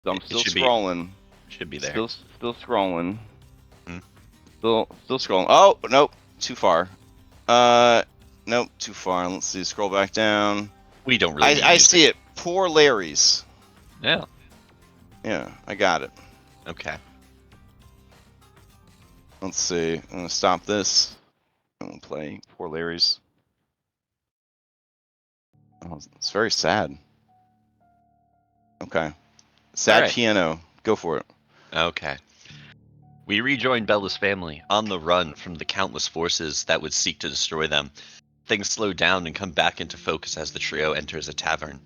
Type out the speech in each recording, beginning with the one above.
So I'm still scrolling. Should be there. Still scrolling. Hmm. Still scrolling. Oh, nope. Too far. Nope, too far. Let's see. Scroll back down. We don't really need I see it. Poor Larry's. Yeah. Yeah, I got it. Okay. Let's see. I'm gonna stop this. I'm gonna play Poor Larry's. Oh, it's very sad. Okay. Sad right. piano. Go for it. Okay. We rejoin Bella's family, on the run from the countless forces that would seek to destroy them. Things slow down and come back into focus as the trio enters a tavern.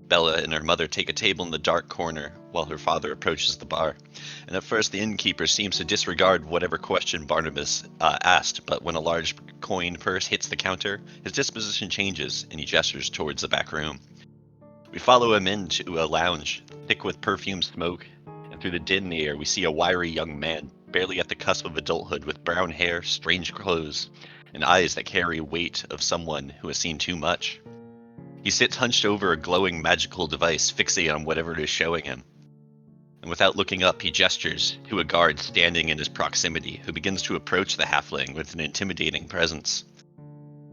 Bella and her mother take a table in the dark corner while her father approaches the bar. And at first, the innkeeper seems to disregard whatever question Barnabas asked, but when a large coin purse hits the counter, his disposition changes and he gestures towards the back room. We follow him into a lounge, thick with perfume smoke, and through the din in the air, we see a wiry young man, barely at the cusp of adulthood, with brown hair, strange clothes, and eyes that carry weight of someone who has seen too much. He sits hunched over a glowing magical device, fixating on whatever it is showing him. And without looking up, he gestures to a guard standing in his proximity, who begins to approach the halfling with an intimidating presence.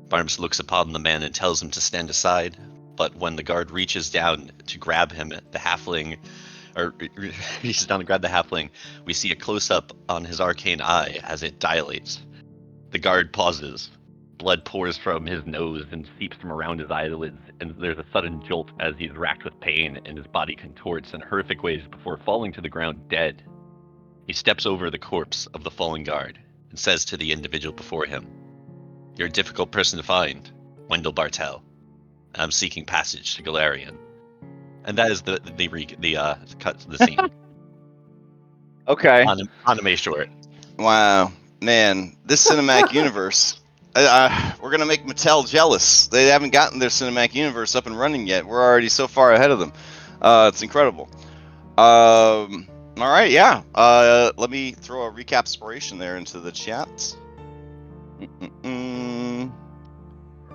Barnabas looks upon the man and tells him to stand aside, but when the guard reaches down to grab him, the halfling, or reaches down to grab the halfling, we see a close-up on his arcane eye as it dilates. The guard pauses. Blood pours from his nose and seeps from around his eyelids, and there's a sudden jolt as he's racked with pain and his body contorts in horrific ways before falling to the ground dead. He steps over the corpse of the fallen guard and says to the individual before him, "You're a difficult person to find, Wendell Bartell. I'm seeking passage to Galarian." And that is the scene. Okay. Anime short. Wow, man, this cinematic universe. We're gonna make Mattel jealous. They haven't gotten their cinematic universe up and running yet. We're already so far ahead of them. It's incredible. All right, yeah. Let me throw a recap inspiration there into the chat.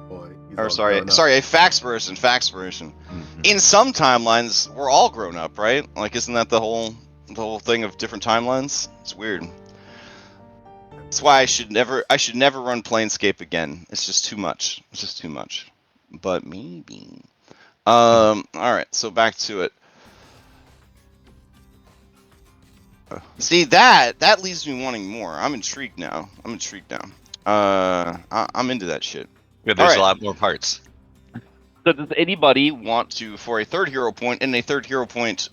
Boy, or sorry, a facts version. Mm-hmm. In some timelines, we're all grown up, right? Like, isn't that the whole thing of different timelines? It's weird. That's why I should never run Planescape again. It's just too much. But maybe. All right, so back to it. See, that leaves me wanting more. I'm intrigued now. I'm into that shit. Yeah, there's a lot more parts. So does anybody want to, for a third hero point and a third hero point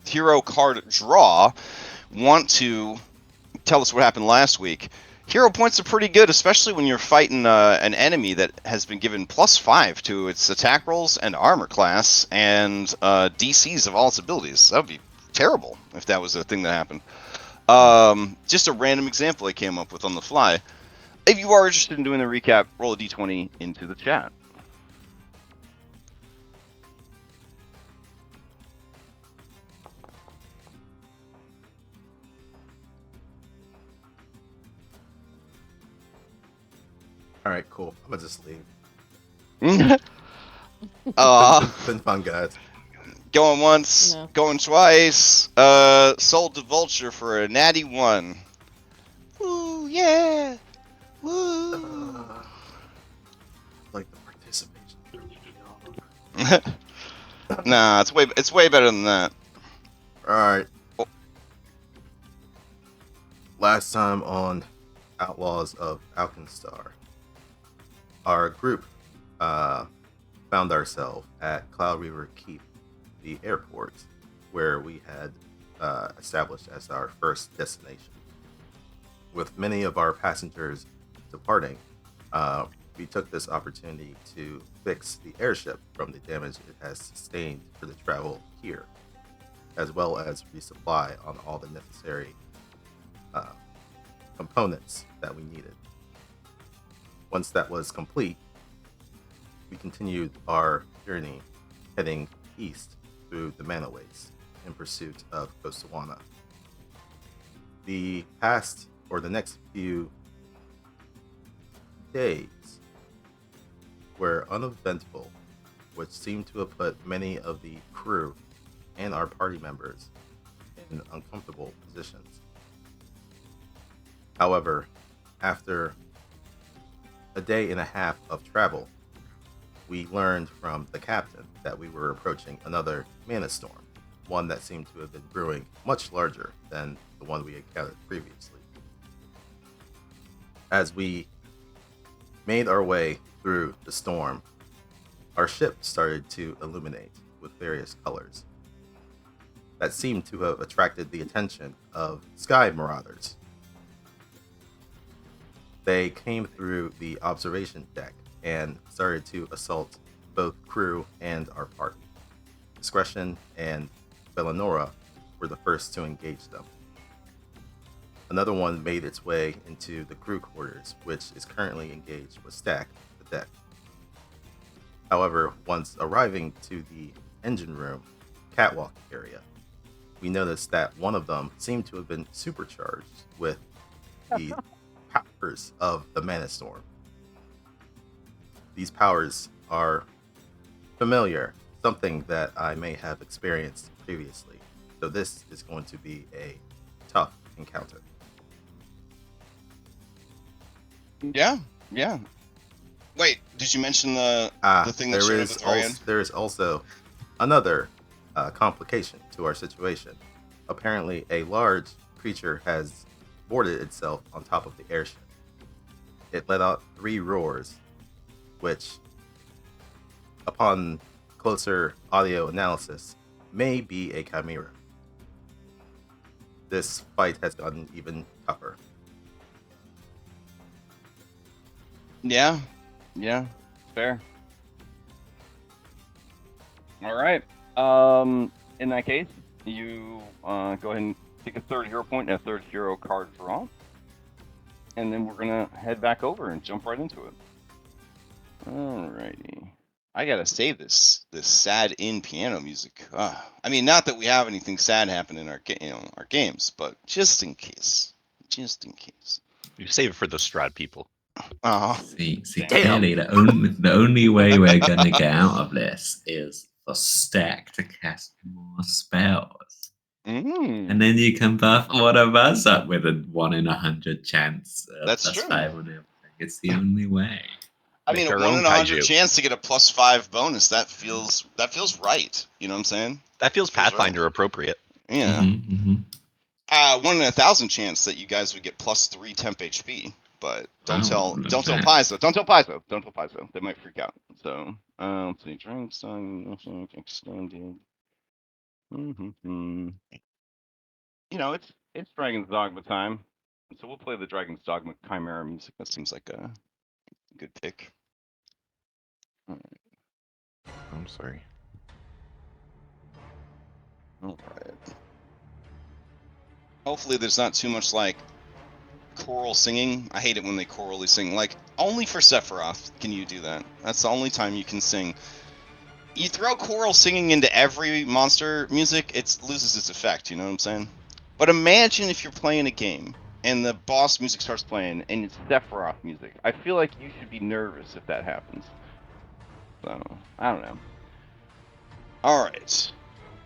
hero card draw, want to tell us what happened last week? Hero points are pretty good, especially when you're fighting an enemy that has been given +5 to its attack rolls and armor class and DCs of all its abilities. That would be terrible if that was a thing that happened. Just a random example I came up with on the fly. If you are interested in doing the recap, roll a d20 into the chat. All right, cool. I'm gonna just leave. Been fun, guys. Going once, going twice. Sold to Vulture for a natty 1. Woo, yeah. Woo. Like the participation. Nah, it's way better than that. All right. Last time on Outlaws of Alkenstar, our group found ourselves at Cloud River Keep, the airport, where we had established as our first destination. With many of our passengers departing, we took this opportunity to fix the airship from the damage it has sustained for the travel here, as well as resupply on all the necessary components that we needed. Once that was complete, we continued our journey heading east through the Manaways in pursuit of Gostawana. The next few days were uneventful, which seemed to have put many of the crew and our party members in uncomfortable positions. However, after a day and a half of travel, we learned from the captain that we were approaching another mana storm, one that seemed to have been brewing much larger than the one we encountered previously. As we made our way through the storm, our ship started to illuminate with various colors that seemed to have attracted the attention of sky marauders. They came through the observation deck and started to assault both crew and our party. Discretion and Bellanora were the first to engage them. Another one made its way into the crew quarters, which is currently engaged with Stack, the deck. However, once arriving to the engine room catwalk area, we noticed that one of them seemed to have been supercharged with the powers of the Mana Storm. These powers are familiar, something that I may have experienced previously, so this is going to be a tough encounter. Yeah. Wait, did you mention the thing that showed up at the very end? There is also another complication to our situation. Apparently, a large creature has boarded itself on top of the airship. It let out 3 roars, which, upon closer audio analysis, may be a chimera. This fight has gotten even tougher. Yeah, fair. All right. In that case, you go ahead and take a third hero point and a third hero card draw, and then we're gonna head back over and jump right into it. Alrighty. I gotta save this sad in piano music. I mean, not that we have anything sad happen in our our games, but just in case. You save it for the Strahd people. See, clearly the only way we're gonna get out of this is for Stack to cast more spells, and then you can buff one of us up with a 1 in 100 chance. That's plus true. 5 on everything. It's the only way. I mean, a 1 in 100 chance to get a +5 bonus. That feels right. You know what I'm saying? That feels Pathfinder right. Appropriate. Yeah. 1 in 1,000 chance that you guys would get +3 temp HP. But don't tell Paizo. Don't tell Paizo. They might freak out. So let's see. Dragon Song extended. You know, it's Dragon's Dogma time. So we'll play the Dragon's Dogma Chimera music. That seems like a good pick. All right. I'm sorry. All right. Hopefully there's not too much like choral singing. I hate it when they chorally sing. Like, only for Sephiroth can you do that. That's the only time you can sing. You throw choral singing into every monster music, it loses its effect, you know what I'm saying? But imagine if you're playing a game and the boss music starts playing and it's Sephiroth music. I feel like you should be nervous if that happens. So, I don't know. Alright.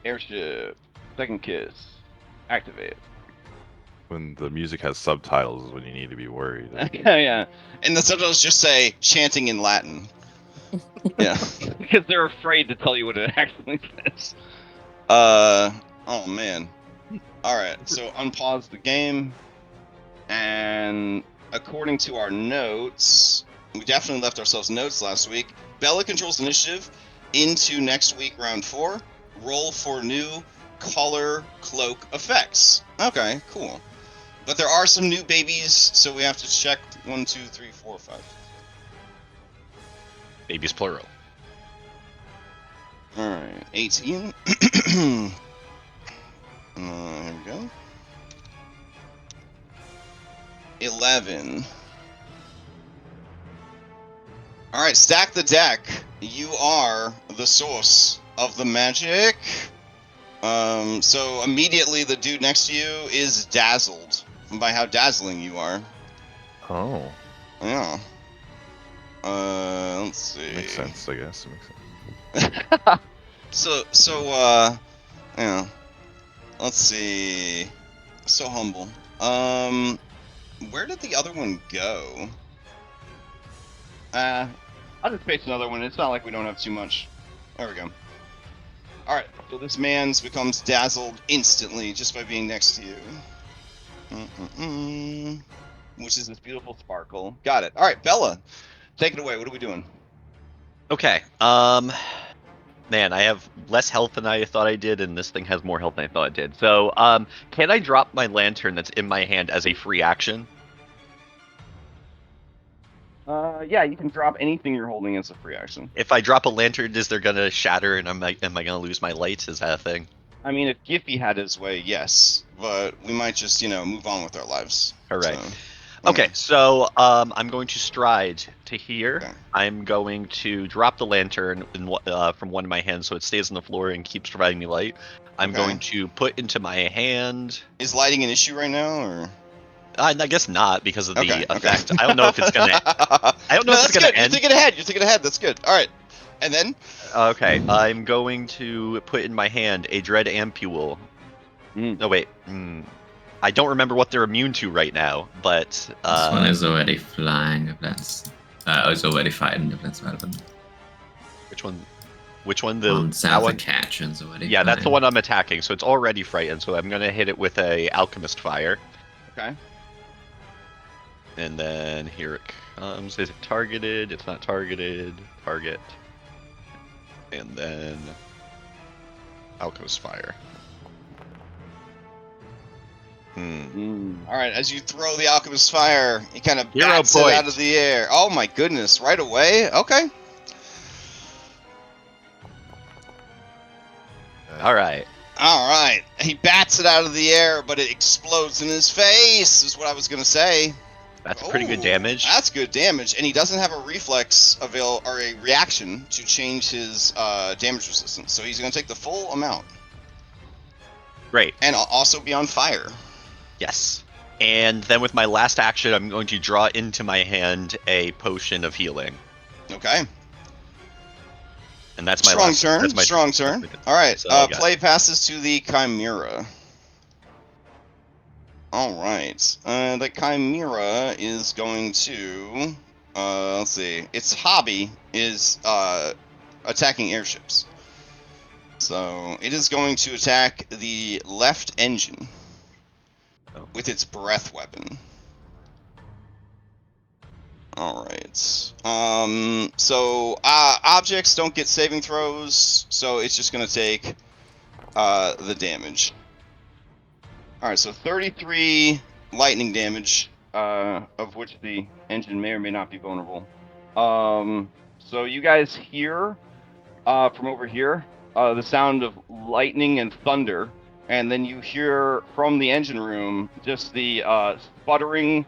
Airship. Second kiss. Activate. When the music has subtitles is when you need to be worried. Yeah. And the subtitles just say chanting in Latin. Yeah. Because they're afraid to tell you what it actually says. Oh man. Alright, so unpause the game. And according to our notes, we definitely left ourselves notes last week. Bella controls initiative into next week, round 4. Roll for new color cloak effects. Okay, cool. But there are some new babies, so we have to check 1, 2, 3, 4, 5. Babies plural. Alright, 18. Here we go. 11. Alright, stack the deck. You are the source of the magic. So immediately the dude next to you is dazzled by how dazzling you are. Oh. Yeah. Let's see. Makes sense, I guess. It makes sense. So Yeah. Let's see. So humble. Where did the other one go? I'll just paste another one. It's not like we don't have too much. There we go. Alright, so this man's becomes dazzled instantly just by being next to you. Which is this beautiful sparkle. Got it. Alright, Bella, take it away. What are we doing? Okay. Man, I have less health than I thought I did, and this thing has more health than I thought it did. So, can I drop my lantern that's in my hand as a free action? Yeah, you can drop anything you're holding as a free action. If I drop a lantern, is there gonna shatter, and am I gonna lose my light? Is that a thing? I mean, if Giffy had his way, yes. But we might just, move on with our lives. All right. So, Okay, so I'm going to stride to here. Okay. I'm going to drop the lantern from one of my hands so it stays on the floor and keeps providing me light. I'm Okay. going to put into my hand. Is lighting an issue right now, or? I guess not because of the Okay, okay. effect. I don't know if it's gonna. I don't know if it's gonna good. end. You're thinking ahead. You're thinking ahead. That's good. All right. And then? Okay, I'm going to put in my hand a dread ampule. No wait. I don't remember what they're immune to right now, but This one is already flying. If that's, it's already fighting. If that's relevant. which one? Which one? The On that South one? of Catchins already. Yeah, that's the fighting. one I'm attacking. So it's already frightened. So I'm gonna hit it with a alchemist fire. Okay. And then here it comes. Is it targeted? It's not targeted. Target. And then alchemist fire. All right. As you throw the alchemist fire, he kind of Hero bats it point. out of the air. Oh my goodness! Right away. Okay. All right. All right. He bats it out of the air, but it explodes in his face. Is what I was gonna say. That's pretty good Ooh, damage. That's good damage, and he doesn't have a reflex or a reaction to change his damage resistance, so he's going to take the full amount. Great. And also be on fire. Yes. And then with my last action, I'm going to draw into my hand a potion of healing. Okay. And that's my strong last turn. That's my strong turn. All right. So, play passes to the Chimera. All right. The Chimera is going to. Let's see. Its hobby is attacking airships. So it is going to attack the left engine with its breath weapon. All right. So objects don't get saving throws, so it's just going to take the damage. All right. So 33 lightning damage, of which the engine may or may not be vulnerable. So you guys hear from over here the sound of lightning and thunder, and then you hear from the engine room just the sputtering,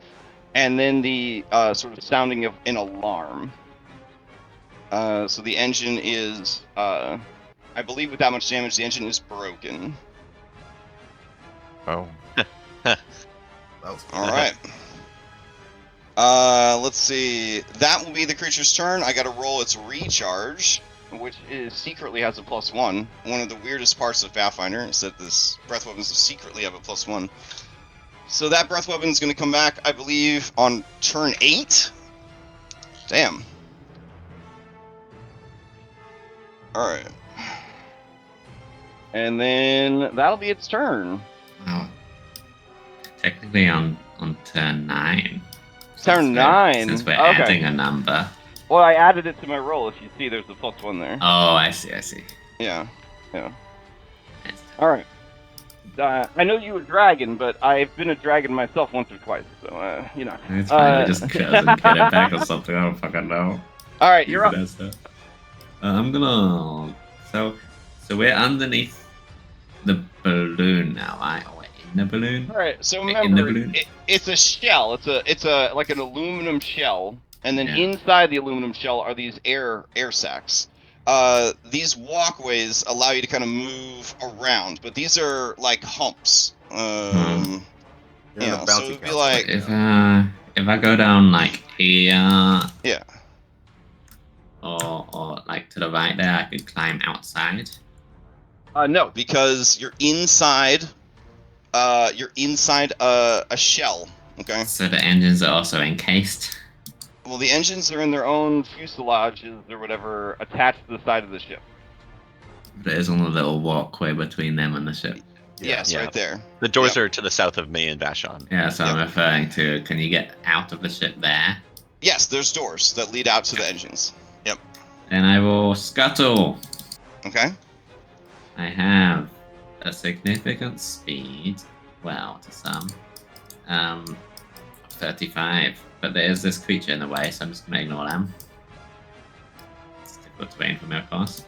and then the sort of sounding of an alarm. So the engine is, I believe, with that much damage, the engine is broken. Oh. That was All right. Let's see. That will be the creature's turn. I got to roll its recharge, which secretly has a +1. One of the weirdest parts of Pathfinder is that this breath weapons secretly have a +1. So that breath weapon is going to come back, I believe, on turn 8. Damn. All right. And then that'll be its turn. Wow. Technically on turn 9. Turn 9. Since we're Okay. adding a number. Well, I added it to my roll. If you see, there's a +1 there. Oh, I see. Yeah. All right. I know you a dragon, but I've been a dragon myself once or twice, so It's fine. We just get it back or something. I don't fucking know. All right, you're up. I'm gonna. So we're underneath the balloon now, right? Or in the balloon? All right. So In the remember, balloon? it's a shell. It's a like an aluminum shell, and then Yeah. inside the aluminum shell are these air sacs. These walkways allow you to kind of move around, but these are like humps. You're in a So bouncy it'd be castle. like, If I go down like here, yeah. or like to the right there, I could climb outside. No, because you're inside. You're inside a shell. Okay. So the engines are also encased. Well, the engines are in their own fuselages or whatever attached to the side of the ship. There's only a little walkway between them and the ship. Yes, right there. The doors are to the south of May and Vashon. Yeah, so I'm referring to. Can you get out of the ship there? Yes, there's doors that lead out to the engines. Yep. Then I will scuttle. Okay. I have a significant speed. Well, to some. 35. But there's this creature in the way, so I'm just gonna ignore them. Stick with Twain for me, of course.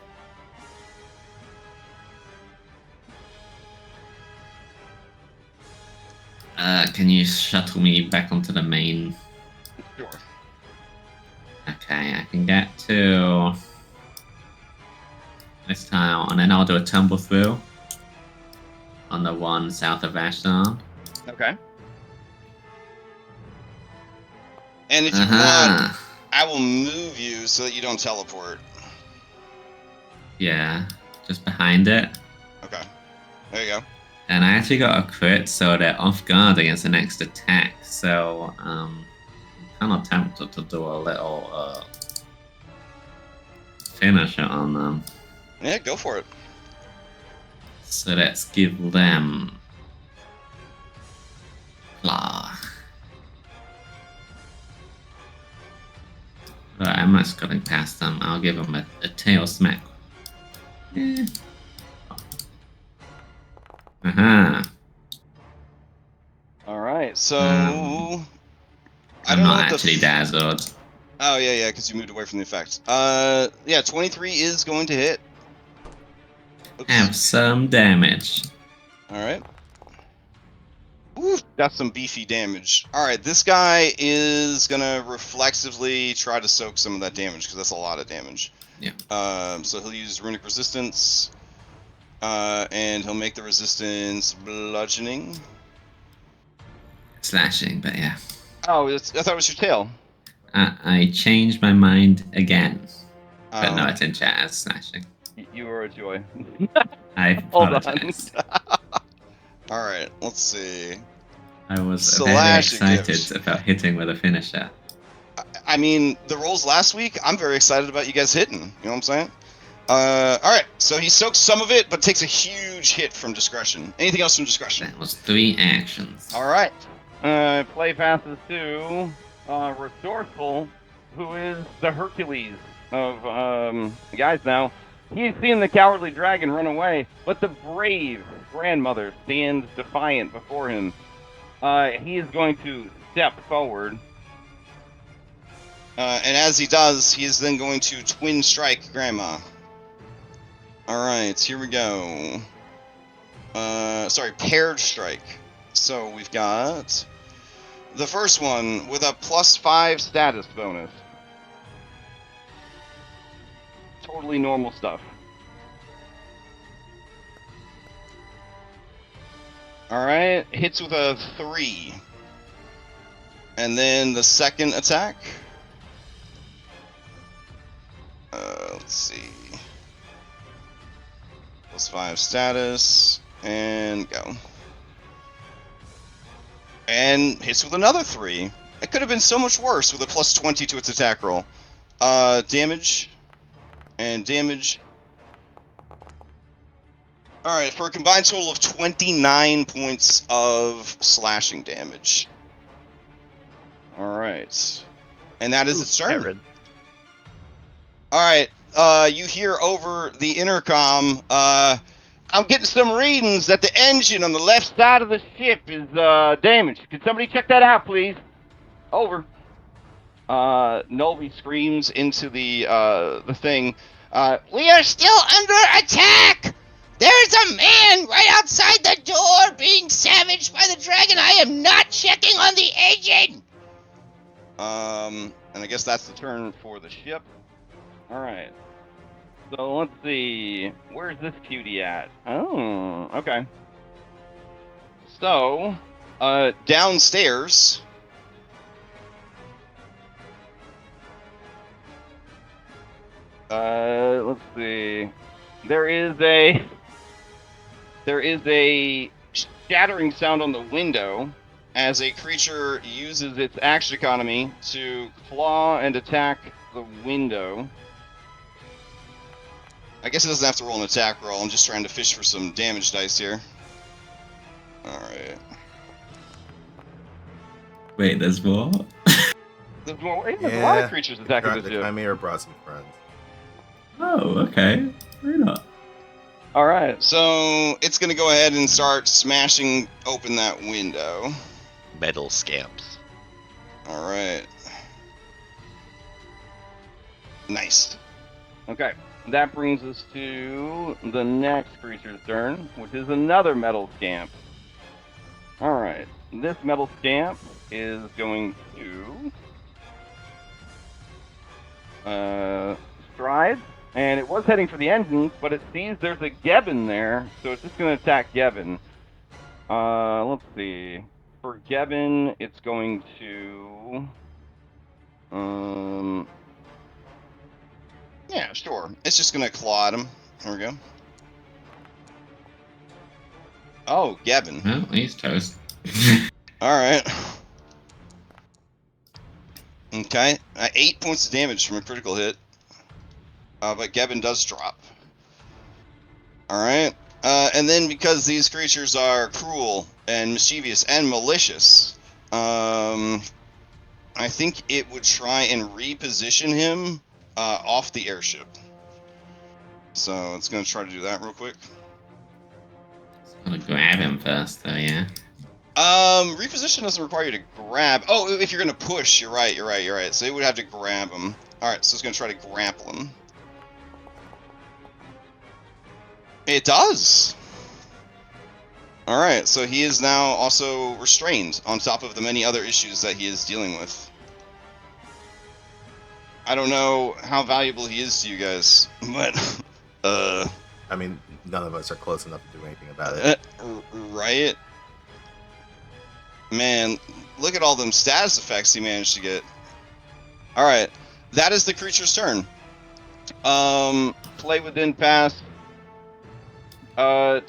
Can you shuttle me back onto the main? Sure. Okay, I can get to this tile, and then I'll do a tumble through on the one south of Ashdown. Okay. And if you want, I will move you so that you don't teleport. Yeah, just behind it. Okay. There you go. And I actually got a crit, so they're off guard against the next attack. So I'm kind of tempted to do a little finisher on them. Yeah, go for it. So let's give them claw. Right, I'm not scuttling past them. I'll give them a tail smack. Aha. All right. So I'm I don't know not what actually dazzled. Oh yeah, because you moved away from the effect. Yeah, 23 is going to hit. Oops. Have some damage. All right. Ooh, got some beefy damage. All right, this guy is gonna reflexively try to soak some of that damage because that's a lot of damage. Yeah. So he'll use runic resistance, and he'll make the resistance bludgeoning. Slashing, but yeah. Oh, I thought it was your tail. I changed my mind again. But no, it's in chat as slashing. You are a joy. I apologize. All right, let's see. I was Slashing very damage. excited about hitting with a finisher. I mean, the rolls last week, I'm very excited about you guys hitting. You know what I'm saying? All right, so he soaks some of it, but takes a huge hit from discretion. Anything else from discretion? That was 3 actions. All right. Play passes to Resourceful, who is the Hercules of guys now. He's seen the cowardly dragon run away, but the brave grandmother stands defiant before him. He is going to step forward. And as he does, he is then going to twin strike Grandma. Alright, here we go. Sorry, paired strike. So we've got the first one with a +5 status bonus. Totally normal stuff. Alright, hits with a 3. And then the second attack. Let's see. +5 status. And go. And hits with another 3. It could have been so much worse with a +20 to its attack roll. Damage. And damage. Alright, for a combined total of 29 points of slashing damage. Alright. And that is its turn. Alright, you hear over the intercom, I'm getting some readings that the engine on the left side of the ship is damaged. Could somebody check that out, please? Over. Nolby screams into the thing. We are still under attack! There's a man right outside the door being savaged by the dragon. I am not checking on the engine! And I guess that's the turn for the ship. Alright. So let's see. Where's this cutie at? Oh, okay. So, downstairs. Let's see. There is a there is a shattering sound on the window as a creature uses its action economy to claw and attack the window. I guess it doesn't have to roll an attack roll. I'm just trying to fish for some damage dice here. Alright. Wait, there's what? There's a lot of creatures attacking this The ship. Chimera brought some friends. Oh, okay. Why not? Alright, so it's going to go ahead and start smashing open that window. Metal scamps. Alright. Nice. Okay, that brings us to the next creature's turn, which is another metal scamp. Alright, this metal scamp is going to stride, and it was heading for the engine, but it sees there's a Gevin there, so it's just going to attack Gevin. Let's see. For Gevin, it's going to... yeah, sure. It's just going to claw at him. There we go. Oh, Gevin. Well, he's toast. Alright. Okay. 8 points of damage from a critical hit. But Gevin does drop. Alright. And then because these creatures are cruel and mischievous and malicious, I think it would try and reposition him off the airship. So it's going to try to do that real quick. Gotta grab him first, though, yeah. Reposition doesn't require you to grab. Oh, if you're going to push, you're right. So it would have to grab him. Alright, so it's going to try to grapple him. It does! Alright, so he is now also restrained, on top of the many other issues that he is dealing with. I don't know how valuable he is to you guys, but, I mean, none of us are close enough to do anything about it. Right? Man, look at all them status effects he managed to get. Alright, that is the creature's turn. Play within pass. To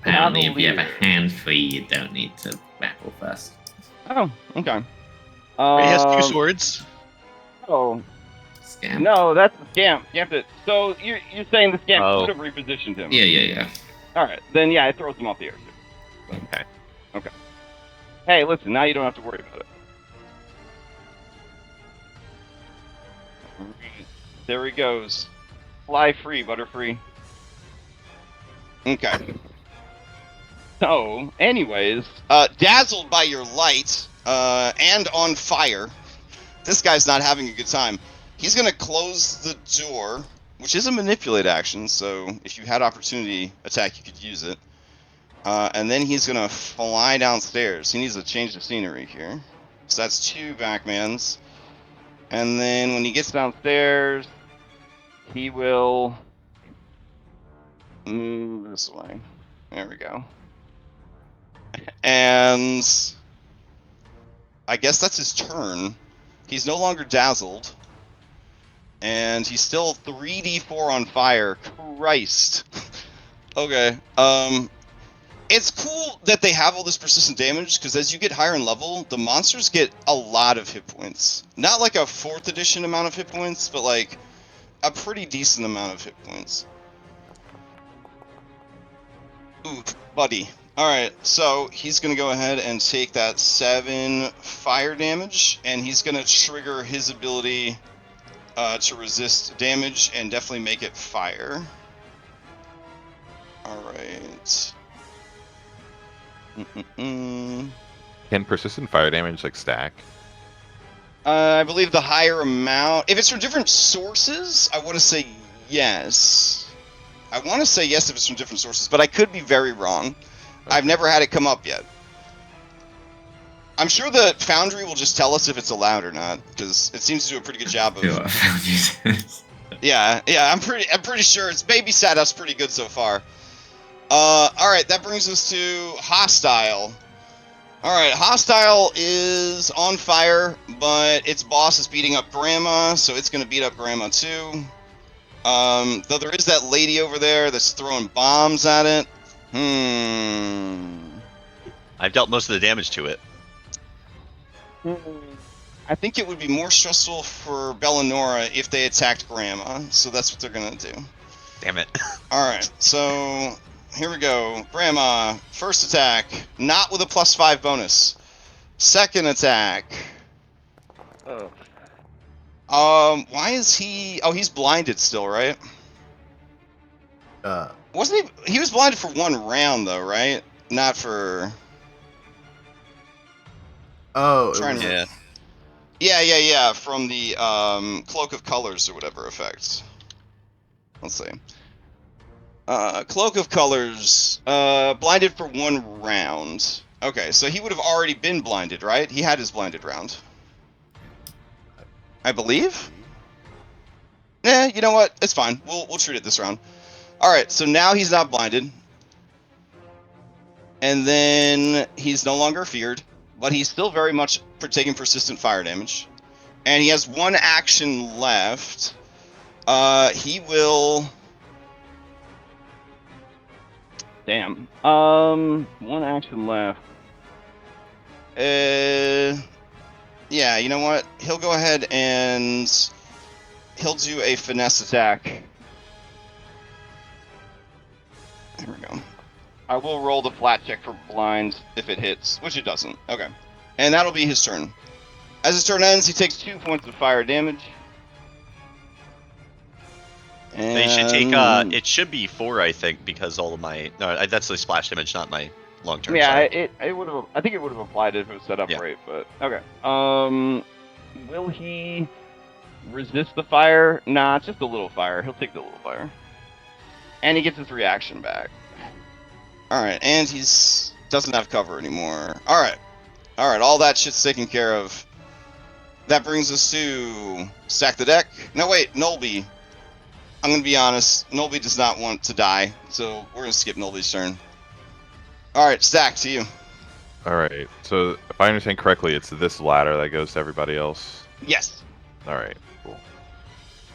apparently, if you have a hand free, you don't need to grapple first. Oh, okay. He has 2 swords. Oh, Scam. no, that's the scamp. You have to. So you're saying the scamp Oh. could have repositioned him? Yeah. All right, then yeah, it throws him off the airship. Okay. Okay. Hey, listen, now you don't have to worry about it. There he goes. Fly free, Butterfree. Okay. So, anyways, dazzled by your light, and on fire, this guy's not having a good time. He's gonna close the door, which is a manipulate action, so if you had opportunity attack, you could use it. And then he's gonna fly downstairs. He needs to change the scenery here. So that's 2 backmans. And then when he gets downstairs, he will move this way. There we go. And I guess that's his turn. He's no longer dazzled. And he's still 3d4 on fire. Christ. Okay. It's cool that they have all this persistent damage, because as you get higher in level, the monsters get a lot of hit points. Not like a 4th edition amount of hit points, but like a pretty decent amount of hit points. Ooh, buddy. Alright, so he's going to go ahead and take that 7 fire damage, and he's going to trigger his ability to resist damage and definitely make it fire. Alright. Can persistent fire damage like stack? I believe the higher amount... If it's from different sources, I want to say yes. I want to say yes if it's from different sources, but I could be very wrong. Okay. I've never had it come up yet. I'm sure the Foundry will just tell us if it's allowed or not, because it seems to do a pretty good job of... Yeah, I'm pretty sure it's babysat us pretty good so far. Alright, that brings us to Hostile. Alright, Hostile is on fire, but its boss is beating up Grandma, so it's going to beat up Grandma too. Though there is that lady over there that's throwing bombs at it. I've dealt most of the damage to it. I think it would be more stressful for Bellinora if they attacked Grandma, so that's what they're gonna do. Damn it. Alright, so here we go. Grandma, first attack, not with a +5 bonus. Second attack. Why is he... Oh, he's blinded still, right? Wasn't he... He was blinded for 1 round, though, right? Not for... Oh, Yeah. Yeah, from the Cloak of Colors or whatever effects. Let's see. Cloak of Colors, blinded for 1 round. Okay, so he would have already been blinded, right? He had his blinded round. I believe? You know what? It's fine. We'll treat it this round. Alright, so now he's not blinded. And then he's no longer feared, but he's still very much taking persistent fire damage. And he has 1 action left. He will... Damn. 1 action left. Yeah, you know what? He'll go ahead and... He'll do a finesse attack. There we go. I will roll the flat check for blind if it hits, which it doesn't. Okay. And that'll be his turn. As his turn ends, he takes 2 points of fire damage. And... They should take, it should be 4, I think, because all of my... No, that's the splash damage, not my long-term. Yeah, sorry. it would have... I think it would have applied if it was set up right, but... Okay. Will he resist the fire? Nah, just a little fire. He'll take the little fire. And he gets his reaction back. Alright, and he's... doesn't have cover anymore. Alright, all that shit's taken care of. That brings us to... Stack the deck. No, wait, Nolby. I'm gonna be honest, Nolby does not want to die, so we're gonna skip Nolby's turn. Alright, Stack, to you. Alright, so if I understand correctly, it's this ladder that goes to everybody else? Yes. Alright, cool.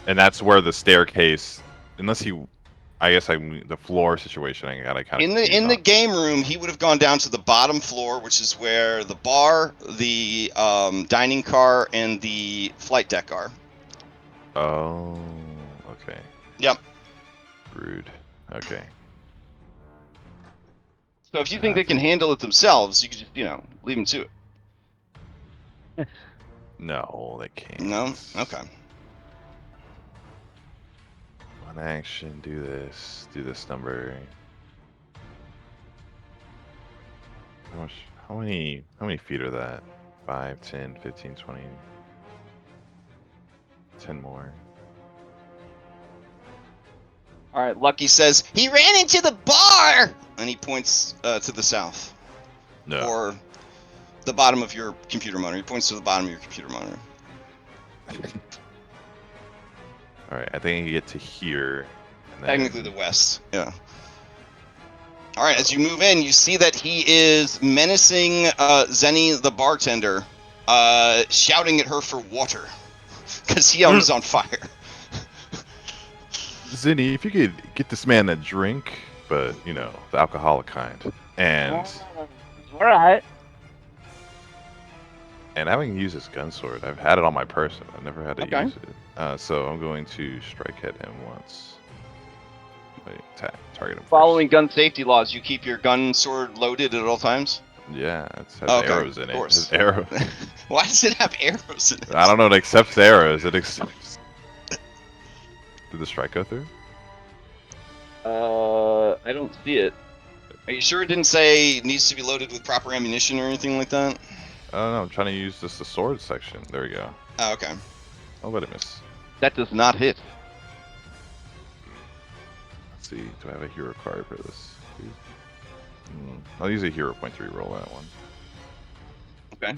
And that's where the staircase, unless he... I guess the floor situation I gotta kind of... In the game room, he would have gone down to the bottom floor, which is where the bar, the dining car, and the flight deck are. Oh, okay. Yep. Rude. Okay. So if you think they can handle it themselves, you could just, leave them to it. No, they can't. No? Okay. One action, do this number. How many feet are that? 5, 10, 15, 20. 10 more. Alright, Lucky says, he ran into the bar! And he points to the south. No. Or the bottom of your computer monitor. He points to the bottom of your computer monitor. Alright, I think you get to here. And then... Technically the west, yeah. Alright, as you move in, you see that he is menacing Zenny the bartender, shouting at her for water. Because he is on fire. Zinni, if you could get this man a drink, but, the alcoholic kind. And... Alright. And having used his gun sword, I've had it on my person. I've never had to use it. So I'm going to strike at him once. Wait, target him Following gun safety laws, you keep your gun sword loaded at all times? Yeah, it has arrows in it. It arrow. Why does it have arrows in it? I don't know, it accepts arrows. It accepts... Did the strike go through? I don't see it. Are you sure it didn't say it needs to be loaded with proper ammunition or anything like that? I don't know, I'm trying to use the sword section. There we go. Oh, okay. Oh, but it missed. That does not hit. Let's see, do I have a hero card for this? I'll use a hero point to reroll that one. Okay.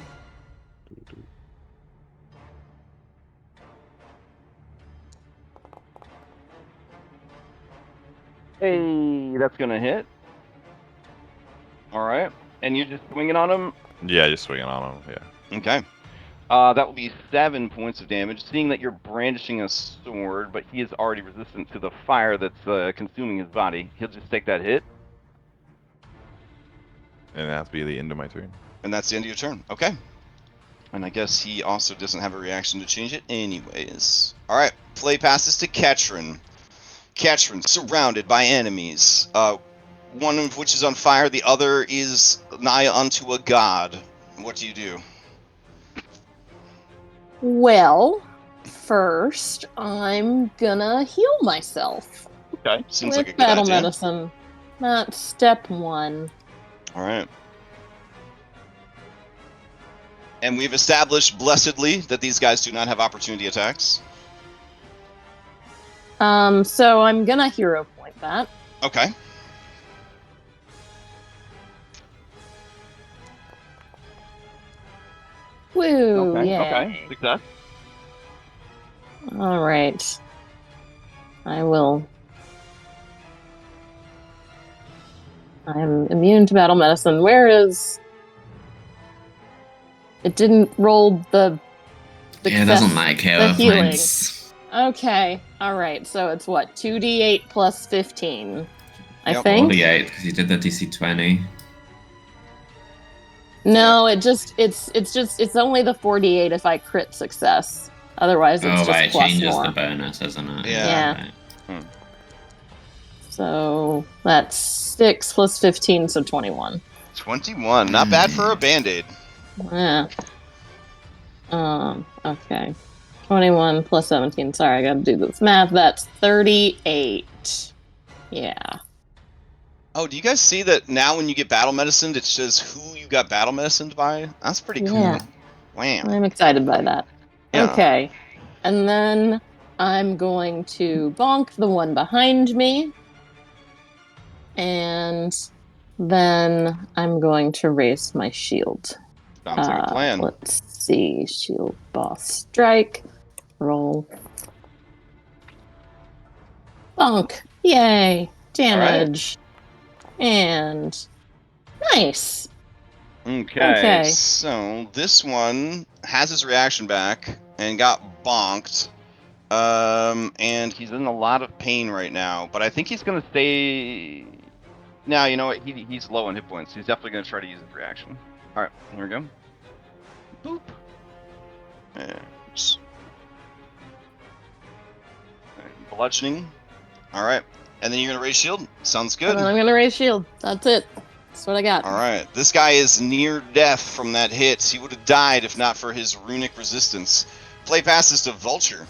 Hey, that's gonna hit. Alright. And you're just swinging on him? Yeah, just swinging on him, yeah. Okay. That will be 7 points of damage. Seeing that you're brandishing a sword, but he is already resistant to the fire that's consuming his body, he'll just take that hit. And that's be the end of my turn. And that's the end of your turn. Okay. And I guess he also doesn't have a reaction to change it anyways. Alright, play passes to Ketrin. Ketrin, surrounded by enemies. One of which is on fire, the other is nigh unto a god. What do you do? Well, first, I'm gonna heal myself. Okay. Seems with like a good battle idea. medicine. That's step 1. Alright. And we've established blessedly that these guys do not have opportunity attacks. So I'm gonna hero point that. Okay. Woo! Okay. Yay. Okay. Success. All right. I will. I'm immune to battle medicine. Where is? It didn't roll the. Yeah, it doesn't like hero healing. points. Okay. All right. So it's what 2d8 plus 15. I Yep. think. 48 because you did the DC 20. No, it's only the 48 if I crit success. Otherwise, it's just right, plus changes more. the bonus, doesn't it? Yeah. Right. So that's 6 plus 15, so 21. 21. Not bad for a band-aid. Yeah. Okay. 21 plus 17. Sorry, I gotta do this math. That's 38. Yeah. Oh, do you guys see that now when you get battle medicined, it says who you got battle medicined by? That's pretty cool. Yeah. Wow. I'm excited by that. Yeah. Okay. And then I'm going to bonk the one behind me. And then I'm going to raise my shield. Sounds like a plan. Let's see. Shield boss strike. Roll. Bonk. Yay. Damage. And nice. Okay. So this one has his reaction back and got bonked. And he's in a lot of pain right now, but I think he's gonna stay. Now, you know what? He's low on hit points. He's definitely gonna try to use his reaction. All right, here we go. Boop. And bludgeoning. All right, and then you're gonna raise shield. Sounds good. And then I'm gonna raise shield. That's it. That's what I got. All right, this guy is near death from that hit. He would have died if not for his runic resistance. Play passes to Vulture.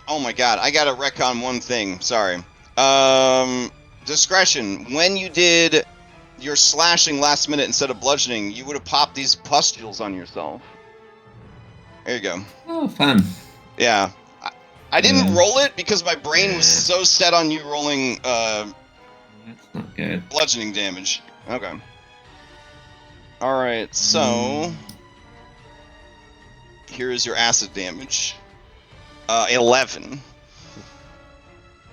Oh my god, I gotta retcon one thing, sorry. Discretion, when you did your slashing last minute instead of bludgeoning, you would have popped these pustules on yourself. There you go. Oh, fun. Yeah. I didn't roll it because my brain was so set on you rolling That's not good. bludgeoning damage. Okay. Alright, so here is your acid damage. 11.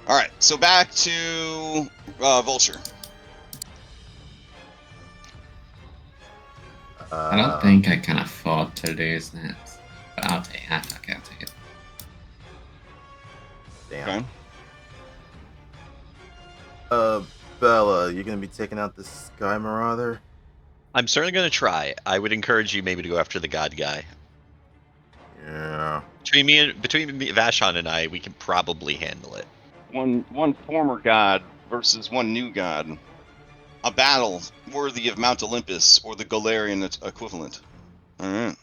Alright, so back to Vulture. I don't think I can afford to lose that. But I'll take it. Okay, I'll take it. Damn. Okay. Bella, you gonna be taking out the Sky Marauder? I'm certainly going to try. I would encourage you maybe to go after the god guy. Yeah. Between me, Vashon and I, we can probably handle it. One former god versus one new god. A battle worthy of Mount Olympus or the Galarian equivalent. Alright.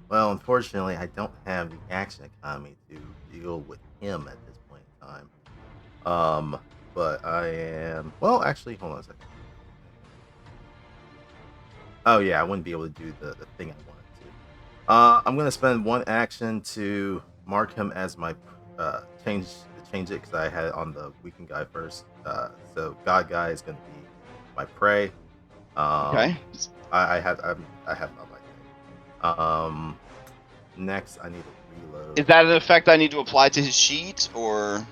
Well, unfortunately, I don't have the action economy to deal with him at this point in time. But I am... Well, actually, hold on a second. Oh, yeah, I wouldn't be able to do the thing I wanted to. I'm going to spend one action to mark him as my... change it, because I had it on the weakened guy first. So, God guy is going to be my prey. Okay. I have it on my thing. Next, I need to reload. Is that an effect I need to apply to his sheet, or?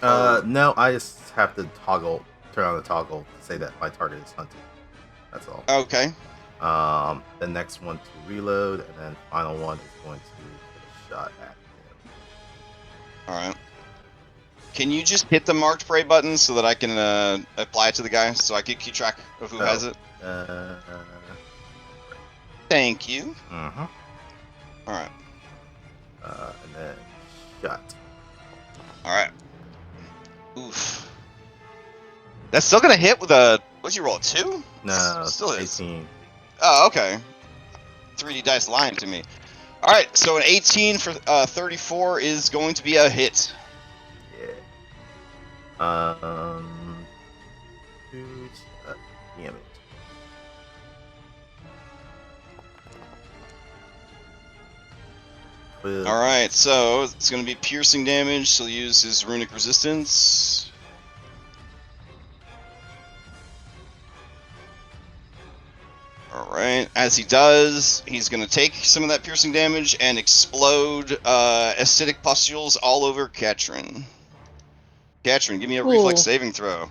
No, I just have to turn on the toggle to say that my target is hunted. That's all. Okay. The next one to reload, and then final one is going to get a shot at him. Alright. Can you just hit the marked prey button so that I can apply it to the guy, so I can keep track of who has it? Thank you. Uh-huh. All right. And then shot. All right. Oof. That's still gonna hit with a. What'd you roll? A 2? No, Still is. 18. Oh, okay. 3D dice lying to me. All right. So an 18 for 34 is going to be a hit. Yeah. Damn it. All right. So it's going to be piercing damage. So he'll use his runic resistance. All right. As he does, he's going to take some of that piercing damage and explode acidic pustules all over Katrin. Katrin, give me a reflex saving throw.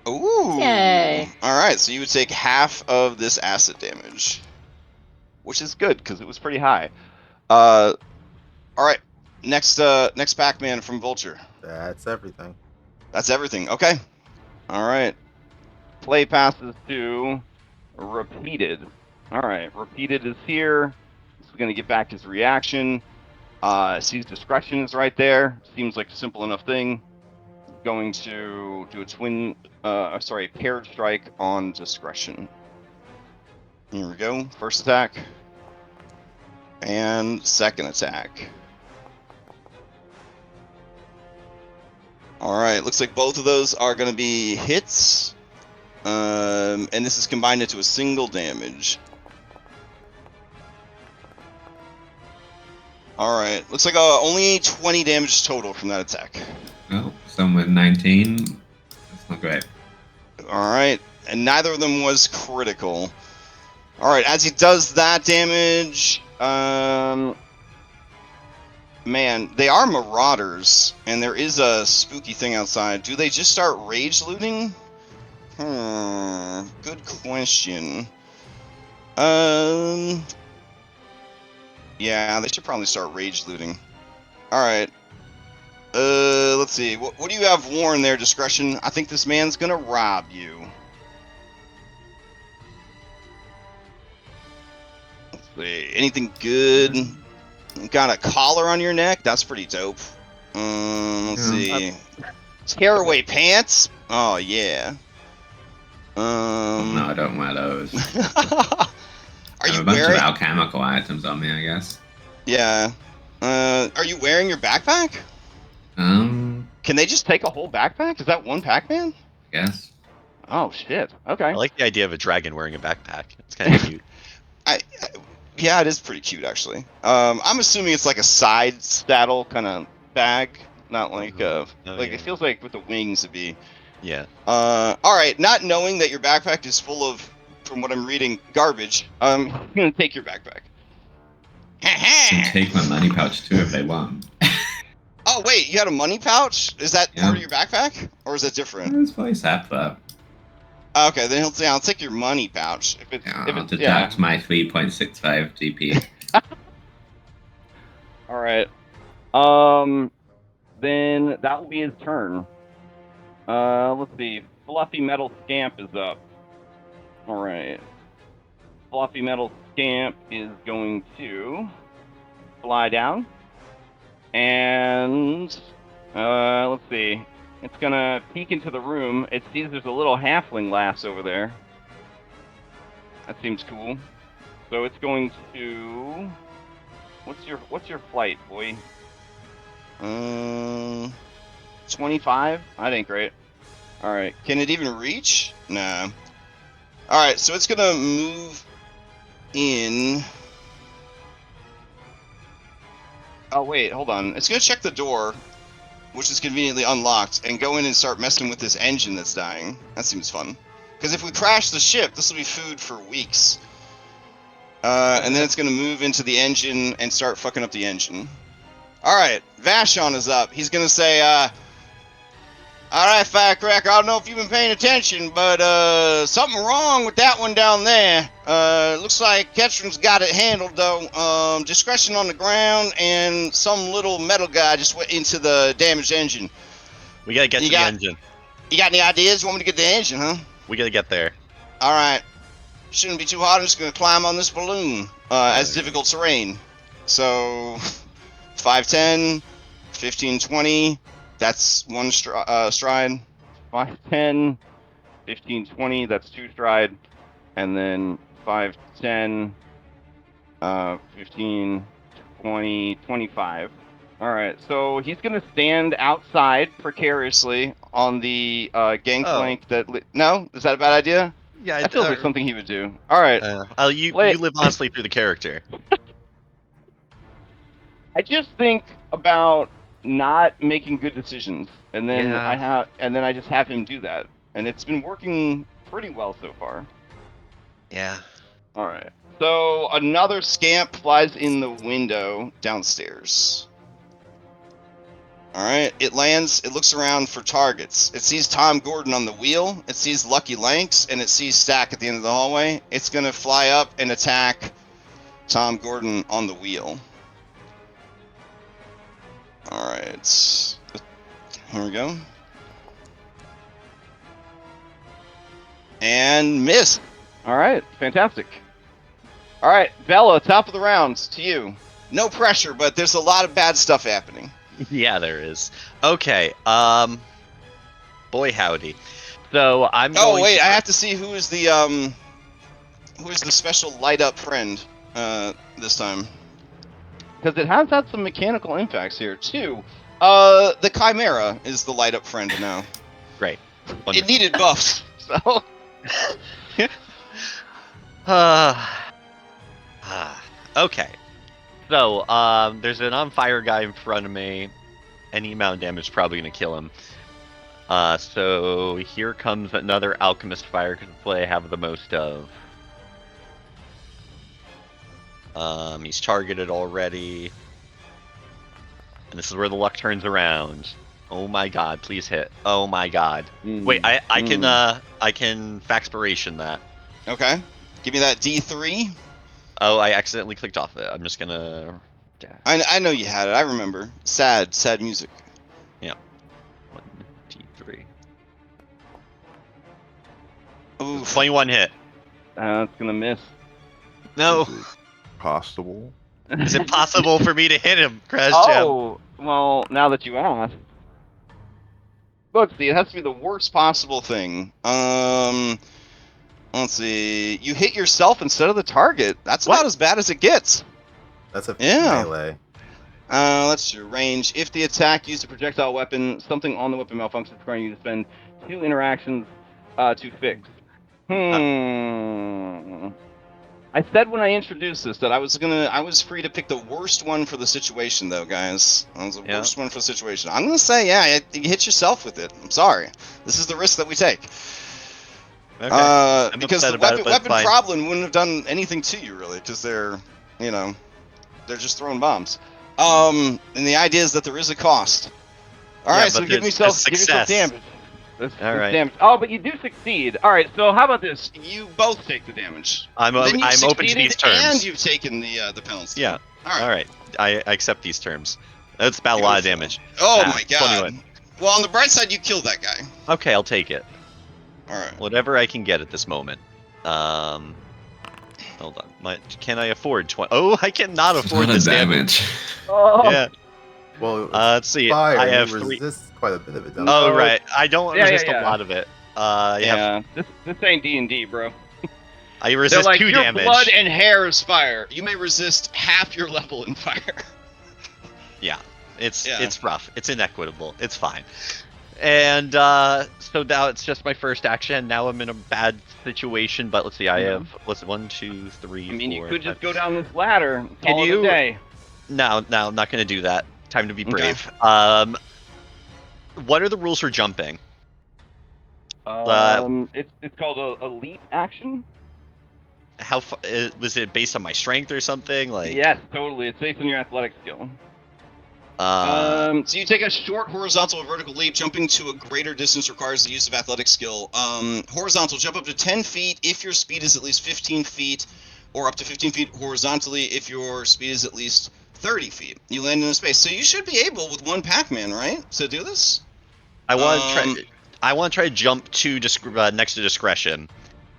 Ooh. Yay. All right, so you would take half of this acid damage, which is good because it was pretty high. All right, next Pac-Man from Vulture. That's everything. That's everything. Okay. All right. Play passes to Repeated. All right, Repeated is here. He's going to get back his reaction. Sees discretion is right there. Seems like a simple enough thing. Going to do a paired strike on discretion. Here we go. First attack. And second attack. Alright, looks like both of those are going to be hits. And this is combined into a single damage. Alright, looks like only 20 damage total from that attack. Oh, some with 19. That's not great. Alright, and neither of them was critical. Alright, as he does that damage, man, they are marauders, and there is a spooky thing outside. Do they just start rage looting? Good question. Yeah, they should probably start rage looting. Alright. Let's see. What do you have worn there, Discretion? I think this man's gonna rob you. Let's see. Anything good? Got a collar on your neck? That's pretty dope. Let's see. Tearaway pants? Oh, yeah. No, I don't wear those. Are you a bunch wearing of alchemical items on me, I guess. Yeah. Are you wearing your backpack? Can they just take a whole backpack? Is that one Pac-Man? I guess. Oh shit. Okay. I like the idea of a dragon wearing a backpack. It's kind of cute. Yeah, it is pretty cute actually. I'm assuming it's like a side saddle kind of bag, not like it feels like with the wings it'd be. Yeah. All right. Not knowing that your backpack is full of, from what I'm reading, garbage. I'm gonna take your backpack. Can take my money pouch too if they want. Oh wait, you had a money pouch? Is that part of your backpack, or is it different? It's voice app that. Okay, then he'll say, "I'll take your money pouch." If it's, I'll deduct my 3.65 GP. All right. Then that will be his turn. Let's see. Fluffy Metal Scamp is up. All right. Fluffy Metal Scamp is going to fly down. And let's see. It's gonna peek into the room. It sees there's a little halfling lass over there. That seems cool. So it's going to. What's your flight, boy? 25. That ain't great. All right. Can it even reach? Nah. All right. So it's gonna move in. Oh, wait, hold on. It's going to check the door, which is conveniently unlocked, and go in and start messing with this engine that's dying. That seems fun. Because if we crash the ship, this will be food for weeks. And then it's going to move into the engine and start fucking up the engine. Alright, Vashon is up. He's going to say, All right, Firecracker, I don't know if you've been paying attention, but something wrong with that one down there. Looks like Ketron's got it handled, though. Discretion on the ground, and some little metal guy just went into the damaged engine. We gotta get to the engine. You got any ideas? You want me to get the engine, huh? We gotta get there. All right. Shouldn't be too hard. I'm just going to climb on this balloon as difficult terrain. So, 5'10", 15, 20. That's one stride. 5'10", 15, 20. That's two stride. And then 5'10", 15, 20, 25. All right. So he's going to stand outside precariously on the gangplank. No? Is that a bad idea? Yeah, that feels like something he would do. All right. You live honestly through the character. I just think about not making good decisions, and then I just have him do that, and it's been working pretty well so far. Yeah. All right. So another scamp flies in the window downstairs. All right. It lands. It looks around for targets. It sees Tom Gordon on the wheel. It sees Lucky Lanks, and it sees Stack at the end of the hallway. It's gonna fly up and attack Tom Gordon on the wheel. All right, here we go. And miss. All right, fantastic. All right, Bella, top of the rounds to you. No pressure, but there's a lot of bad stuff happening. Yeah, there is. Okay, boy howdy. So I'm going I have to see who is the special light up friend this time. Because it has had some mechanical impacts here, too. The Chimera is the light-up friend now. Great. Wonderful. It needed buffs, so... Okay. So, there's an on-fire guy in front of me. Any amount of damage is probably going to kill him. So, here comes another Alchemist Fire, because it's what I have the most of. He's targeted already. And this is where the luck turns around. Oh my god, please hit. Oh my god. Wait, I can Faxpiration that. Okay. Give me that D3. Oh, I accidentally clicked off it. I'm just gonna... I know you had it, I remember. Sad music. Yeah. 1, D3. Ooh. 21 hit. It's gonna miss. No. Possible? Is it possible for me to hit him, Crash Jam? Well, now that you ask. Let's see, it has to be the worst possible thing. Let's see. You hit yourself instead of the target. That's about as bad as it gets. That's a melee. Let's see. Range. If the attack used a projectile weapon, something on the weapon malfunctions, requiring you to spend 2 interactions to fix. I said when I introduced this that I was free to pick the worst one for the situation, though, guys. That was the worst one for the situation. I'm gonna say, you hit yourself with it. I'm sorry. This is the risk that we take. Okay. Because the weapon problem wouldn't have done anything to you, really, because they're just throwing bombs. And the idea is that there is a cost. All right, so give yourself damage. All right. Damage. Oh, but you do succeed. All right, so how about this? You both take the damage. I'm open to these terms. And you've taken the penalty. Yeah. All right. I accept these terms. That's about a lot of damage. Oh my god. 21. Well, on the bright side, you killed that guy. Okay, I'll take it. All right. Whatever I can get at this moment. Hold on. Can I afford 20? Oh, I cannot afford this damage. Oh. Yeah. Well, let's see. Fire, I have resist quite a bit of it. Oh, right. I don't resist a lot of it. This ain't D&D, bro. I resist 2 your damage. Blood and hair is fire. You may resist half your level in fire. Yeah. It's rough. It's inequitable. It's fine. And so now it's just my first action. Now I'm in a bad situation, but let's see. I have 1, 2, 3. I mean, 4, you could 5. just go down this ladder. And Can you? Day. No, I'm not going to do that. Time to be brave. Okay. What are the rules for jumping? It's called a leap action. How was it based on my strength or something? Like yes, totally. It's based on your athletic skill. So you take a short horizontal or vertical leap. Jumping to a greater distance requires the use of athletic skill. Horizontal, jump up to 10 feet if your speed is at least 15 feet, or up to 15 feet horizontally if your speed is at least 30 feet. You land in a space. So you should be able, with one Pac-Man, right, to do this? I want to try to jump to next to discretion.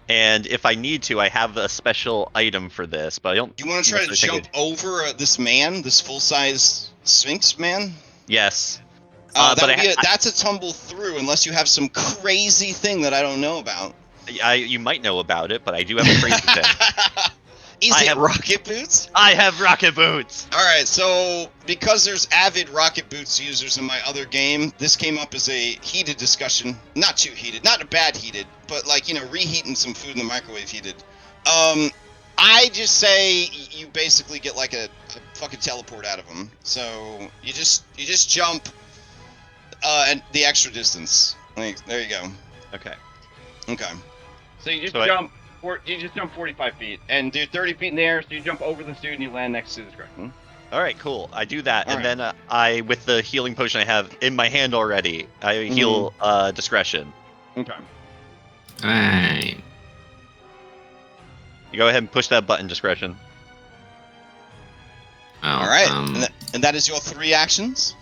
And if I need to, I have a special item for this, but I don't. You want to try to jump over this man, this full-size Sphinx man? Yes. That's a tumble through unless you have some crazy thing that I don't know about. You might know about it, but I do have a crazy thing. Is it rocket boots? I have rocket boots! Alright, so because there's avid rocket boots users in my other game, this came up as a heated discussion. Not too heated, not a bad heated, but like, reheating some food in the microwave heated. I just say you basically get like a fucking teleport out of them. So you just jump and the extra distance. Like, there you go. Okay. So you jump. You just jump 45 feet and do 30 feet in the air, so you jump over the dude and you land next to the discretion. All right, cool. I do that, and then I, with the healing potion I have in my hand already, I heal discretion. Okay. Alright. You go ahead and push that button, discretion. All right, and that is your 3 actions?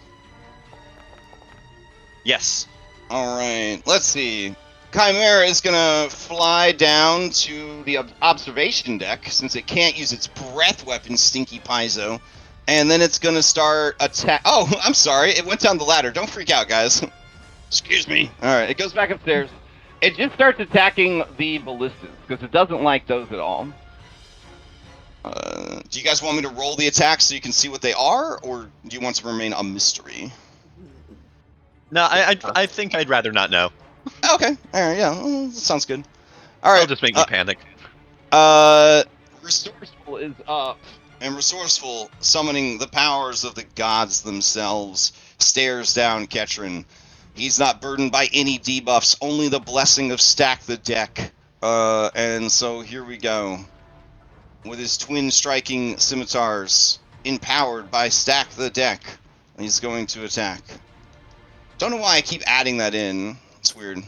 Yes. All right, let's see. Chimera is gonna fly down to the observation deck since it can't use its breath weapon, Stinky Paizo, and then it's gonna start attack. Oh, I'm sorry, it went down the ladder. Don't freak out, guys. Excuse me. All right, it goes back upstairs. It just starts attacking the ballistas because it doesn't like those at all. Do you guys want me to roll the attacks so you can see what they are, or do you want to remain a mystery? No, I think I'd rather not know. Okay. All right. Yeah. That sounds good. All right. It'll just make me panic. Resourceful is up, and Resourceful, summoning the powers of the gods themselves, stares down Ketrin. He's not burdened by any debuffs, only the blessing of Stack the Deck. And so here we go. With his twin striking scimitars, empowered by Stack the Deck, he's going to attack. Don't know why I keep adding that in. It's weird.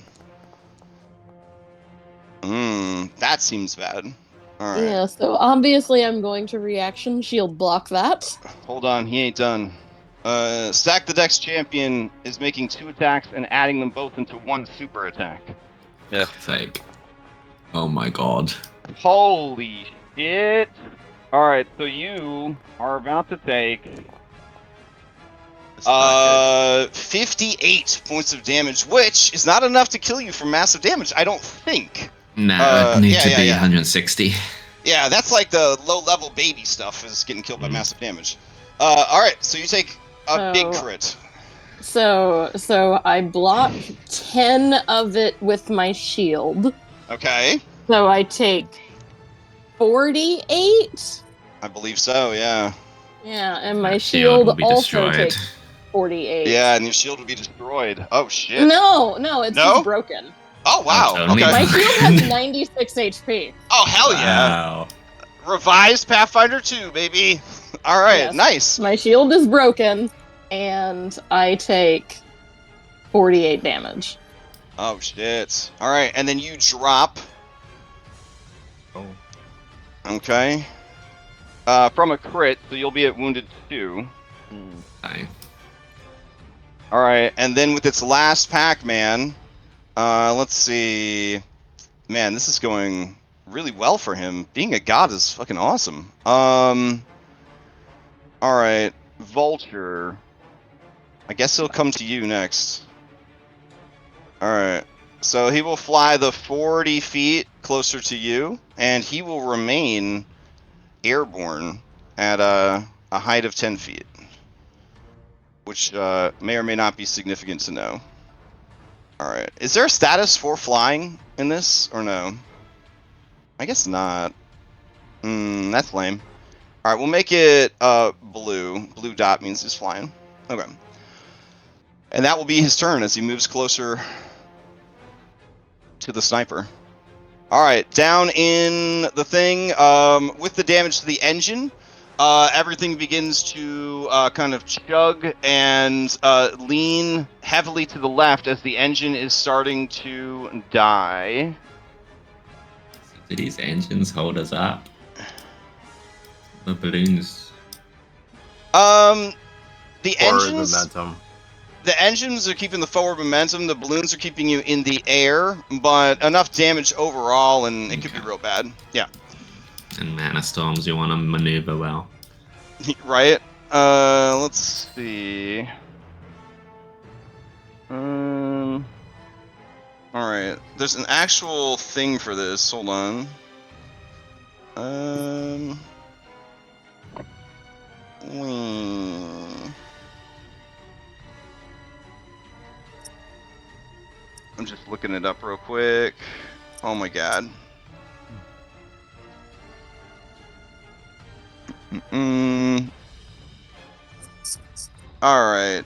That seems bad. Alright. Yeah, so obviously I'm going to reaction shield block that. Hold on, he ain't done. Stack the Deck's champion is making 2 attacks and adding them both into 1 super attack. Yeah. Fake. Oh my god. Holy shit. Alright, so you are about to take 58 points of damage, which is not enough to kill you from massive damage, I don't think. No, it needs to be 160. Yeah, that's like the low-level baby stuff is getting killed by massive damage. Alright, so you take a big crit. So I block 10 of it with my shield. Okay. So I take 48? I believe so, yeah. Yeah, and my shield also destroyed. takes 48. Yeah, and your shield would be destroyed. Oh, shit. No, it's just broken. Oh, wow. Totally. Okay. My shield has 96 HP. Oh, hell yeah. Wow. Revised Pathfinder 2, baby. All right, Yes. nice. My shield is broken, and I take 48 damage. Oh, shit. All right, and then you drop. Oh. Okay. From a crit, so you'll be at wounded 2. Fine. All right, and then with its last Pac-Man, let's see. Man, this is going really well for him. Being a god is fucking awesome. All right, Vulture. I guess he'll come to you next. All right, so he will fly the 40 feet closer to you, and he will remain airborne at a height of 10 feet. Which may or may not be significant to know. Alright. Is there a status for flying in this, or no? I guess not. That's lame. Alright, we'll make it blue. Blue dot means he's flying. Okay. And that will be his turn as he moves closer to the sniper. Alright, down in the thing, with the damage to the engine, everything begins to kind of chug and lean heavily to the left as the engine is starting to die. Do these engines hold us up? The balloons. The Forward engines. momentum. The engines are keeping the forward momentum. The balloons are keeping you in the air, but enough damage overall, and it could be real bad. Yeah. And mana storms, you want to maneuver well. Right. Let's see. All right. There's an actual thing for this. Hold on. I'm just looking it up real quick. Oh my god. All right.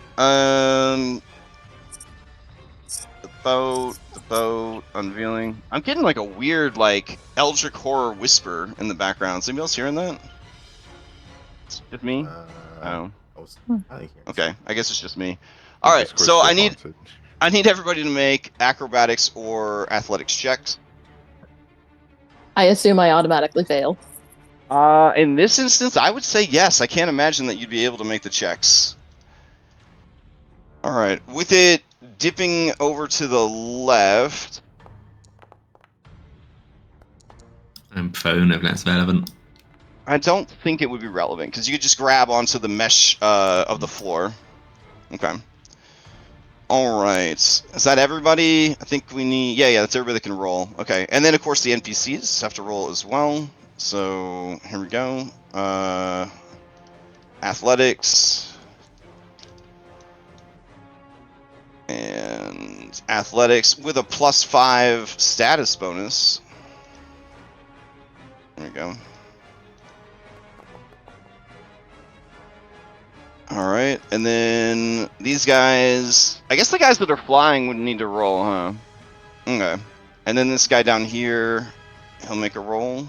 The boat, unveiling. I'm getting like a weird, like, eldritch horror whisper in the background. Is anybody else hearing that? It's just me? Oh. Okay, I guess it's just me. All right, Discord's so still I need haunted. everybody to make acrobatics or athletics checks. I assume I automatically fail. In this instance, I would say yes. I can't imagine that you'd be able to make the checks. All right, with it dipping over to the left. I'm prone if that's relevant. I don't think it would be relevant because you could just grab onto the mesh of the floor. Okay. All right. Is that everybody? I think we need. Yeah, that's everybody that can roll. Okay. And then, of course, the NPCs have to roll as well. So here we go. Athletics. And athletics with a +5 status bonus. There we go. All right, and then these guys. I guess the guys that are flying would need to roll, huh? Okay. And then this guy down here, he'll make a roll.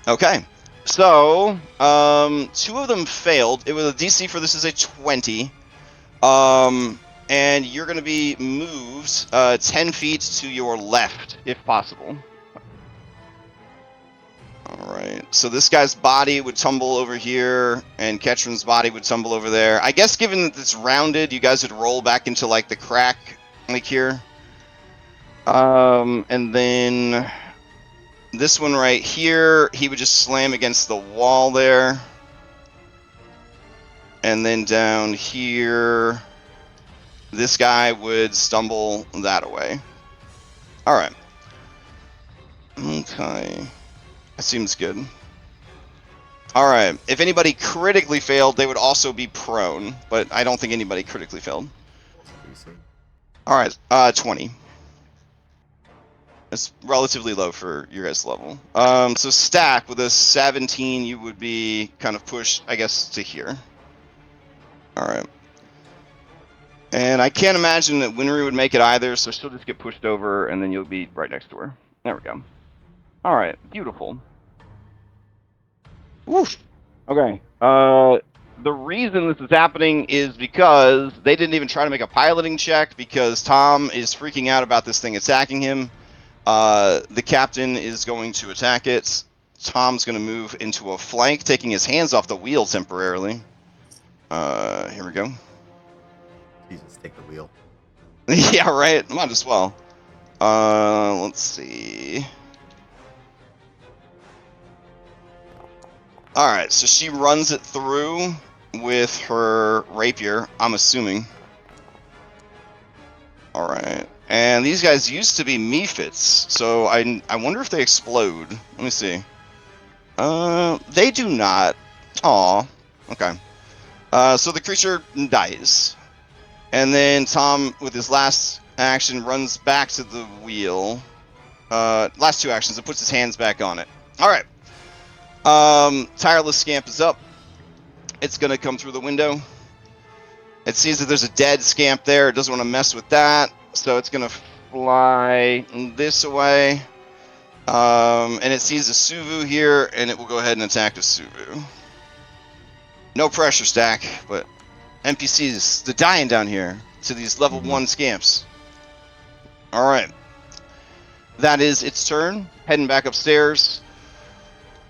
Okay. So, 2 of them failed. It was a DC for this is a 20. And you're going to be moved 10 feet to your left, if possible. All right. So this guy's body would tumble over here, and Ketron's body would tumble over there. I guess given that it's rounded, you guys would roll back into, like, the crack, like here. And then this one right here, he would just slam against the wall there. And then down here, this guy would stumble that away. All right. Okay. That seems good. All right. If anybody critically failed, they would also be prone, but I don't think anybody critically failed. All right. 20. It's relatively low for your guys' level. So Stack, with a 17, you would be kind of pushed, I guess, to here. All right. And I can't imagine that Winry would make it either, so she'll just get pushed over, and then you'll be right next to her. There we go. All right. Beautiful. Woof. Okay. The reason this is happening is because they didn't even try to make a piloting check because Tom is freaking out about this thing attacking him. The captain is going to attack it. Tom's going to move into a flank, taking his hands off the wheel temporarily. Here we go. Jesus, take the wheel. Yeah, right. Might as well. Let's see. All right, so she runs it through with her rapier, I'm assuming. All right. And these guys used to be mephits, so I wonder if they explode. Let me see. They do not. Aw. Okay. So the creature dies. And then Tom, with his last action, runs back to the wheel. Last 2 actions, and puts his hands back on it. All right. Tireless Scamp is up. It's going to come through the window. It sees that there's a dead Scamp there. It doesn't want to mess with that. So it's going to fly this way. And it sees a Suvu here, and it will go ahead and attack the Suvu. No pressure, Stack, but NPCs, they're dying down here to these level 1 scamps. Alright. That is its turn. Heading back upstairs.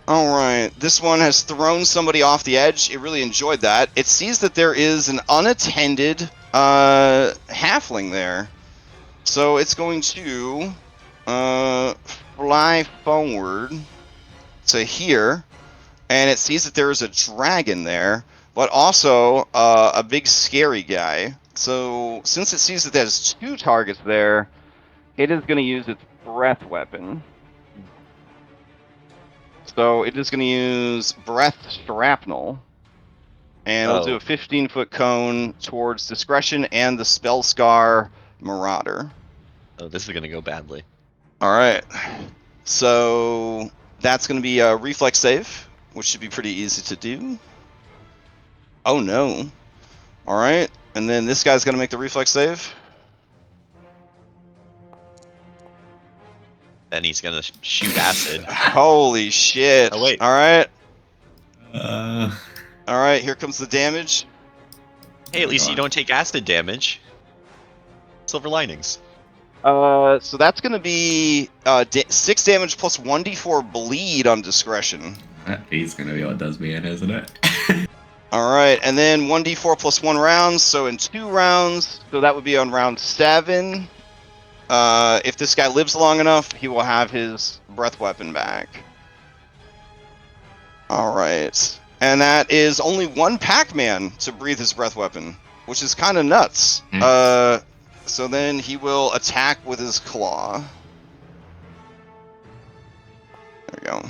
Alright, this one has thrown somebody off the edge. It really enjoyed that. It sees that there is an unattended halfling there. So it's going to fly forward to here. And it sees that there is a dragon there, but also a big scary guy. So since it sees that there's 2 targets there, it is going to use its breath weapon. So it is going to use breath shrapnel, and it'll do a 15-foot cone towards discretion and the Spellscar Marauder. Oh, this is going to go badly. All right. So that's going to be a reflex save, which should be pretty easy to do. Oh no. All right. And then this guy's going to make the reflex save. Then he's going to shoot acid. Holy shit. Oh, wait. All right. All right, here comes the damage. Hey, at least you don't take acid damage. Silver linings. So that's going to be 6 damage plus 1d4 bleed on discretion. He's going to be what does me in, isn't it? All right, and then 1d4 plus 1 rounds, so in 2 rounds, so that would be on round 7. If this guy lives long enough, he will have his breath weapon back. All right, and that is only 1 Pac-Man to breathe his breath weapon, which is kind of nuts. So then he will attack with his claw. There we go.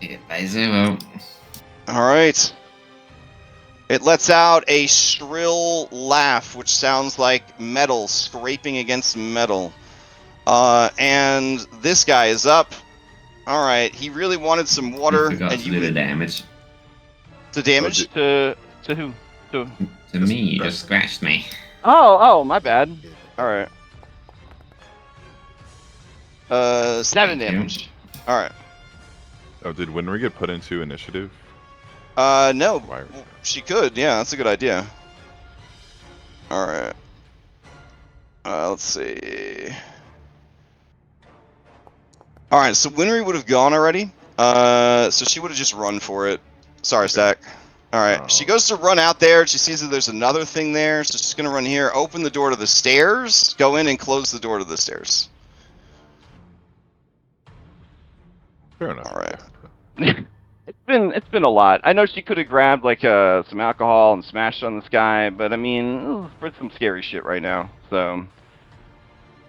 Hit by 0. All right. It lets out a shrill laugh, which sounds like metal scraping against metal. And this guy is up. All right. He really wanted some water. And you did the damage. The damage to who? To me. You just scratched me. Oh, my bad. All right. 7 damage. All right. Oh, did Winry get put into initiative? No. She could. Yeah, that's a good idea. All right. Let's see. All right, so Winry would have gone already. So she would have just run for it. Sorry, Stack. All right, she goes to run out there. She sees that there's another thing there, so she's gonna run here, open the door to the stairs, go in and close the door to the stairs. Fair enough. All right. It's been a lot. I know she could have grabbed like some alcohol and smashed on this guy, but I mean, for some scary shit right now. So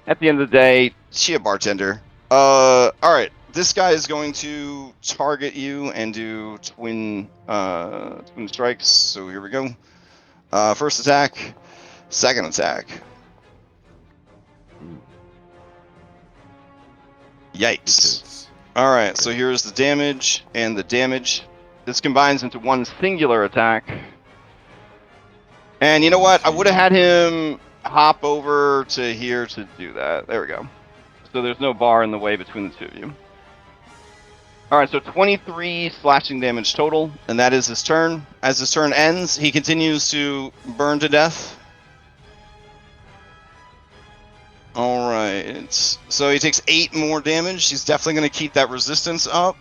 at the end of the day, she a bartender. All right. This guy is going to target you and do twin strikes. So here we go. First attack, second attack. Yikes. All right, so here's the damage and the damage. This combines into one singular attack. And you know what? I would have had him hop over to here to do that. There we go. So there's no bar in the way between the two of you. All right, so 23 slashing damage total, and that is his turn. As his turn ends, he continues to burn to death. All right, so he takes 8 more damage. He's definitely going to keep that resistance up.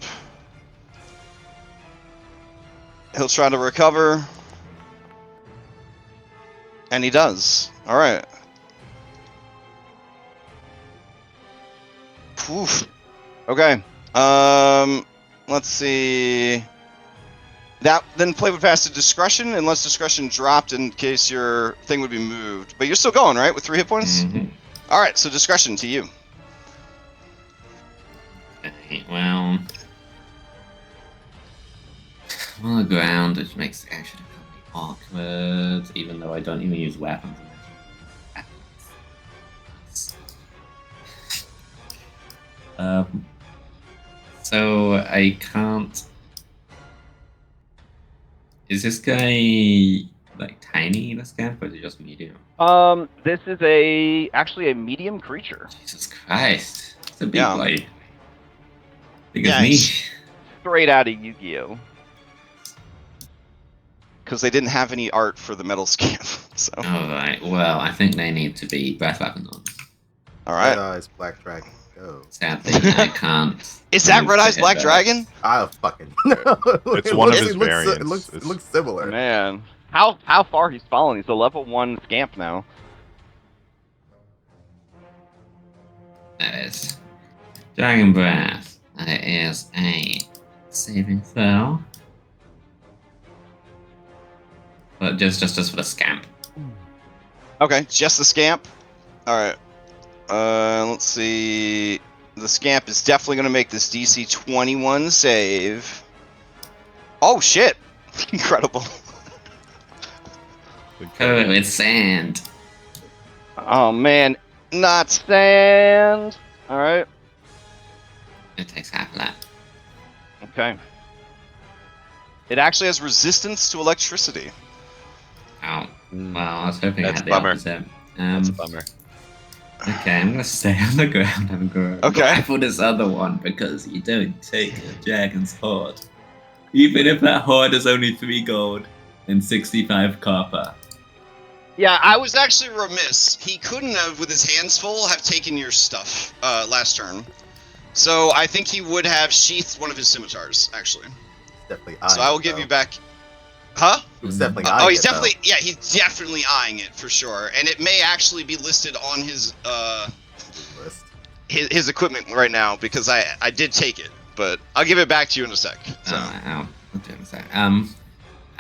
He'll try to recover. And he does. All right. Oof. Okay. Let's see. That then play would pass to discretion, unless discretion dropped in case your thing would be moved. But you're still going, right? With 3 hit points? Mm-hmm. All right, so discretion to you. Okay, well, I'm on the ground, which makes the action awkward, even though I don't even use weapons. So I can't. Is this guy like tiny, this camp, or is it just medium? This is actually a medium creature. Jesus Christ. It's a big boy. Big Yeah, as me. Straight out of Yu-Gi-Oh! Because they didn't have any art for the metal scamp. So. Alright, well, I think they need to be breath weapon on. Alright. Red Eyes Black Dragon, go. Sadly, I can't. Is that Red Eyes Black Dragon? I fucking know. It's one of his variants. It looks similar. Man. How far he's fallen? He's a level 1 scamp now. That is. Dragon Breath. That is a saving throw. But just for the scamp. Okay, just the scamp. Alright. Let's see. The scamp is definitely going to make this DC 21 save. Oh, shit. Incredible. Oh, it's sand. Oh, man. Not sand. Alright. It takes half of that. Okay. It actually has resistance to electricity. Oh, well, I was hoping That's I had the bummer. opposite. That's a bummer. Okay, I'm gonna stay on the ground and go Okay. for this other one because you don't take a dragon's hoard. Even if that hoard is only 3 gold and 65 copper. Yeah, I was actually remiss. He couldn't have, with his hands full, have taken your stuff last turn. So I think he would have sheathed one of his scimitars, actually. Definitely. So I will give you back. Huh? He's definitely. Oh, he's definitely. Yeah, he's definitely eyeing it for sure, and it may actually be listed on his list. his equipment right now because I did take it, but I'll give it back to you in a sec. So. I'll do it in a sec.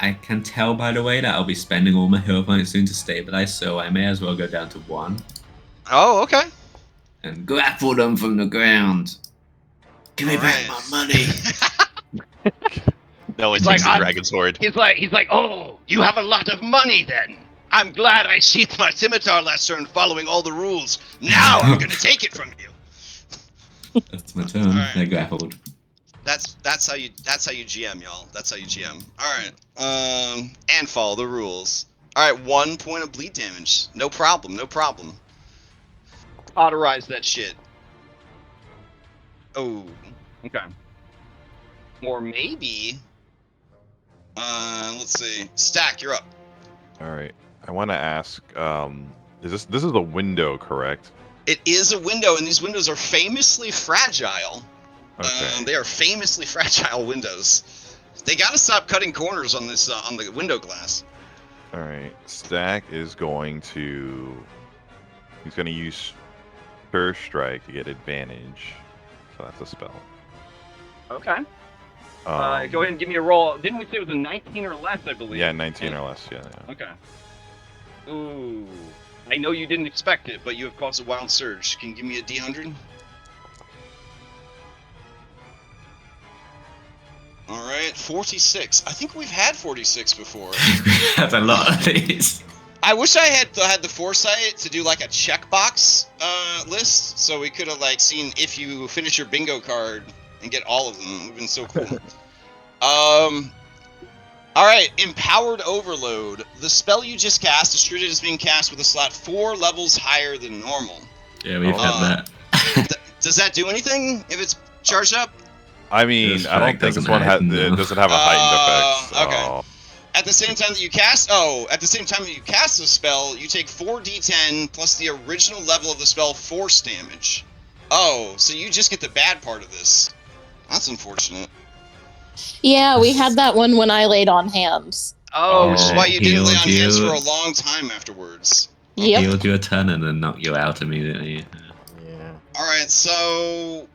I can tell by the way that I'll be spending all my hero points soon to stabilize, so I may as well go down to 1 Oh, okay. and grapple them from the ground. Give me back my money. No one It's takes like, the dragon's hoard. He's like, oh, you have a lot of money then. I'm glad I sheathed my scimitar last turn following all the rules. Now I'm gonna take it from you. That's my turn. Alright. They're grappled. That's how you GM, y'all. That's how you GM. Alright. And follow the rules. Alright, 1 point of bleed damage. No problem, no problem. Autorize that shit. Oh, okay. Or maybe let's see. Stack, you're up. All right. I want to ask, this is a window, correct? It is a window, and these windows are famously fragile. Okay. They are famously fragile windows. They gotta stop cutting corners on this on the window glass. All right. Stack is going to. He's going to use Stir Strike to get advantage. So that's a spell. Okay. Go ahead and give me a roll. Didn't we say it was a 19 or less, I believe? Yeah, 19 or less. Yeah. Okay. Ooh. I know you didn't expect it, but you have caused a wild surge. Can you give me a D100? Alright, 46. I think we've had 46 before. That's a lot of these. I wish I had the foresight to do like a checkbox list, so we could have like seen if you finish your bingo card and get all of them. It would have been so cool. Alright, Empowered Overload. The spell you just cast is treated as being cast with a slot 4 levels higher than normal. Yeah, we've had that. Does that do anything if it's charged up? I mean, I don't think this one it doesn't have a heightened effect. So. Okay. At the same time that you cast a spell, you take 4d10 plus the original level of the spell force damage. Oh, so you just get the bad part of this. That's unfortunate. Yeah, we had that one when I laid on hands. Oh, which is why you didn't lay on healed hands you. for a long time afterwards. Yep. Healed you a ton and then knocked you out immediately. Yeah. Alright, so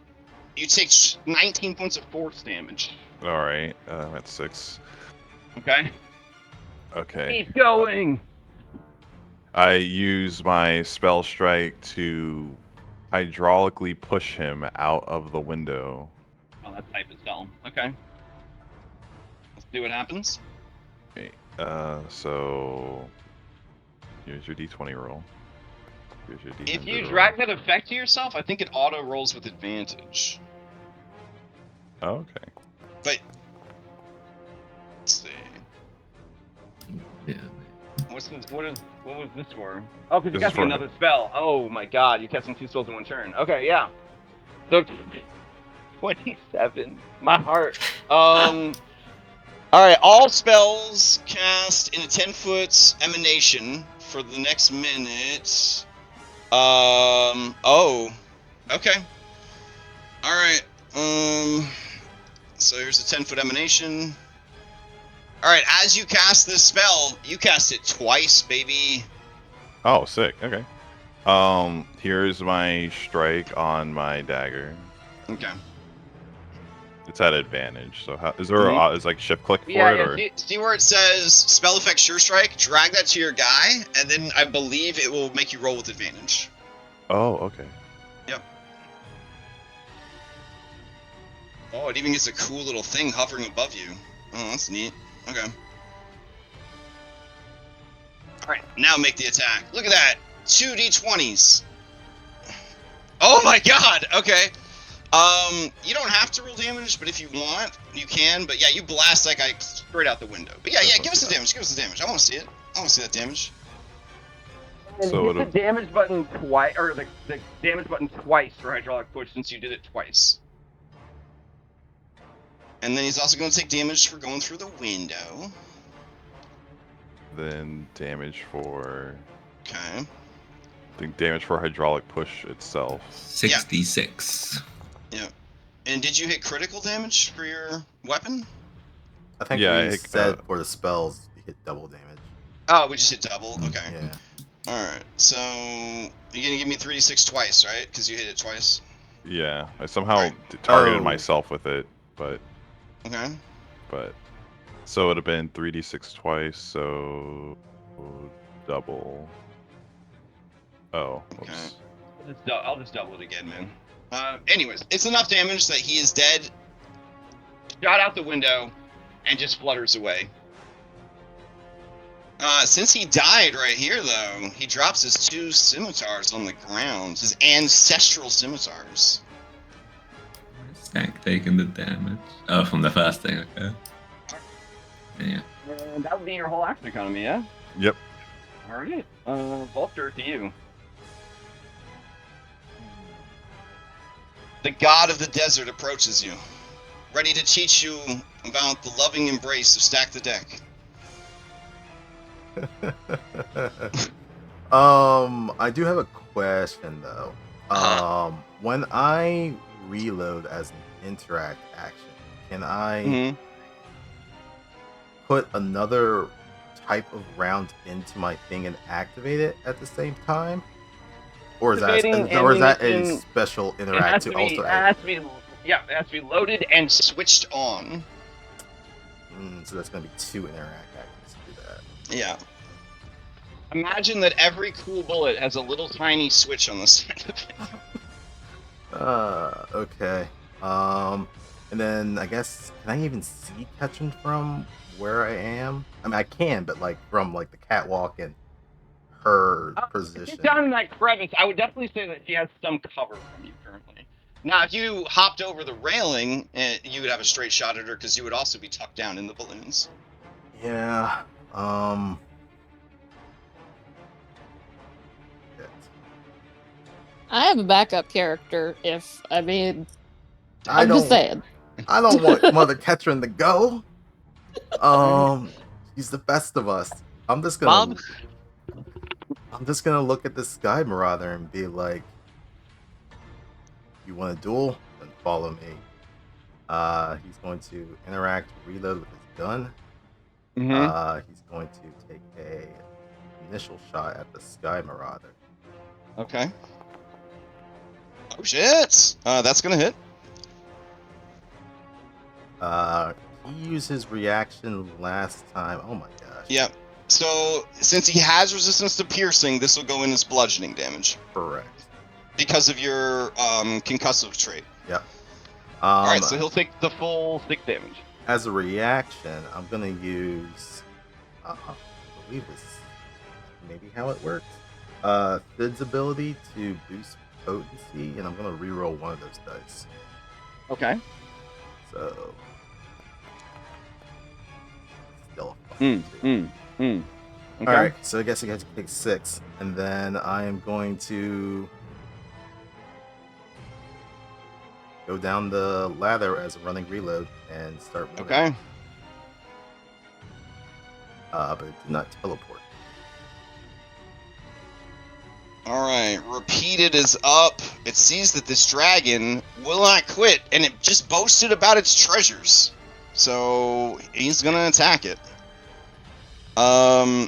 you take 19 points of force damage. All right. That's 6. Okay? Okay. Keep going! I use my spell strike to hydraulically push him out of the window. Oh, that's type of spell. Okay. Let's see what happens. Okay. So here's your d20 roll. Here's your d100 If you roll. drag that effect to yourself, I think it auto rolls with advantage. Oh, okay. But let's see. Yeah. What was this for? Oh, because you This is cast for- another spell. Oh my god, you're casting 2 spells in 1 turn. Okay, yeah. So 27. My heart. Alright, all spells cast in a 10-foot emanation for the next minute. Oh. Okay. Alright. So here's a 10-foot emanation. Alright, as you cast this spell, you cast it twice, baby. Oh, sick. Okay. Here's my strike on my dagger. Okay. It's at advantage. So how is there is like shift click for it or? See where it says spell effect sure strike? Drag that to your guy, and then I believe it will make you roll with advantage. Oh, okay. Yep. Oh, it even gets a cool little thing hovering above you. Oh, that's neat. Okay. Alright, now make the attack. Look at that! 2 d20s. Oh my god! Okay. You don't have to roll damage, but if you want, you can. But yeah, you blast that guy straight out the window. But yeah, give us the damage. Give us the damage. I want to see it. I want to see that damage. And So hit the damage button twice, or the damage button twice for hydraulic push since you did it twice. And then he's also going to take damage for going through the window. Then damage for. Okay. I think damage for hydraulic push itself. 66. Yeah. And did you hit critical damage for your weapon? I think we said for the spells, you hit double damage. Oh, we just hit double? Okay. Yeah. Alright, so you're going to give me 3d6 twice, right? Because you hit it twice? Yeah, I somehow targeted myself with it, but... Okay. But... So it would have been 3d6 twice, so... double... Oh, okay. Whoops. I'll just double it again, man. Anyways, it's enough damage that he is dead, shot out the window, and just flutters away. Since he died right here, though, he drops his 2 scimitars on the ground. His ancestral scimitars. Stack taking the damage. Oh, from the first thing, okay. Yeah. And that would be your whole action economy, yeah? Yep. Alright. Vulture, to you. The god of the desert approaches you, ready to teach you about the loving embrace of Stack the Deck. I do have a question though. When I reload as an interact action, can I put another type of round into my thing and activate it at the same time? Or is that a special interact to also add? It has to be loaded and switched on. So that's going to be 2 interact actions to do that. Yeah. Imagine that every cool bullet has a little tiny switch on the side of it. Okay. And then I guess, can I even see Ketchum from where I am? I mean, I can, but like from like the catwalk and her position. Down in that crevice, I would definitely say that she has some cover from you currently. Now, if you hopped over the railing, you would have a straight shot at her because you would also be tucked down in the balloons. Yeah. I have a backup character. I'm just saying. I don't want Mother Ketrin to go. She's the best of us. I'm just gonna look at this Sky Marauder and be like, you want a duel? Then follow me. He's going to interact, reload with his gun. He's going to take a initial shot at the Sky Marauder. Okay. Oh shit! That's gonna hit. He used his reaction last time. Oh my gosh. Yep. So, since he has resistance to piercing, this will go in as bludgeoning damage. Correct. Because of your concussive trait. Yep. Alright, so he'll take the full 6 damage. As a reaction, I'm going to use... I believe this is maybe how it works. Fid's ability to boost potency, and I'm going to reroll one of those dice. Okay. So... Still a Okay. Alright, so I guess I got to take 6. And then I am going to... go down the ladder as a running reload and start moving. Okay. But it did not teleport. Alright, Repeated is up. It sees that this dragon will not quit, and it just boasted about its treasures. So, he's gonna attack it.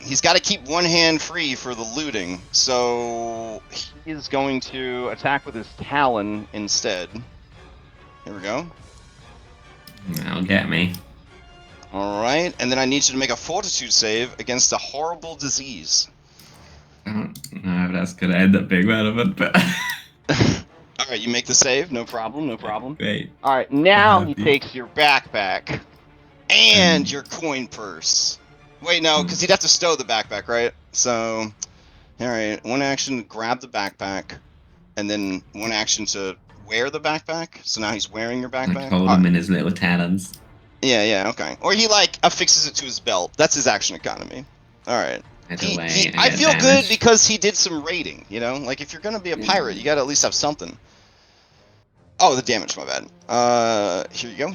He's got to keep one hand free for the looting, so he is going to attack with his talon instead. Here we go. That'll get me. Alright, and then I need you to make a fortitude save against a horrible disease. I don't know if that's going to end up being relevant, but... Alright, you make the save, no problem, no problem. Great. Alright, now he Happy. takes your backpack and your coin purse. Wait, no, because he'd have to stow the backpack, right? So, alright, one action to grab the backpack, and then one action to wear the backpack. So now he's wearing your backpack. Like hold him in his little talons. Yeah, okay. Or he, like, affixes it to his belt. That's his action economy. Alright. I feel good because he did some raiding, you know? Like, if you're gonna be a pirate, you gotta at least have something. Oh, the damage, my bad. Here you go.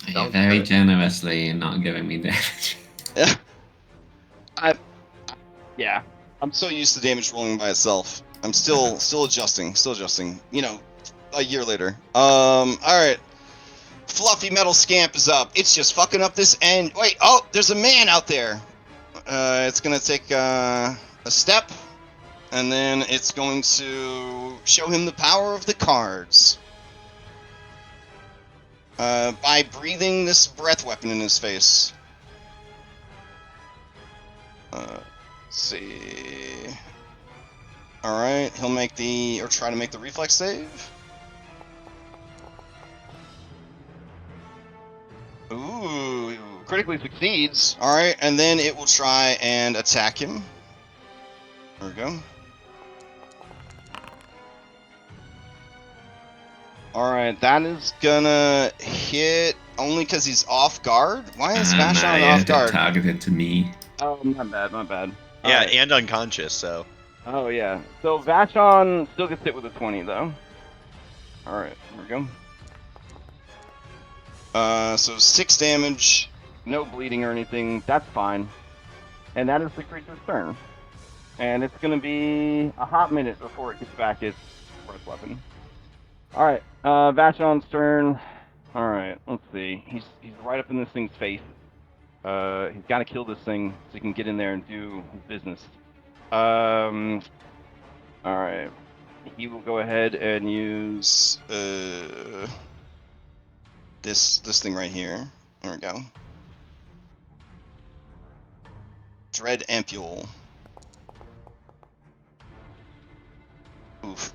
You're very generously not giving me damage. Yeah. I'm so used to damage rolling by itself. I'm still adjusting, You know, a year later. Alright. Fluffy Metal Scamp is up. It's just fucking up this end. Wait, oh, there's a man out there. It's gonna take a step, and then it's going to show him the power of the cards. By breathing this breath weapon in his face. Let's see. Alright, he'll make try to make the reflex save. Ooh, critically succeeds. Alright, and then it will try and attack him. There we go. Alright, that is gonna hit only because he's off guard? Why is Vashon off guard? Targeted to me. Oh, my bad. Yeah, Alright. and unconscious, so. Oh, yeah. So Vashon still gets hit with a 20, though. Alright, here we go. So 6 damage, no bleeding or anything, that's fine. And that is the creature's turn. And it's gonna be a hot minute before it gets back its breath weapon. Alright, Vashon's turn. Alright, let's see. He's right up in this thing's face. He's gotta kill this thing so he can get in there and do his business. Alright. He will go ahead and use, this thing right here. There we go. Dread Ampule. Oof.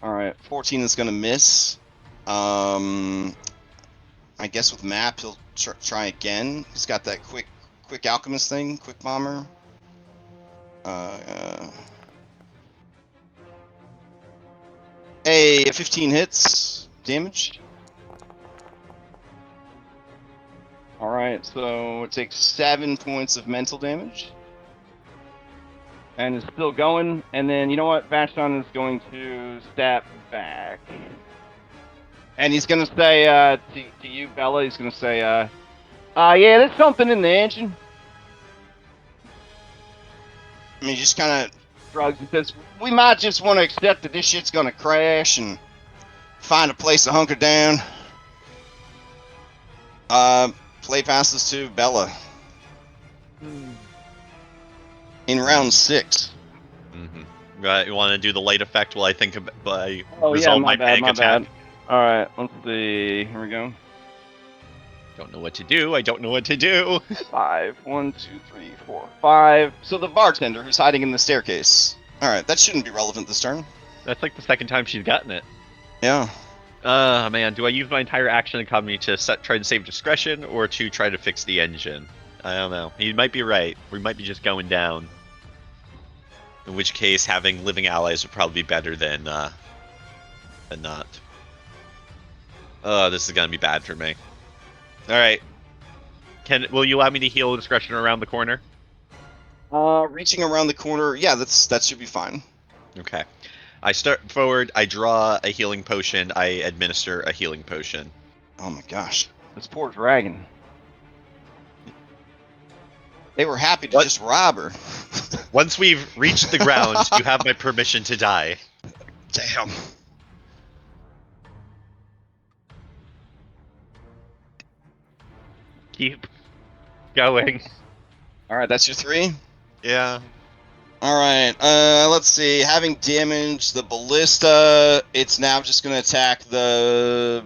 Alright, 14 is gonna miss. I guess with map he'll try again. He's got that quick alchemist thing, quick bomber. Hey, 15 hits damage. Alright, so it takes 7 points of mental damage. And it's still going. And then, you know what? Vashon is going to step back. And he's going to say, to you, Bella, he's going to say, yeah, there's something in the engine. I mean, he just kind of shrugs and says, we might just want to accept that this shit's going to crash and find a place to hunker down. Play passes to Bella. In round 6. Mm-hmm. Right, you want to do the light effect while I think about resolve my panic attack? Bad. Alright, let's see. Here we go. Don't know what to do. I don't know what to do. 5. 1, 2, 3, 4, 5. So the bartender who's hiding in the staircase. Alright, that shouldn't be relevant this turn. That's like the second time she's gotten it. Yeah. Man, do I use my entire action economy to try to save discretion, or to try to fix the engine? I don't know. He might be right. We might be just going down. In which case, having living allies would probably be better than not. Oh, this is gonna be bad for me. Alright. Will you allow me to heal discretion around the corner? Reaching around the corner, yeah, that should be fine. Okay. I start forward, I draw a healing potion, I administer a healing potion. Oh my gosh. This poor dragon. They were happy to just rob her. Once we've reached the ground, you have my permission to die. Damn. Keep going. All right, that's your 3? Yeah. All right, let's see. Having damaged the ballista, it's now just going to attack the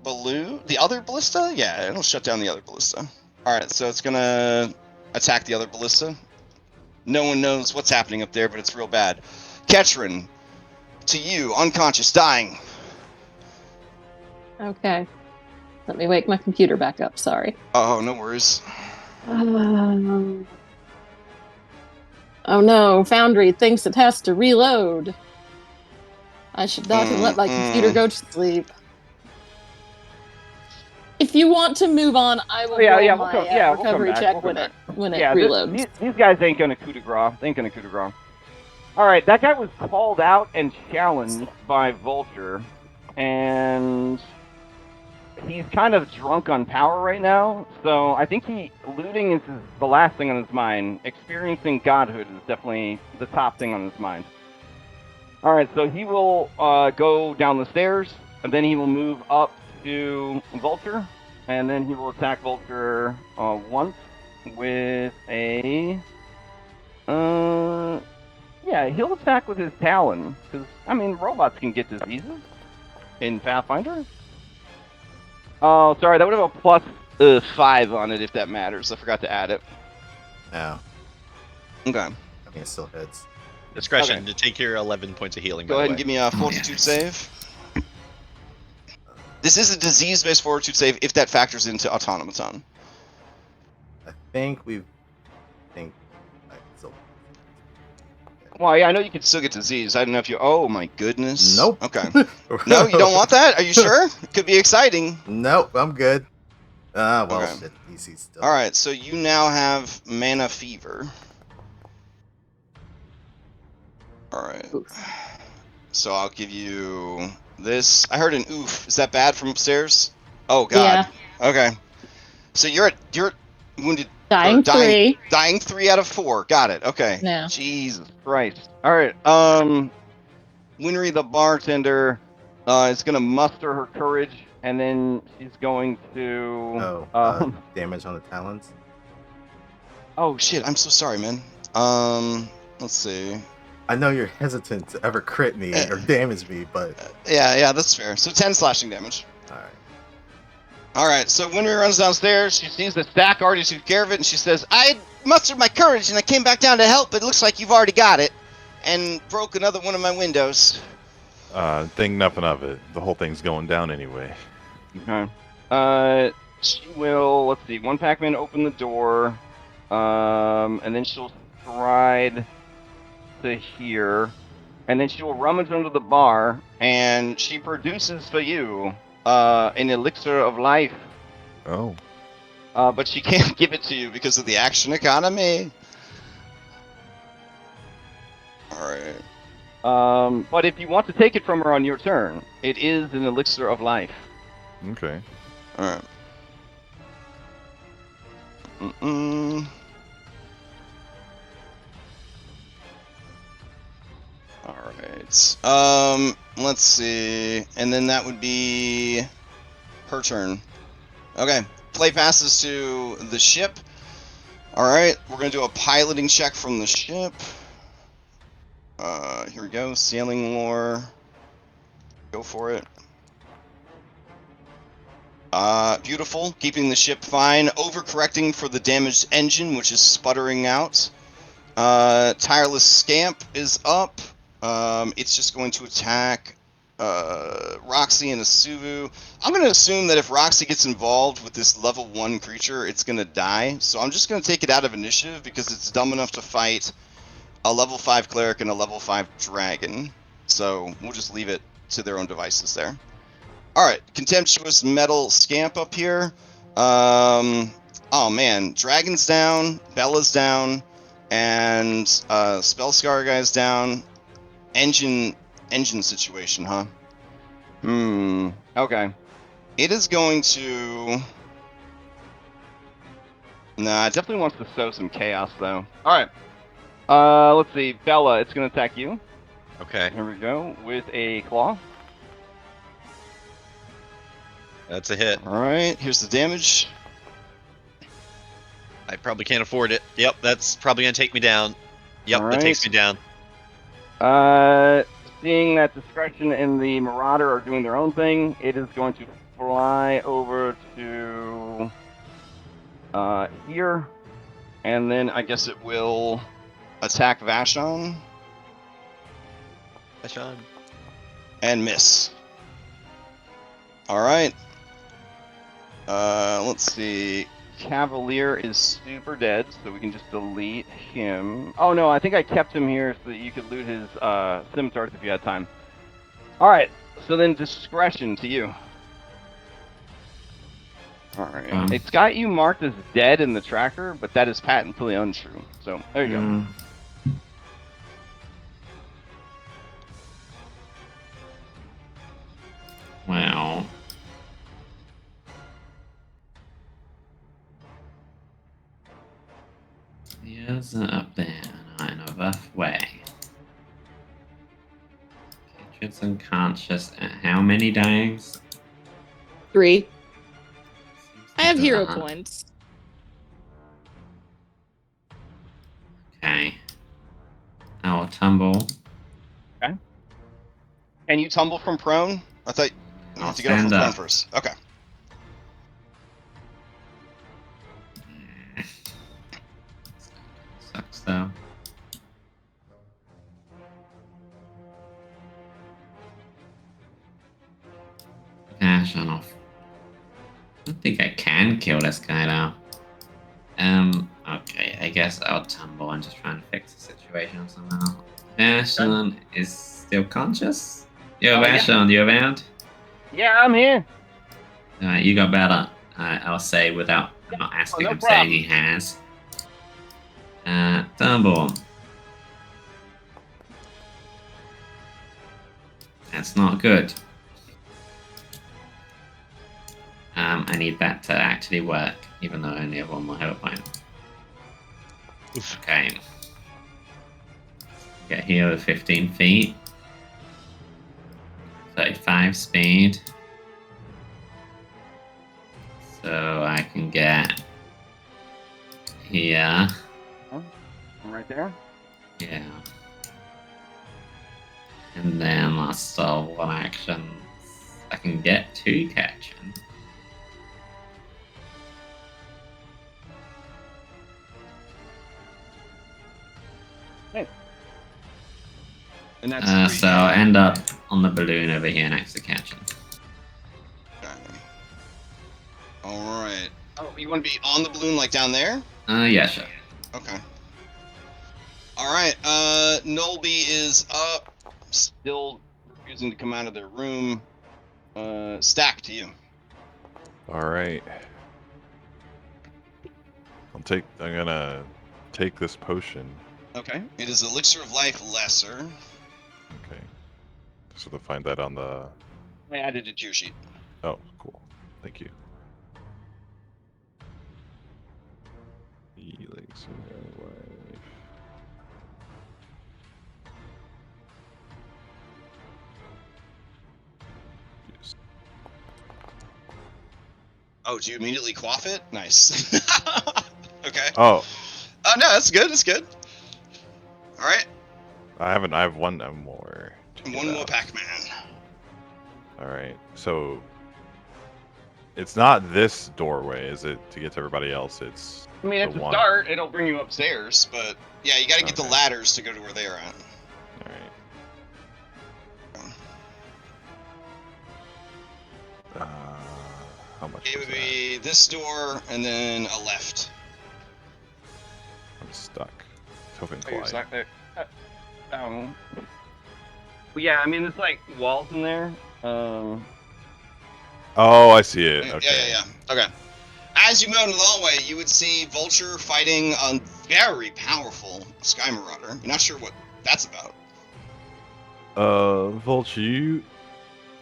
balloon. The other ballista? Yeah, it'll shut down the other ballista. All right, so it's going to attack the other ballista. No one knows what's happening up there, but it's real bad. Ketrin, to you, unconscious, dying. Okay. Let me wake my computer back up. Sorry. Oh, no worries. Oh no, Foundry thinks it has to reload. I should not have let my computer go to sleep. If you want to move on, I will roll my recovery check when it reloads. These guys ain't gonna coup de grace. They ain't gonna coup de grace. All right, that guy was called out and challenged by Vulture, and he's kind of drunk on power right now. So I think looting is the last thing on his mind. Experiencing godhood is definitely the top thing on his mind. All right, so he will go down the stairs, and then he will move up to Vulture, and then he will attack Vulture once with a... yeah, he'll attack with his Talon, because, I mean, robots can get diseases in Pathfinder. Oh, sorry, that would have a plus 5 on it, if that matters. I forgot to add it. No. Okay. I mean, it still hits. Discretion to take your 11 points of healing. Go ahead and give me a fortitude save. This is a disease-based fortitude save if that factors into automaton. I think Well, yeah, I know you can still get disease. I don't know if you... Oh, my goodness. Nope. Okay. No, you don't want that? Are you sure? It could be exciting. Nope, I'm good. Well, Okay. shit, DC's still. All right, so you now have mana fever. All right. Oof. So I'll give you this. I heard an oof. Is that bad from upstairs? Oh God. Yeah. Okay. So you're wounded. Dying 3. Dying 3 out of 4. Got it. Okay. Yeah. Jesus Christ. All right. Winry the bartender is gonna muster her courage, and then she's going to. Damage on the talons. Oh shit! I'm so sorry, man. Let's see. I know you're hesitant to ever crit me or damage me, but yeah, that's fair. So 10 slashing damage. All right. So Winry runs downstairs. She sees the stack already took care of it, and she says, "I mustered my courage, and I came back down to help. But it looks like you've already got it, and broke another one of my windows." Think nothing of it. The whole thing's going down anyway. Okay. She will. Let's see. One Pac-Man open the door, and then she'll stride to here, and then she will rummage under the bar, and she produces for you an elixir of life. Oh. But she can't give it to you because of the action economy. Alright. But if you want to take it from her on your turn, it is an elixir of life. Okay. Alright. Alright. Let's see. And then that would be her turn. Okay. Play passes to the ship. Alright, we're going to do a piloting check from the ship. Here we go. Sailing lore. Go for it. Beautiful. Keeping the ship fine. Overcorrecting for the damaged engine, which is sputtering out. Tireless Scamp is up. It's just going to attack Roxy and Asuvu. I'm going to assume that if Roxy gets involved with this level 1 creature, it's going to die. So I'm just going to take it out of initiative because it's dumb enough to fight a level 5 cleric and a level 5 dragon. So we'll just leave it to their own devices there. Alright, Contemptuous Metal Scamp up here. Oh man, Dragon's down, Bella's down, and Spellscar guy's down. Engine engine situation, huh? Okay. It is going to... Nah, it Definitely wants to sow some chaos, though. All right. Let's see. Bella, it's going to attack you. Okay, Here we go. With a claw. that's a hit. All right, here's the damage. I probably can't afford it. Yep, that's probably gonna take me down. Yep, All that takes right. me down. Seeing that Discretion and the Marauder are doing their own thing, it is going to fly over to here, And then I guess it will attack Vashon Sean. and miss. All right. Let's see. Cavalier is super dead, so we can just delete him. Oh no, I think I kept him here so that you could loot his scimitars if you had time. Alright, so then Discretion to you. Alright. It's got you marked as dead in the tracker, but that is patently untrue. So there you go. Well, he isn't up there in a rough way. Kitchen's unconscious. How many days? 3. I have hero Uh-huh. points. Okay. I will tumble. Can you tumble from prone? I thought you I'll have to get up from stand prone up. first. Okay. Sucks though. Gosh, I don't think I can kill this guy though. Okay, I guess I'll tumble and just try and fix the situation somehow. Vashon is still conscious? Yo, Vashon, you around? Yeah, I'm here. Alright, you got better. I'll say without not asking no him, problem. saying he has. Tumble. That's not good. I need that to actually work, even though I only have one more hero point. Okay. Get here with 15 feet. 35 speed. So I can get here. I'm right there. Yeah. And then I'll still one action. I can get 2 catching. And that's So I'll end up on the balloon over here next to catching. All right. Oh, you want to be on the balloon, like down there? Yeah, sure. Okay. All right. Nolby is up, still refusing to come out of their room. Stack to you. All right. I'm gonna take this potion. Okay. It is Elixir of Life Lesser. Okay. So to find that on the. I added it to your sheet. Oh, cool. Thank you. Elixir of Life. Yes. Oh, do you immediately quaff it? Nice. Okay. Oh, No, that's good. That's good. All right. I have one more. to And get one more out. Pac-Man. All right. So it's not this doorway, is it? To get to everybody else, it's. I mean, it's the a one. start. It'll bring you upstairs, but yeah, you got to get the Okay. ladders to go to where they are at. All right. How much? It was would that? be this door and then a left. I'm stuck. Token Oh, you're Clyde. stuck there. Well, yeah, I mean, there's like walls in there. Oh, I see it. Okay. Yeah. Okay. As you move into the hallway, you would see Vulture fighting a very powerful Sky Marauder. You're not sure what that's about. Vulture, you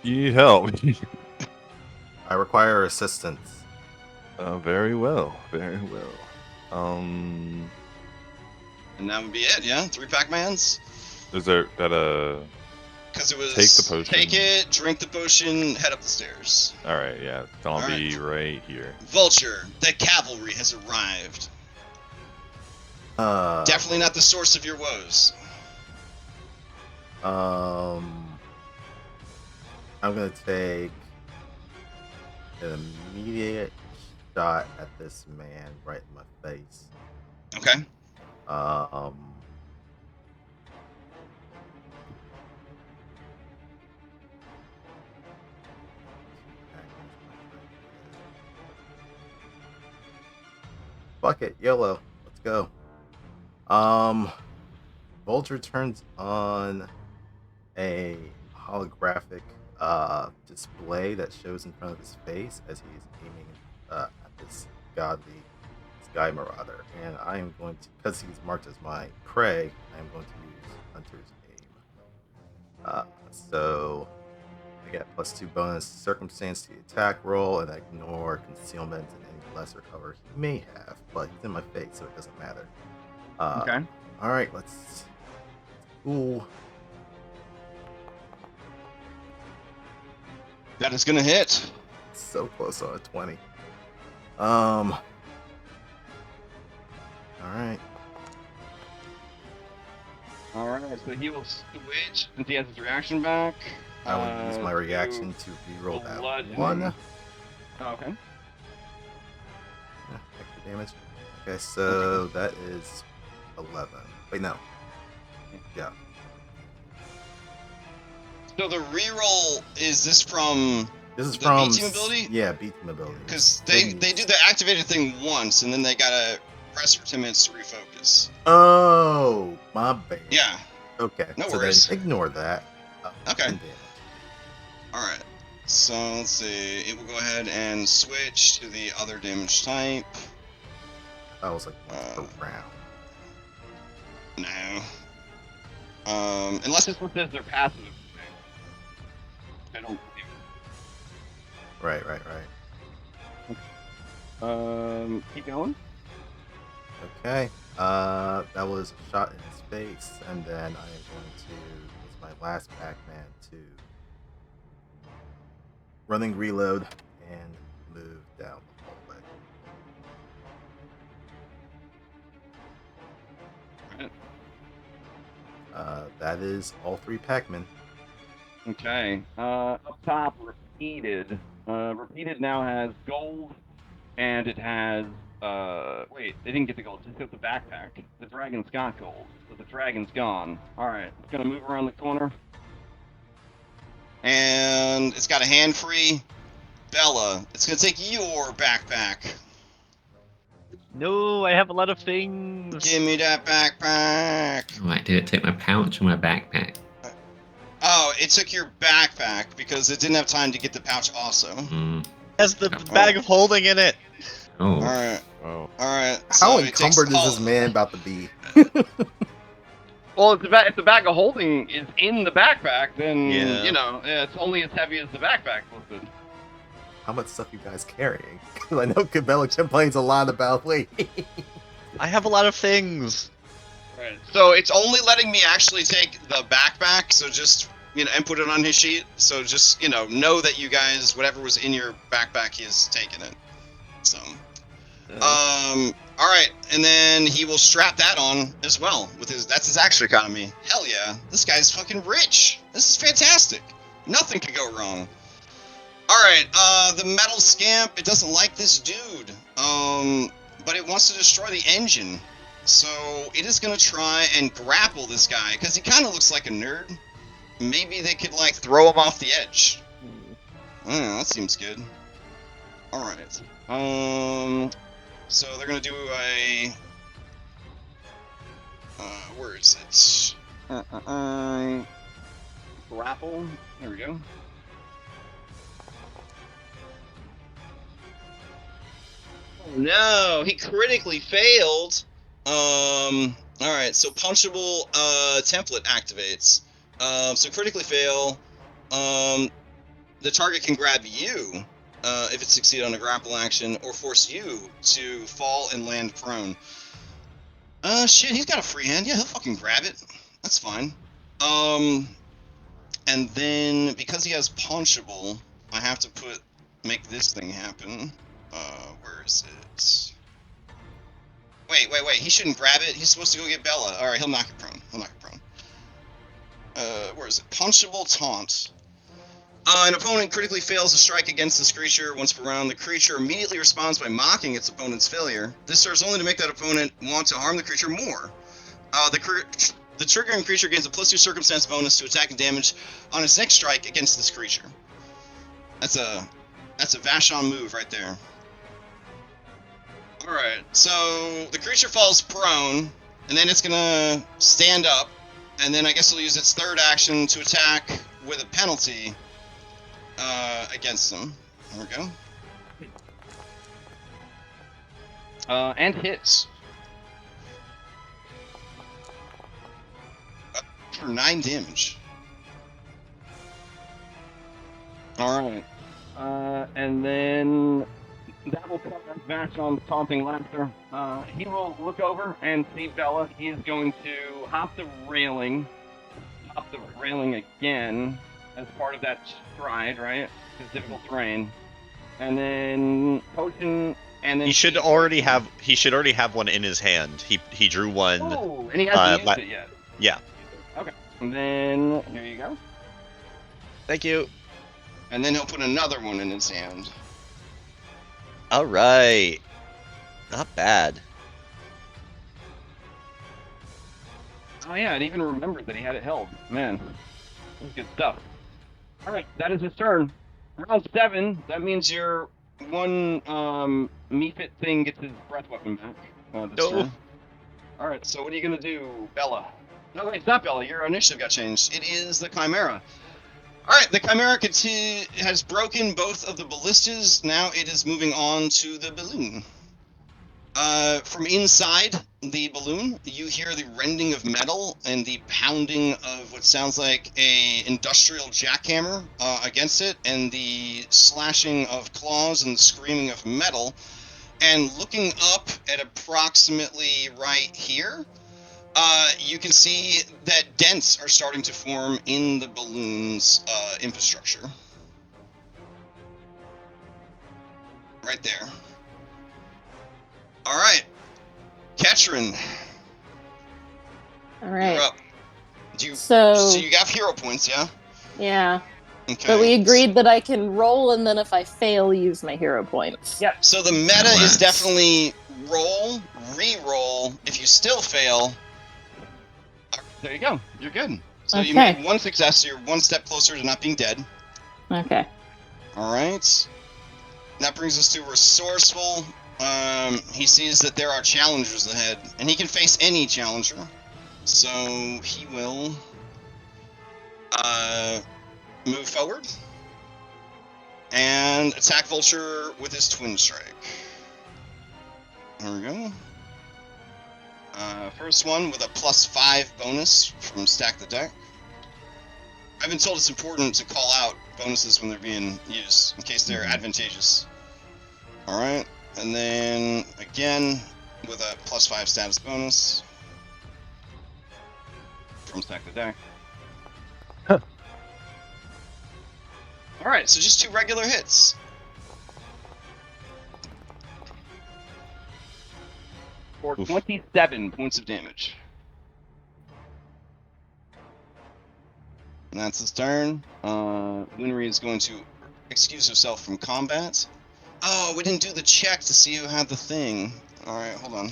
need help. I require assistance. Very well, very well. And that would be it, yeah? 3 Pac-Mans? Is there that Because it was take the potion? Take it, drink the potion, head up the stairs. All right, yeah, then I'll be right here. Vulture, the cavalry has arrived. Definitely not the source of your woes. I'm gonna take an immediate shot at this man right in my face. Okay. Fuck it, YOLO. Let's go. Vulture turns on a holographic display that shows in front of his face as he's aiming at this godly Sky Marauder. And I am going to, because he's marked as my prey, I am going to use Hunter's Aim. So I get +2 bonus circumstance to the attack roll, and I ignore concealment and any lesser cover he may have, but he's in my face, so it doesn't matter. Okay. Alright, let's. Ooh. That is gonna hit. So close on a 20. Alright. Alright, so he will switch since he has his reaction back. I will use my reaction to reroll that bludgeoning. one. Oh, okay. Yeah, extra damage. Okay, so that is 11. Wait, no. Yeah. So the reroll, is this from This is the from B team ability? Yeah, B team ability. Because they do the activated thing once, and then they gotta press for 10 minutes to refocus. Oh, my bad. Yeah. Okay. No so worries. Then ignore that. Okay. 10 damage. Alright. So let's see. It will go ahead and switch to the other damage type. That was like once per round. No. Unless it's This says they're passive. I don't believe Right. keep going. Okay. That was a shot in his face, and then I am going to use my last Pac-Man to running reload and move down the hallway. That is all 3 Pac-Men. Okay. Up top, repeated. Repeated now has gold, and it has. Wait, they didn't get the gold. Just got the backpack. The dragon's got gold, so the dragon's gone. All right, it's gonna move around the corner. And it's got a hand free. Bella, it's gonna take your backpack. No, I have a lot of things. Give me that backpack. Right, did it take my pouch or my backpack? Oh, it took your backpack because it didn't have time to get the pouch also. Mm. Has the bag of holding in it. Oh. Alright. Oh. Alright. How encumbered is this man about to be? Well, if the bag of holding is in the backpack, then Yeah. it's only as heavy as the backpack listed. How much stuff you guys carrying? Because I know Cabela complains a lot about weight. I have a lot of things. Right. So it's only letting me actually take the backpack, so just, and put it on his sheet. So just, know that you guys, whatever was in your backpack, he has taken it. So, alright, and then he will strap that on as well, that's his extra economy. Hell yeah, this guy's fucking rich. This is fantastic. Nothing could go wrong. Alright, the metal scamp, it doesn't like this dude, but it wants to destroy the engine. So it is going to try and grapple this guy, because he kind of looks like a nerd. Maybe they could, throw him off the edge. I don't know, that seems good. Alright. So they're going to do a... where is it? Grapple. There we go. Oh no, he critically failed. Alright, so punchable template activates. So critically fail. The target can grab you if it succeeds on a grapple action, or force you to fall and land prone. Shit, he's got a free hand. Yeah, he'll fucking grab it. That's fine. And then because he has punchable, I have to make this thing happen. Where is it? Wait. He shouldn't grab it. He's supposed to go get Bella. All right, he'll knock it prone. Where is it? Punchable taunt. An opponent critically fails a strike against this creature once per round. The creature immediately responds by mocking its opponent's failure. This serves only to make that opponent want to harm the creature more. The triggering creature gains a +2 circumstance bonus to attack and damage on its next strike against this creature. That's a Vashon move right there. Alright, so the creature falls prone, and then it's gonna stand up, and then I guess it'll use its third action to attack with a penalty against them. There we go. And hits. For 9 damage. Alright. And then that will put us back on taunting laughter. He will look over and see Bella. He is going to hop the railing again as part of that stride, right? It's difficult terrain. And then potion, and then He should already have one in his hand. He drew one. Oh, and he hasn't used it yet. Yeah. Okay. And then here you go. Thank you. And then he'll put another one in his hand. All right. Not bad. Oh yeah, I even remembered that he had it held. Man, that's good stuff. All right, that is his turn. Round 7. That means your one Mephit thing gets his breath weapon back. This turn. All right, so what are you gonna do, Bella? No, wait, it's not Bella. Your initiative got changed. It is the Chimera. All right, the Chimera has broken both of the ballistas. Now it is moving on to the balloon. From inside the balloon, you hear the rending of metal and the pounding of what sounds like a industrial jackhammer against it, and the slashing of claws and the screaming of metal. And looking up at approximately right here, you can see that dents are starting to form in the balloon's infrastructure. Right there. All right, Ketrin. All right. You're up. So you got hero points, yeah? Yeah. Okay. But we agreed that I can roll, and then if I fail, use my hero points. Yeah. So the meta is definitely roll, re-roll. If you still fail, there you go. You're good. So you made one success, so you're one step closer to not being dead. Okay. All right. That brings us to resourceful. He sees that there are challengers ahead, and he can face any challenger. So he will move forward and attack Vulture with his Twin Strike. There we go. First one with a +5 bonus from Stack the Deck. I've been told it's important to call out bonuses when they're being used, in case they're advantageous. Alright, and then again with a +5 status bonus from Stack the Deck. Alright, so just 2 regular hits. For 27 points of damage. And that's his turn. Winry is going to excuse herself from combat. Oh, we didn't do the check to see who had the thing. Alright, hold on.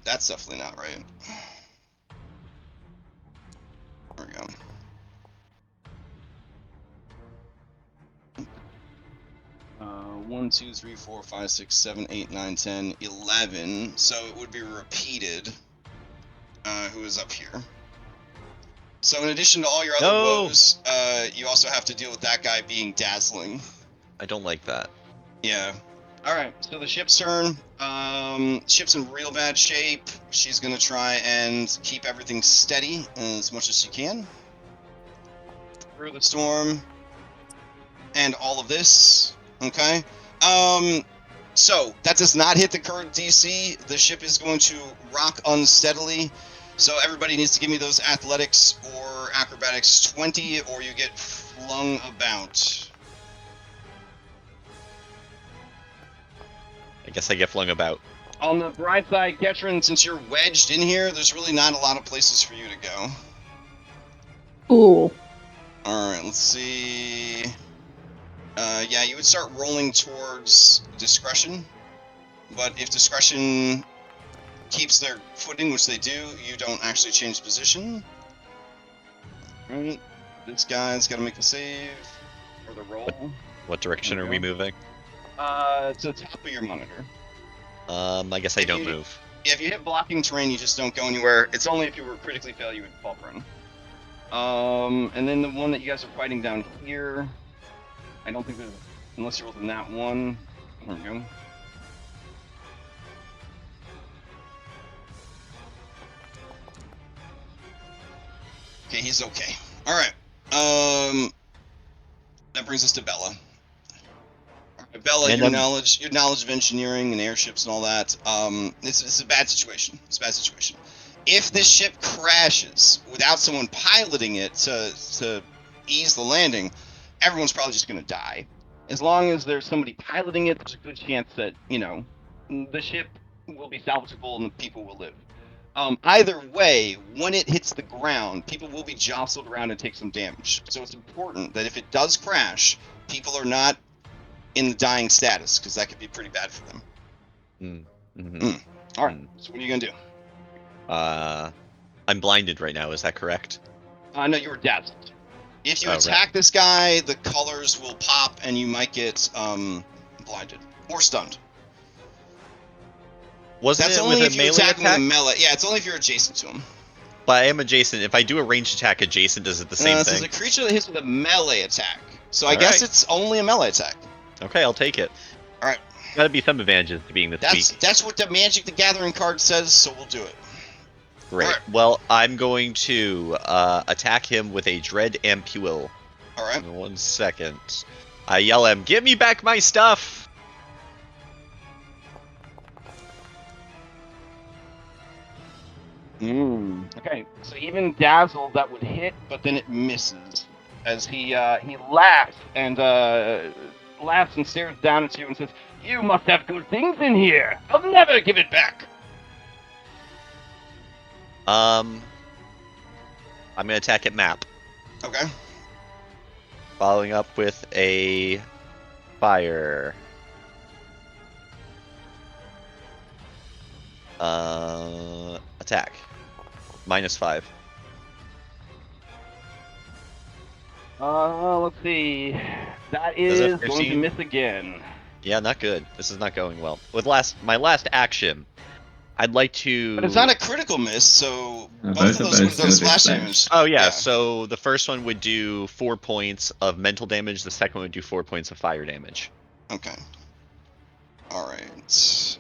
That's definitely not right. There we go. One, 2, 3, 4, 5, 6, 7, 8, 9, 10, 11. So it would be repeated. Who is up here? So in addition to all your other woes, you also have to deal with that guy being dazzling. I don't like that. Yeah. All right, so the ship's turn. Ship's in real bad shape. She's gonna try and keep everything steady as much as she can through the storm and all of this. Okay. So that does not hit the current DC. The ship is going to rock unsteadily. So everybody needs to give me those athletics or acrobatics 20, or you get flung about. I guess I get flung about. On the bright side, Ketrin, since you're wedged in here, there's really not a lot of places for you to go. Ooh. Alright, let's see. Yeah, you would start rolling towards discretion. But if discretion keeps their footing, which they do, you don't actually change position. Alright, this guy's got to make the save. Or the roll. What direction are we moving? To the top of your monitor. I guess I don't move. Yeah, if you hit blocking terrain, you just don't go anywhere. It's only if you were critically fail you would fall prone. And then the one that you guys are fighting down here, I don't think there's, unless you rolled in that one. There we go. Okay, he's okay. All right. That brings us to Bella. Bella, your knowledge of engineering and airships and all that. It's a bad situation. It's a bad situation. If this ship crashes without someone piloting it to ease the landing, everyone's probably just going to die. As long as there's somebody piloting it, there's a good chance that, you know, the ship will be salvageable and the people will live. Either way, when it hits the ground, people will be jostled around and take some damage. So it's important that if it does crash, people are not in the dying status, because that could be pretty bad for them. All right, so what are you going to do? I'm blinded right now, is that correct? No, you were dazzled. If you attack this guy, the colors will pop and you might get blinded or stunned. That's only if you attack with a melee. Yeah, it's only if you're adjacent to him. But I am adjacent. If I do a ranged attack adjacent, does it the same thing? This is a creature that hits with a melee attack. So I guess it's only a melee attack. Okay, I'll take it. Alright. Gotta be some advantages to being this weak. That's what the Magic the Gathering card says, so we'll do it. Great. Right. Well, I'm going to attack him with a Dread Ampule. Alright. 1 second. I yell at him, "Give me back my stuff!" Okay, so even dazzled, that would hit, but then it misses. As he laughs and stares down at you and says, "You must have good things in here. I'll never give it back." I'm gonna attack at map. Okay. Following up with a fire. Attack. -5. Let's see. That is going to miss again. Yeah, not good. This is not going well. With my last action, I'd like to... But it's not a critical miss, so both of those would have done splash damage. Oh, yeah, so the first one would do 4 points of mental damage, the second one would do 4 points of fire damage. Okay. Alright.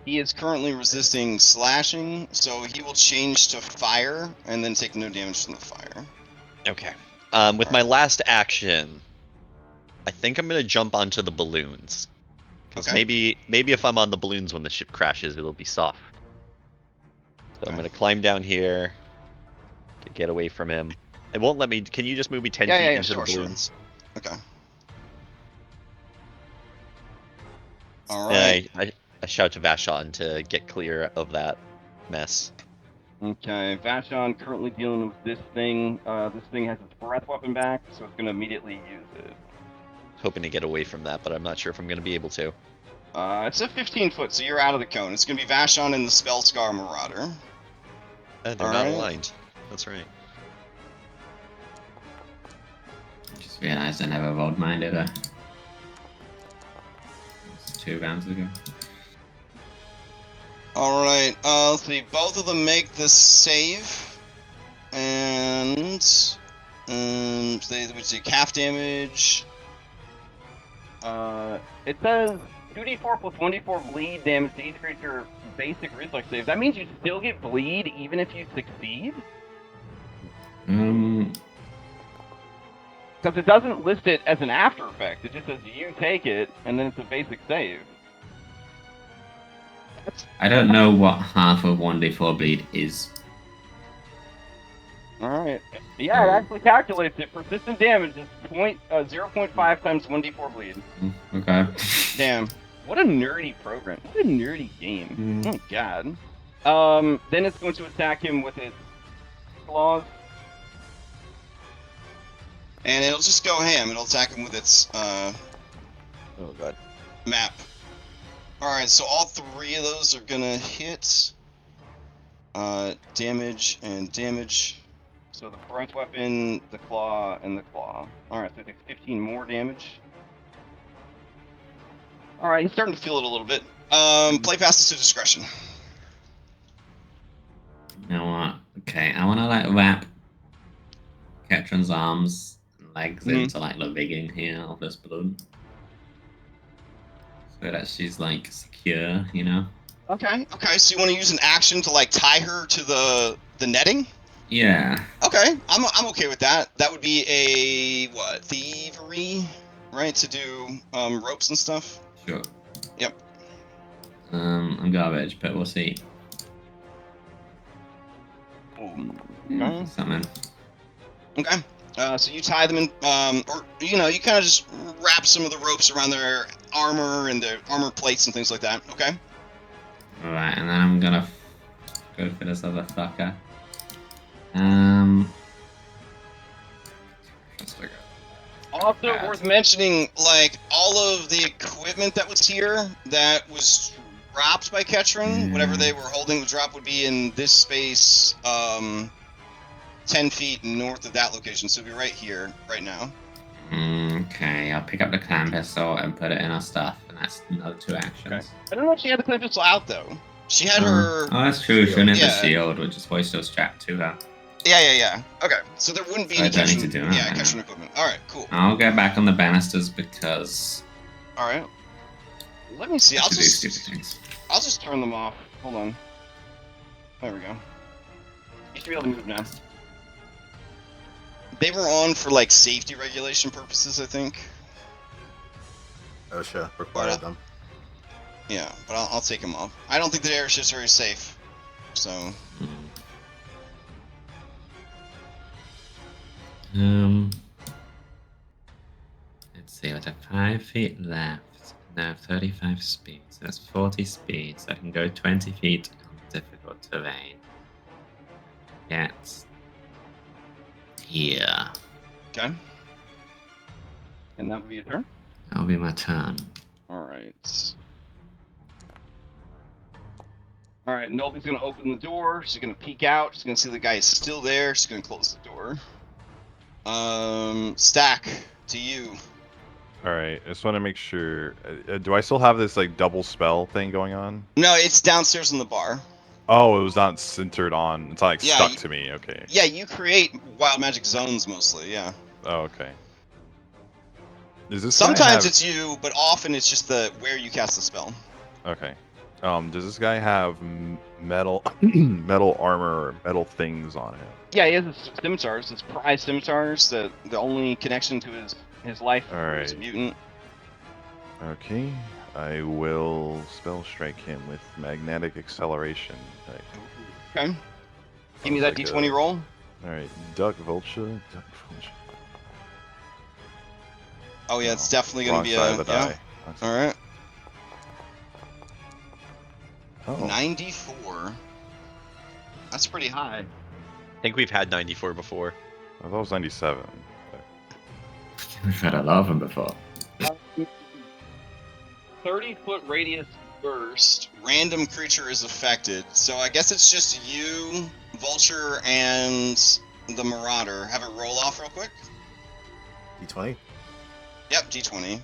He is currently resisting slashing, so he will change to fire, and then take no damage from the fire. Okay. With my last action, I think I'm gonna jump onto the balloons. Because maybe if I'm on the balloons when the ship crashes, it'll be soft. So I'm gonna climb down here to get away from him. It won't let me. Can you just move me 10 feet into the balloons? Sure. Okay. All right. I shout to Vashon to get clear of that mess. Okay, Vashon currently dealing with this thing. This thing has its breath weapon back, so it's going to immediately use it. Hoping to get away from that, but I'm not sure if I'm going to be able to. It's a 15 foot, so you're out of the cone. It's going to be Vashon and the Spellscar Marauder. They're not aligned. That's right. Just realised I never rolled mine, did I? 2 rounds ago. Alright, let's see. Both of them make the save. And they would take half damage. It says 2d4 plus 1d4 bleed damage to each creature basic reflex save. That means you still get bleed even if you succeed? Because it doesn't list it as an after effect. It just says you take it, and then it's a basic save. I don't know what half of 1d4 bleed is. Alright. Yeah, it actually calculates it. Persistent damage is 0.5 times 1d4 bleed. Okay. Damn. What a nerdy program. What a nerdy game. Oh, God. Then it's going to attack him with its claws. And it'll just go ham. It'll attack him with its, Oh god. map. Alright, so all three of those are gonna hit. Damage and damage. So the front weapon, the claw, and the claw. Alright, so it takes 15 more damage. Alright, he's starting to feel it a little bit. Play passes to discretion. You know what? Okay, I want to like wrap Ketron's arms and legs into like the rigging here of this balloon, so that she's like secure, you know? Okay. Okay, so you want to use an action to like tie her to the netting? Yeah. Okay, I'm okay with that. That would be a what? Thievery, right? To do ropes and stuff. Sure. Yep. I'm garbage, but we'll see. Something. Okay. So you tie them in, or you know, you kind of just wrap some of the ropes around their armor and their armor plates and things like that. Okay. All right, and then I'm gonna go for this other fucker. Let's figure out. Also worth mentioning, like all of the equipment that was here that was dropped by Ketron, whatever they were holding the drop would be in this space, 10 feet north of that location. So it'll be right here, right now. Okay, I'll pick up the clan pistol and put it in our stuff, and that's another 2 actions. Okay. I don't know if she had the clan pistol out though. She had her. Oh, that's true. She wouldn't have the Yeah. shield, which is why still strapped to her. Yeah. Okay, so there wouldn't be So I any don't need Ketron, to do that, yeah, I know. Ketron equipment. All right, cool. I'll get back on the banisters because All right. Let me see. I I'll have to do stupid just things. turn them off. Hold on. There we go. You should be able to move now. They were on for like safety regulation purposes, I think. OSHA required them. Yeah, but I'll take them off. I don't think the airship's very safe. So. Let's see, with a 5 feet left, now I have 35 speed, so that's 40 speed, so I can go 20 feet on difficult terrain. Get here. Okay. And that would be your turn? That'll be my turn. Alright. Alright, Nolby's gonna open the door, she's gonna peek out, she's gonna see the guy is still there, she's gonna close the door. Stack, to you. Alright, I just want to make sure. Do I still have this like double spell thing going on? No, it's downstairs in the bar. Oh, it was not centered on. It's not like Yeah, stuck to me. Okay. Yeah, you create wild magic zones mostly, yeah. Oh, okay. Does this guy Sometimes have... it's you, but often it's just the where you cast the spell. Okay. Does this guy have metal metal armor or metal things on him? Yeah, he has his scimitars, his prized scimitars, the only connection to his life as a mutant. Okay. I will spell strike him with magnetic acceleration. Okay. Give me that like d20 roll. Alright, duck vulture. Oh yeah, it's definitely gonna Wrong be side a of the yeah. die. Alright. Oh. 94. That's pretty high. I think we've had 94 before. I thought it was 97. We've had a lot of them before. 30-foot radius burst. Random creature is affected. So I guess it's just you, Vulture, and the Marauder. Have it roll off real quick. D20? Yep, d20.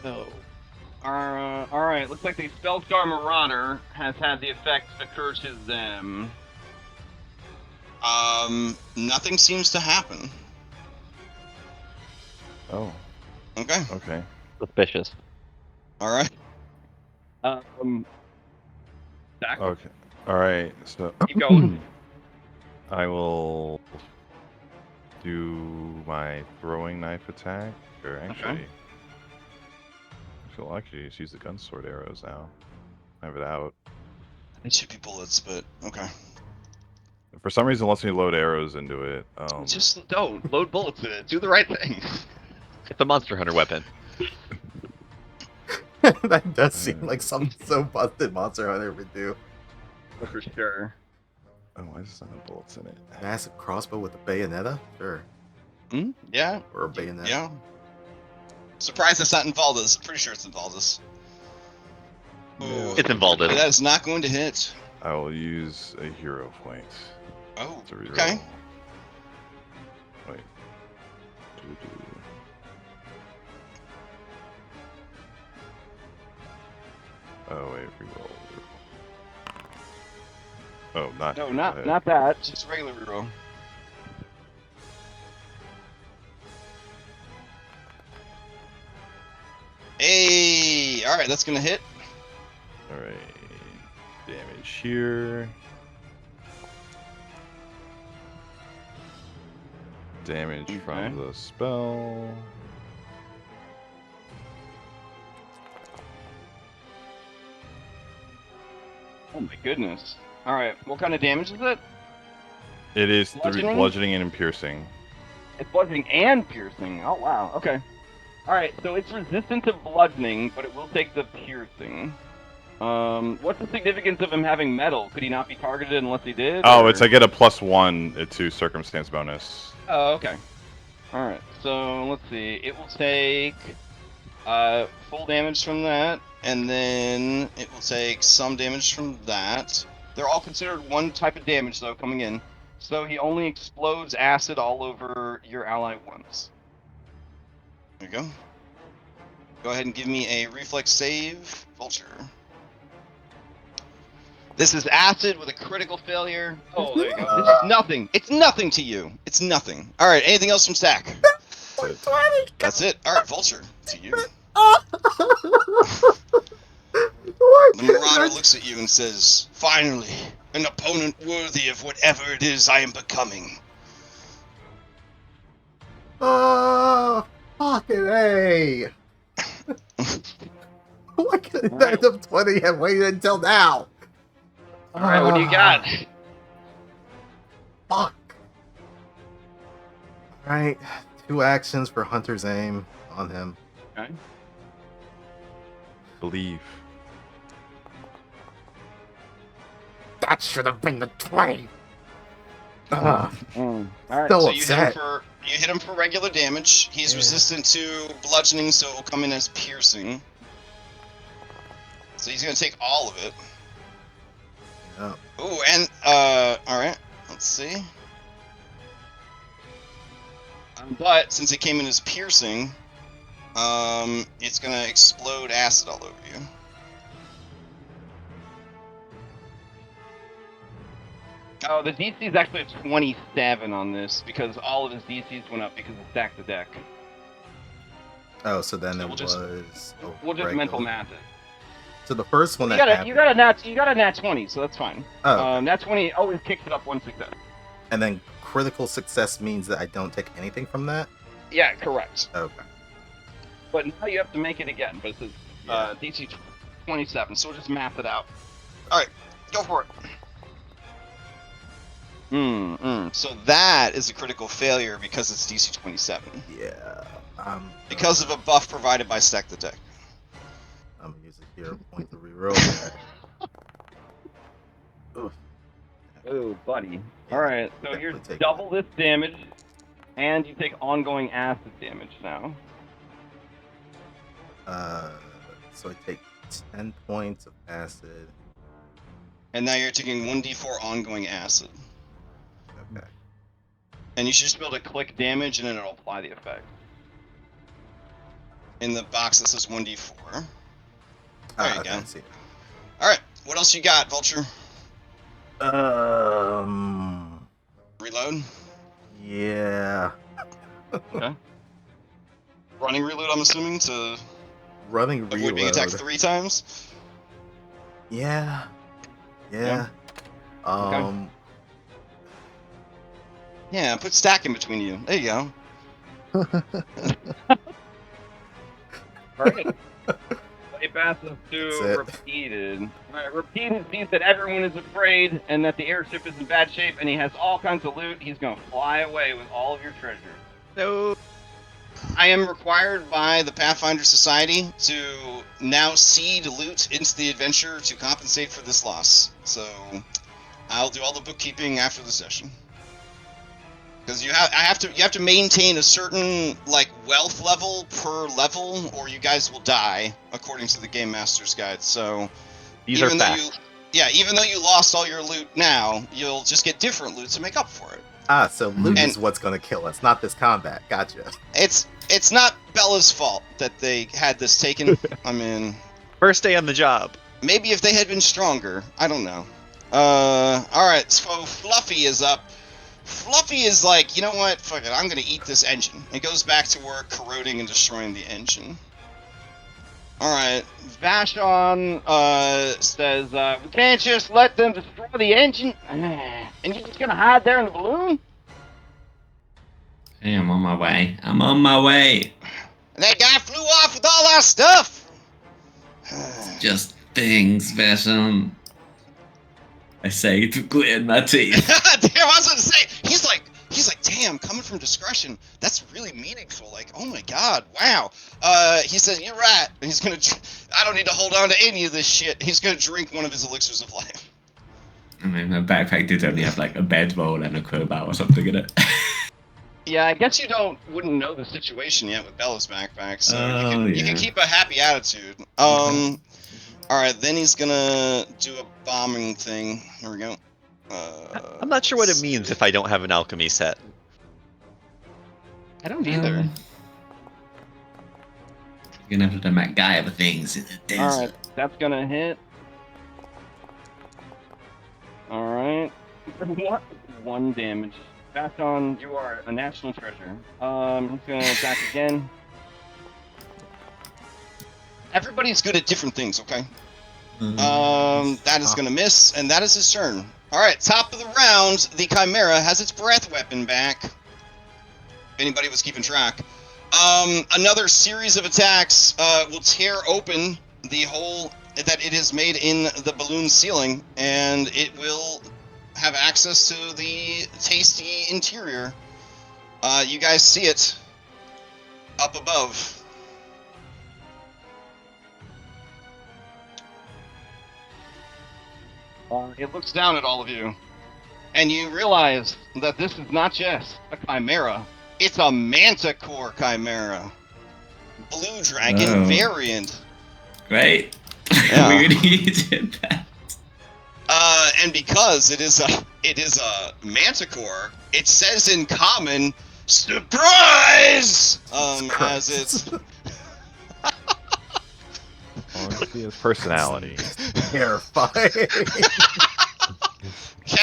So, alright, looks like the Spellscar Marauder has had the effect occur to them. Nothing seems to happen. Oh, Okay. okay. Suspicious. All right. Zach, Okay. All right. So keep going. I will do my throwing knife attack, or actually, I feel actually just use the gun sword arrows now. I have it out. It should be bullets, but okay. For some reason, it lets me load arrows into it. Just don't load bullets in it. Do the right thing. It's a Monster Hunter weapon. That does seem like something so busted Monster Hunter would do. For sure. Oh, why does it not have bullets in it? Massive crossbow with a bayonetta? Sure. Yeah. Or a bayonet. Yeah. Surprised it's not in Valdez. Pretty sure it's in Valdez. Ooh. It's involved. That is not going to hit. I will use a hero point. Oh, To reroll. okay. Wait. Oh wait, reroll. Oh, not. No, go not ahead. not that. Just a regular reroll. Hey! Alright, that's gonna hit. All right. Damage here. Damage Okay. from the spell. Oh my goodness. All right, what kind of damage is it? It is three Bludgeoning? bludgeoning and piercing. It's bludgeoning and piercing. Oh wow. Okay. All right, so it's resistant to bludgeoning, but it will take the piercing. What's the significance of him having metal? Could he not be targeted unless he did? Oh, or- it's I get a +1 to circumstance bonus. Oh, okay. All right. So let's see. It will take Full damage from that, and then it will take some damage from that. They're all considered one type of damage, though, coming in. So he only explodes acid all over your ally once. There you go. Go ahead and give me a reflex save, Vulture. This is acid with a critical failure. Oh, there you go. This is nothing. It's nothing to you. It's nothing. All right. Anything else from Stack? That's it. All right, Vulture, to you. The Marauder looks at you and says, "Finally, an opponent worthy of whatever it is I am becoming." Oh, fucking A! Why couldn't that have 20 have waited until now? All right, what do you got? Fuck. Alright, 2 actions for Hunter's Aim on him. Okay. Believe. That should have been the 20! All right. So So you upset. hit him for regular damage. He's resistant to bludgeoning, so it will come in as piercing. So he's gonna take all of it. Yeah. Ooh, and all right. Let's see. But since it came in as piercing, it's gonna explode acid all over you. Oh, the DC is actually a 27 on this because all of his DCs went up because of Stack the Deck. Oh, so then So it we'll just- was. We'll just regular. mental math it. So the first one You that got happened. you got a nat 20, so that's fine. Oh, okay. Nat 20 always kicks it up one success. And then critical success means that I don't take anything from that? Yeah, correct. Okay. But now you have to make it again. But it says Yeah. DC 27, so we'll just math it out. Go for it. So that is a critical failure because it's DC 27. Yeah. Because of a buff provided by Stack the Deck. I'm gonna use a hero point to reroll that. Oof. Oh, buddy. Yeah, All right, so definitely here's take double this damage, and you take ongoing acid damage now. So I take 10 points of acid. And now you're taking 1d4 ongoing acid. Okay. And you should just be able to click damage and then it'll apply the effect. In the box that says 1d4. There you Okay, go. I see. Alright, what else you got, Vulture? Reload. Yeah. Okay. Running reload, I'm assuming, to Running avoid being attacked reload. 3 times. Yeah. Yeah. Yeah. Yeah, put stack in between you. There you go. Alright. Play passive That's to it. repeated. Alright, repeated means that everyone is afraid and that the airship is in bad shape and he has all kinds of loot. He's gonna fly away with all of your treasure. No. I am required by the Pathfinder Society to now seed loot into the adventure to compensate for this loss. So I'll do all the bookkeeping after the session. Because you have to maintain a certain like wealth level per level, or you guys will die, according to the Game Master's Guide. So These are facts. even though you lost all your loot now, you'll just get different loot to make up for it. Ah, so loot And- is what's gonna kill us, not this combat. Gotcha. It's not Bella's fault that they had this taken. I mean, First day on the job. maybe if they had been stronger, I don't know. Alright, so Fluffy is up. Fluffy is like, you know what, fuck it, I'm gonna eat this engine. It goes back to work, corroding and destroying the engine. Alright, Vashon, says, we can't just let them destroy the engine, and you're just gonna hide there in the balloon? Hey, I'm on my way. I'm on my way. And that guy flew off with all our stuff! Just things, Vashon. I say to grit my teeth. Damn, I was gonna say, he's like, damn, coming from discretion, that's really meaningful. Like, oh my god, wow. He says, you're right. And he's gonna, I don't need to hold on to any of this shit. He's gonna drink one of his elixirs of life. I mean, my backpack did only have like a bedroll and a crowbar or something in it. Yeah, I guess you wouldn't know the situation yet with Bella's backpack, so you can keep a happy attitude. Alright, then he's gonna do a bombing thing. Here we go. I'm not sure what it means if I don't have an alchemy set. I don't either. You're gonna have to do MacGyver things in the desert. Alright, that's gonna hit. Alright. What? 1 damage. Vashon, you are a national treasure. He's gonna attack again. Everybody's good at different things, okay? That is gonna miss, and that is his turn. Alright, top of the round, the Chimera has its breath weapon back. If anybody was keeping track. Another series of attacks will tear open the hole that it has made in the balloon ceiling, and it will have access to the tasty interior. You guys see it up above. It looks down at all of you, and you realize that this is not just a chimera, it's a manticore chimera. Blue dragon variant. Great. Yeah. We really did that. And because it is a manticore, it says in common, surprise! As it's Honestly, his personality. Terrifying.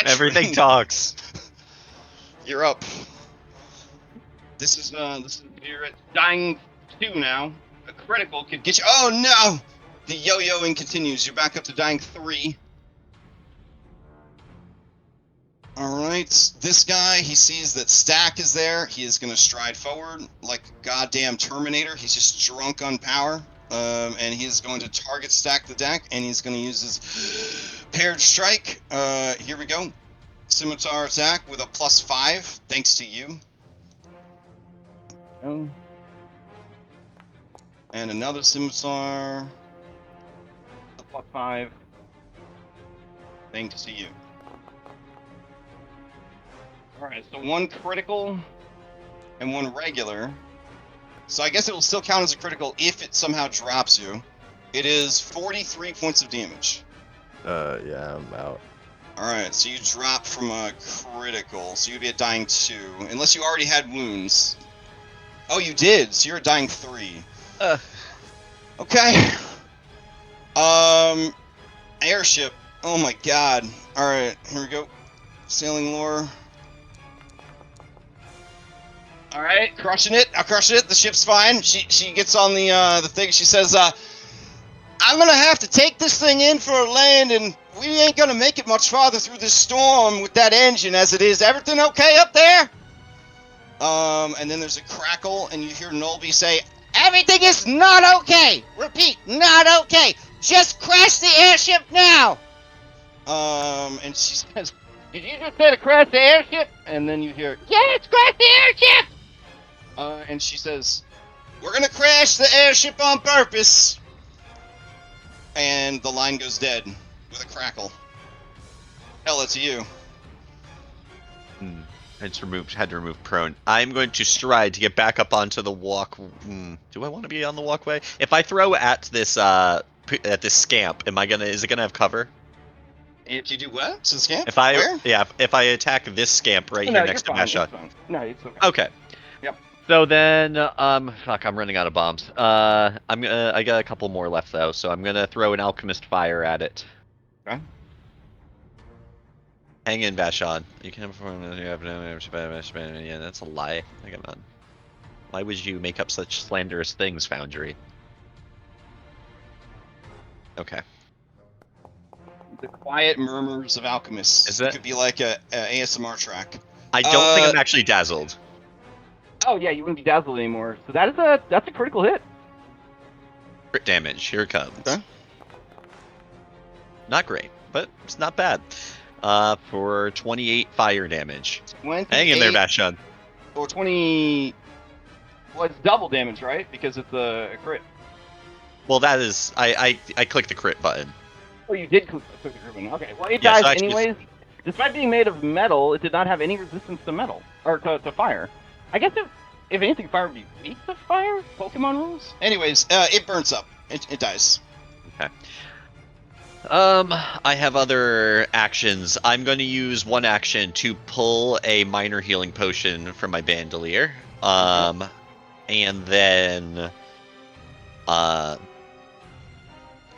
Everything talks. You're up. This is you're at dying 2 now. A critical could get you. Oh no! The yo-yoing continues. You're back up to dying 3. Alright, this guy, he sees that Stack is there. He is going to stride forward like a goddamn Terminator. He's just drunk on power. And he's going to target Stack the deck, and he's going to use his paired strike. Here we go. Scimitar attack with a +5, thanks to you. Oh. And another scimitar. A +5, thanks to you. Alright, so 1 critical and 1 regular. So I guess it will still count as a critical if it somehow drops you. It is 43 points of damage. Yeah, I'm out. Alright, so you drop from a critical, so you'd be at dying 2. Unless you already had wounds. Oh, you did, so you're at dying 3. Okay. Airship. Oh my god. Alright, here we go. Sailing lore. All right, crushing it. I'm crushing it. The ship's fine. She gets on the thing. She says, I'm gonna have to take this thing in for a land, and we ain't gonna make it much farther through this storm with that engine as it is. Everything okay up there? And then there's a crackle, and you hear Nolby say, everything is not okay! Repeat, not okay! Just crash the airship now! And she says, did you just say to crash the airship? And then you hear, yes, crash the airship! And she says, we're gonna crash the airship on purpose! And the line goes dead with a crackle. Ella, to you. I just had to remove prone. I'm going to stride to get back up onto the walk. Do I want to be on the walkway? If I throw at this scamp, is it gonna have cover? If you do what? To the scamp? If I Where? if I attack this scamp right here next to Vashon. No, it's okay. Okay. Yep. So then, fuck, I'm running out of bombs. I got a couple more left though, so I'm gonna throw an alchemist fire at it. Okay. Hang in, Vashon. You can perform. Yeah, that's a lie. Come on. Why would you make up such slanderous things, Foundry? Okay. The quiet murmurs of alchemists. Is it? It could be like a ASMR track. I don't think I'm actually dazzled. Oh yeah, you wouldn't be dazzled anymore. So that's a critical hit. Crit damage. Here it comes. Okay. Not great, but it's not bad. For 28 fire damage. 28, Hang in there, Vashon. Or 20. Well, it's double damage, right? Because it's a crit. Well, that is. I clicked the crit button. Oh, you did click the crit button. Okay. Well, it Yeah, dies so actually- anyways. Despite being made of metal, it did not have any resistance to metal or to fire. I guess if anything, fire would be weak to fire. Pokemon rules. Anyways, it burns up. It dies. Okay. I have other actions. I'm going to use one action to pull a minor healing potion from my bandolier. And then, I'd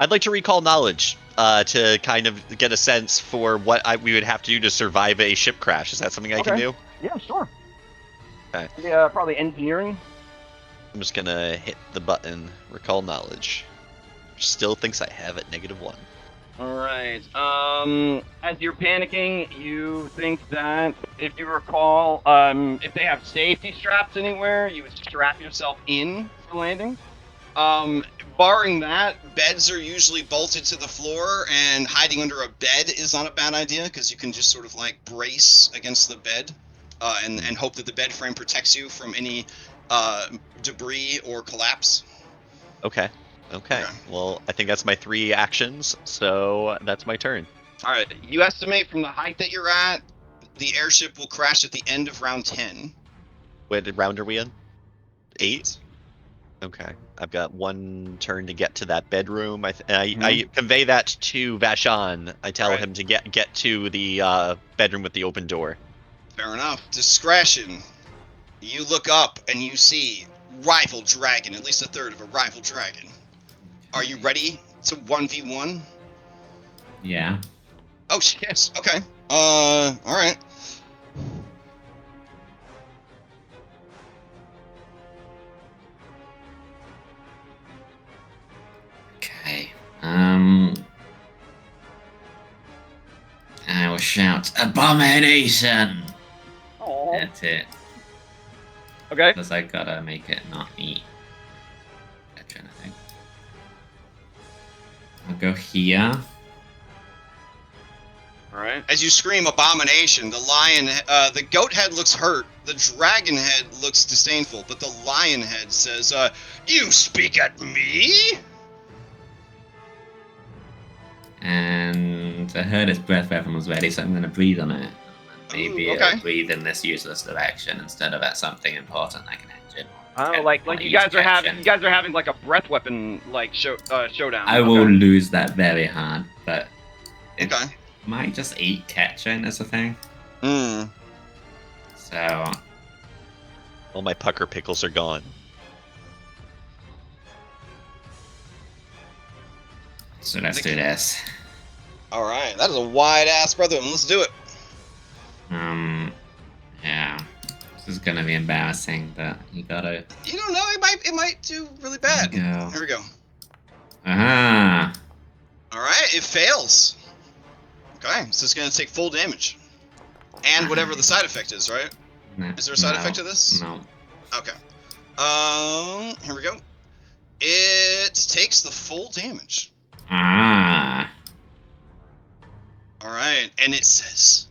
like to recall knowledge, to kind of get a sense for what we would have to do to survive a ship crash. Is that something I can do? Yeah, sure. Okay. Yeah, probably engineering. I'm just gonna hit the button, recall knowledge. Still thinks I have it, -1. Alright, as you're panicking, you think that, if you recall, if they have safety straps anywhere, you would strap yourself in for landing. Barring that, beds are usually bolted to the floor, and hiding under a bed is not a bad idea, because you can just sort of like brace against the bed, and hope that the bed frame protects you from any debris or collapse. Okay. Well, I think that's my 3 actions, so that's my turn. All right, you estimate from the height that you're at, the airship will crash at the end of round 10. What round are we in? 8? Okay. I've got 1 turn to get to that bedroom. I convey that to Vashon. I tell him to get to the bedroom with the open door. Fair enough. Discretion. You look up and you see rival dragon, at least a third of a rival dragon. Are you ready to 1v1? Yeah. Oh, yes. Okay. All right. Okay. I will shout abomination. Oh. That's it. Okay. Because I gotta make it not eat. Gotcha, I think. I'll go here. All right. As you scream abomination, the goat head looks hurt. The dragon head looks disdainful, but the lion head says, "You speak at me?" And I heard its breath weapon was ready, so I'm gonna breathe on it. Maybe okay. I'll breathe in this useless direction instead of at something important like an engine. Oh, like you guys are having like a breath weapon like showdown. I will lose that very hard, but it Okay. might just eat catching as a thing. So All my pucker pickles are gone. let's do this. All right, that is a wide ass brother. Let's do it. Yeah. This is gonna be embarrassing, but you gotta. You don't know. It might do really bad. Go. Here we go. Ah. All right, it fails. Okay, so it's gonna take full damage, and whatever the side effect is, right? Is there a side effect to this? No. Okay. Here we go. It takes the full damage. Ah. All right, and it says,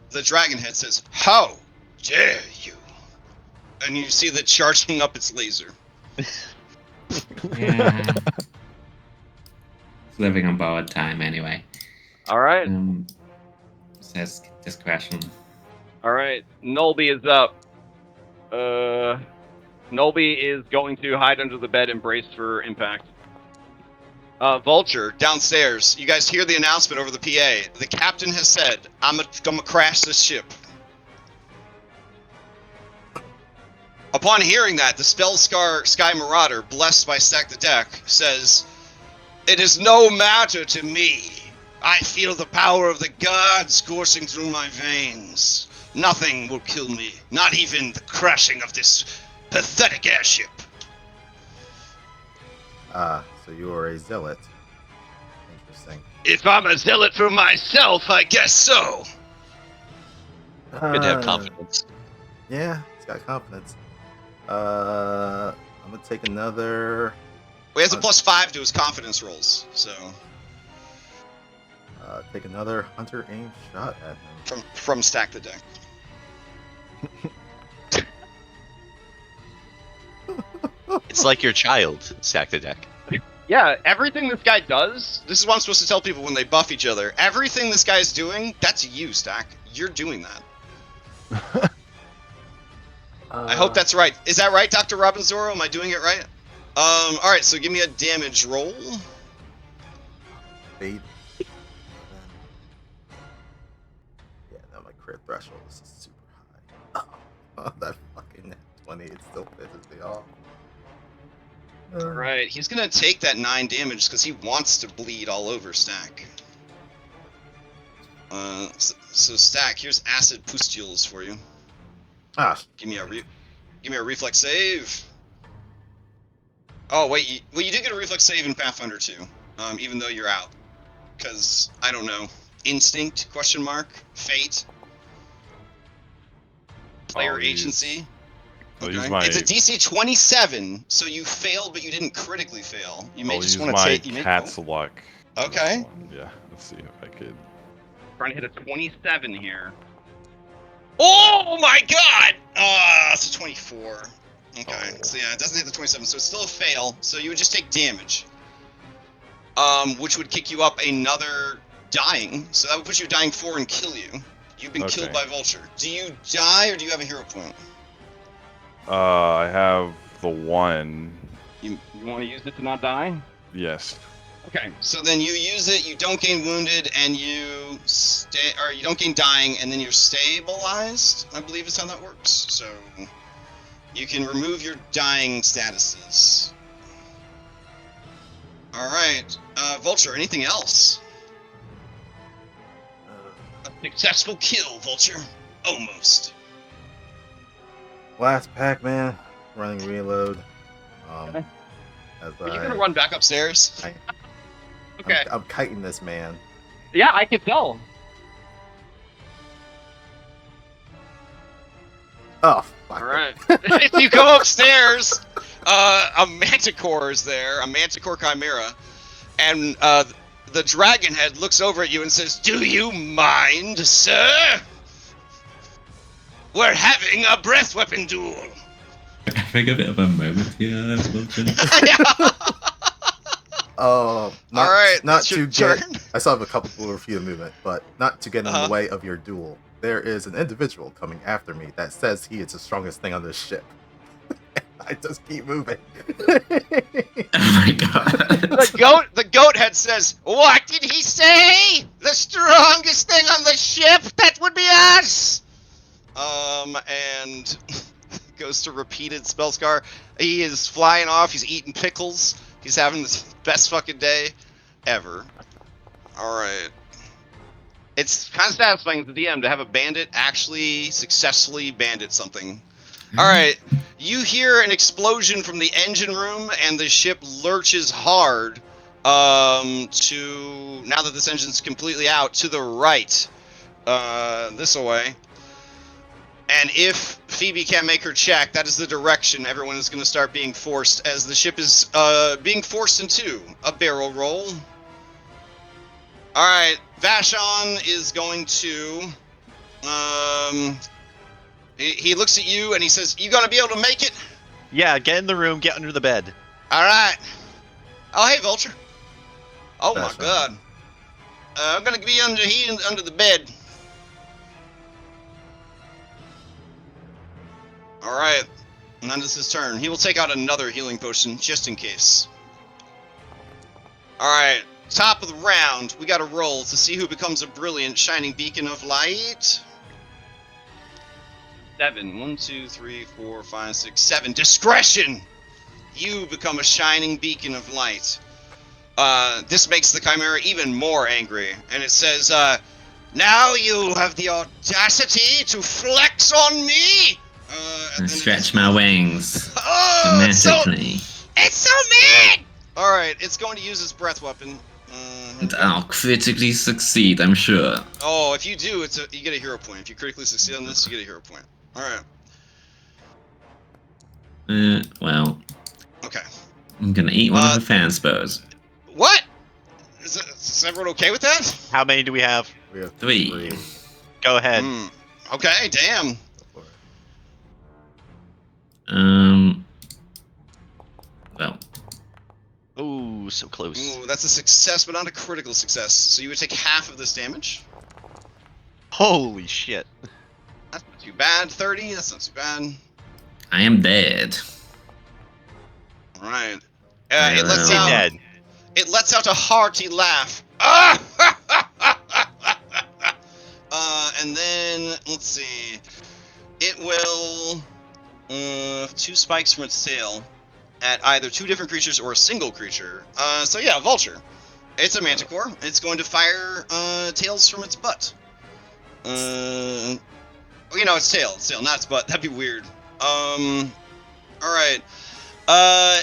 the dragon head says, "How dare you?" And you see that charging up its laser. Yeah. It's living on borrowed time anyway. All right. Says discretion. All right. Nolby is up. Nolby is going to hide under the bed and brace for impact. Vulture, downstairs. You guys hear the announcement over the PA. The captain has said, I'm gonna crash this ship. Upon hearing that, the Spellscar Sky Marauder, blessed by Stack the Deck, says, "It is no matter to me. I feel the power of the gods coursing through my veins. Nothing will kill me, not even the crashing of this pathetic airship." So you are a zealot. Interesting. If I'm a zealot for myself, I guess so. Good to have confidence. Yeah, he's got confidence. I'm gonna take another. He has a +5 to his confidence rolls, so Take another hunter aim shot at him. from Stack the Deck. It's like your child, Stack the Deck. Yeah, everything this guy does. This is what I'm supposed to tell people when they buff each other. Everything this guy's doing, that's you, Stack. You're doing that. I hope that's right. Is that right, Dr. Robinzoro? Am I doing it right? Alright, so give me a damage roll. Fade. Yeah, no, my crit threshold is super high. Oh, that fucking 20, it still pisses me off. Alright, he's gonna take that 9 damage because he wants to bleed all over Stack. So Stack, here's acid pustules for you. Ah, Give me a reflex save. Oh wait, you did get a reflex save in Pathfinder 2, even though you're out. Because, I don't know, instinct, question mark, fate, player agency. I'll Okay. use my, It's a DC 27, so you failed, but you didn't critically fail. You may I'll just use want to my take. cat's luck. on this Okay. one. Yeah, let's see if I could. Trying to hit a 27 here. Oh my god! It's a 24. Okay, Oh. so yeah, it doesn't hit the 27, so it's still a fail. So you would just take damage. Which would kick you up another dying. So that would put you dying 4 and kill you. You've been killed by Vulture. Do you die or do you have a hero point? I have the 1. You want to use it to not die? Yes. Okay, so then you use it, you don't gain wounded, and you you don't gain dying, and then you're stabilized, I believe is how that works. So you can remove your dying statuses. Alright, Vulture, anything else? A successful kill, Vulture. Almost. last Pac-Man, running reload. Okay. As Are you gonna run back upstairs? Okay. I'm kiting this man. Yeah, I can tell. Oh, fuck. Alright. If you go upstairs, a Manticore is there, a Manticore Chimera, and the dragon head looks over at you and says, "Do you mind, sir? We're having a breath weapon duel." I think a bit of a moment here. Oh, All right, not that's to your get. turn. I still have a couple of feet of movement, but not to get in Uh-huh. the way of your duel. There is an individual coming after me that says he is the strongest thing on this ship. I just keep moving. Oh my god. The goat head says, "What did he say? The strongest thing on the ship? That would be us!" And goes to repeated Spellscar. He is flying off, he's eating pickles, he's having the best fucking day ever. Alright. It's kind of satisfying as the DM to have a bandit actually successfully bandit something. All right, you hear an explosion from the engine room, and the ship lurches hard to, now that this engine's completely out, to the right, this way. And if Phoebe can't make her check, that is the direction everyone is going to start being forced, as the ship is being forced into a barrel roll. All right, Vashon is going to. He looks at you and he says, "You gonna be able to make it?" Yeah, get in the room, get under the bed. All right. Oh, hey, Vulture. Oh my Vashon. God. I'm gonna be under the bed. All right. And then it's his turn. He will take out another healing potion just in case. All right. Top of the round. We got to roll to see who becomes a brilliant shining beacon of light. 7. 1, 2, 3, 4, 5, 6, 7. Discretion. You become a shining beacon of light. This makes the Chimera even more angry, and it says, "Now you have the audacity to flex on me." And stretch my wings Oh, dramatically. it's so mean! Alright, it's going to use its breath weapon. And I'll critically succeed, I'm sure. Oh, if you do, you get a hero point. If you critically succeed on this, you get a hero point. Alright. Well, Okay. I'm gonna eat one of the fan spurs. What? Is everyone okay with that? How many do we have? We have 3. Go ahead. Okay, damn. Go for it. Well, Ooh, so close. Ooh, that's a success, but not a critical success. So you would take half of this damage. Holy shit. That's not too bad. 30, that's not too bad. I am dead. Alright. Well, It lets Stay out... dead. It lets out a hearty laugh. And then, let's see. It will... 2 spikes from its tail at either 2 different creatures or a single creature. So yeah, Vulture. It's a manticore. It's going to fire tails from its butt. You know, it's tail, not its butt. That'd be weird. Alright.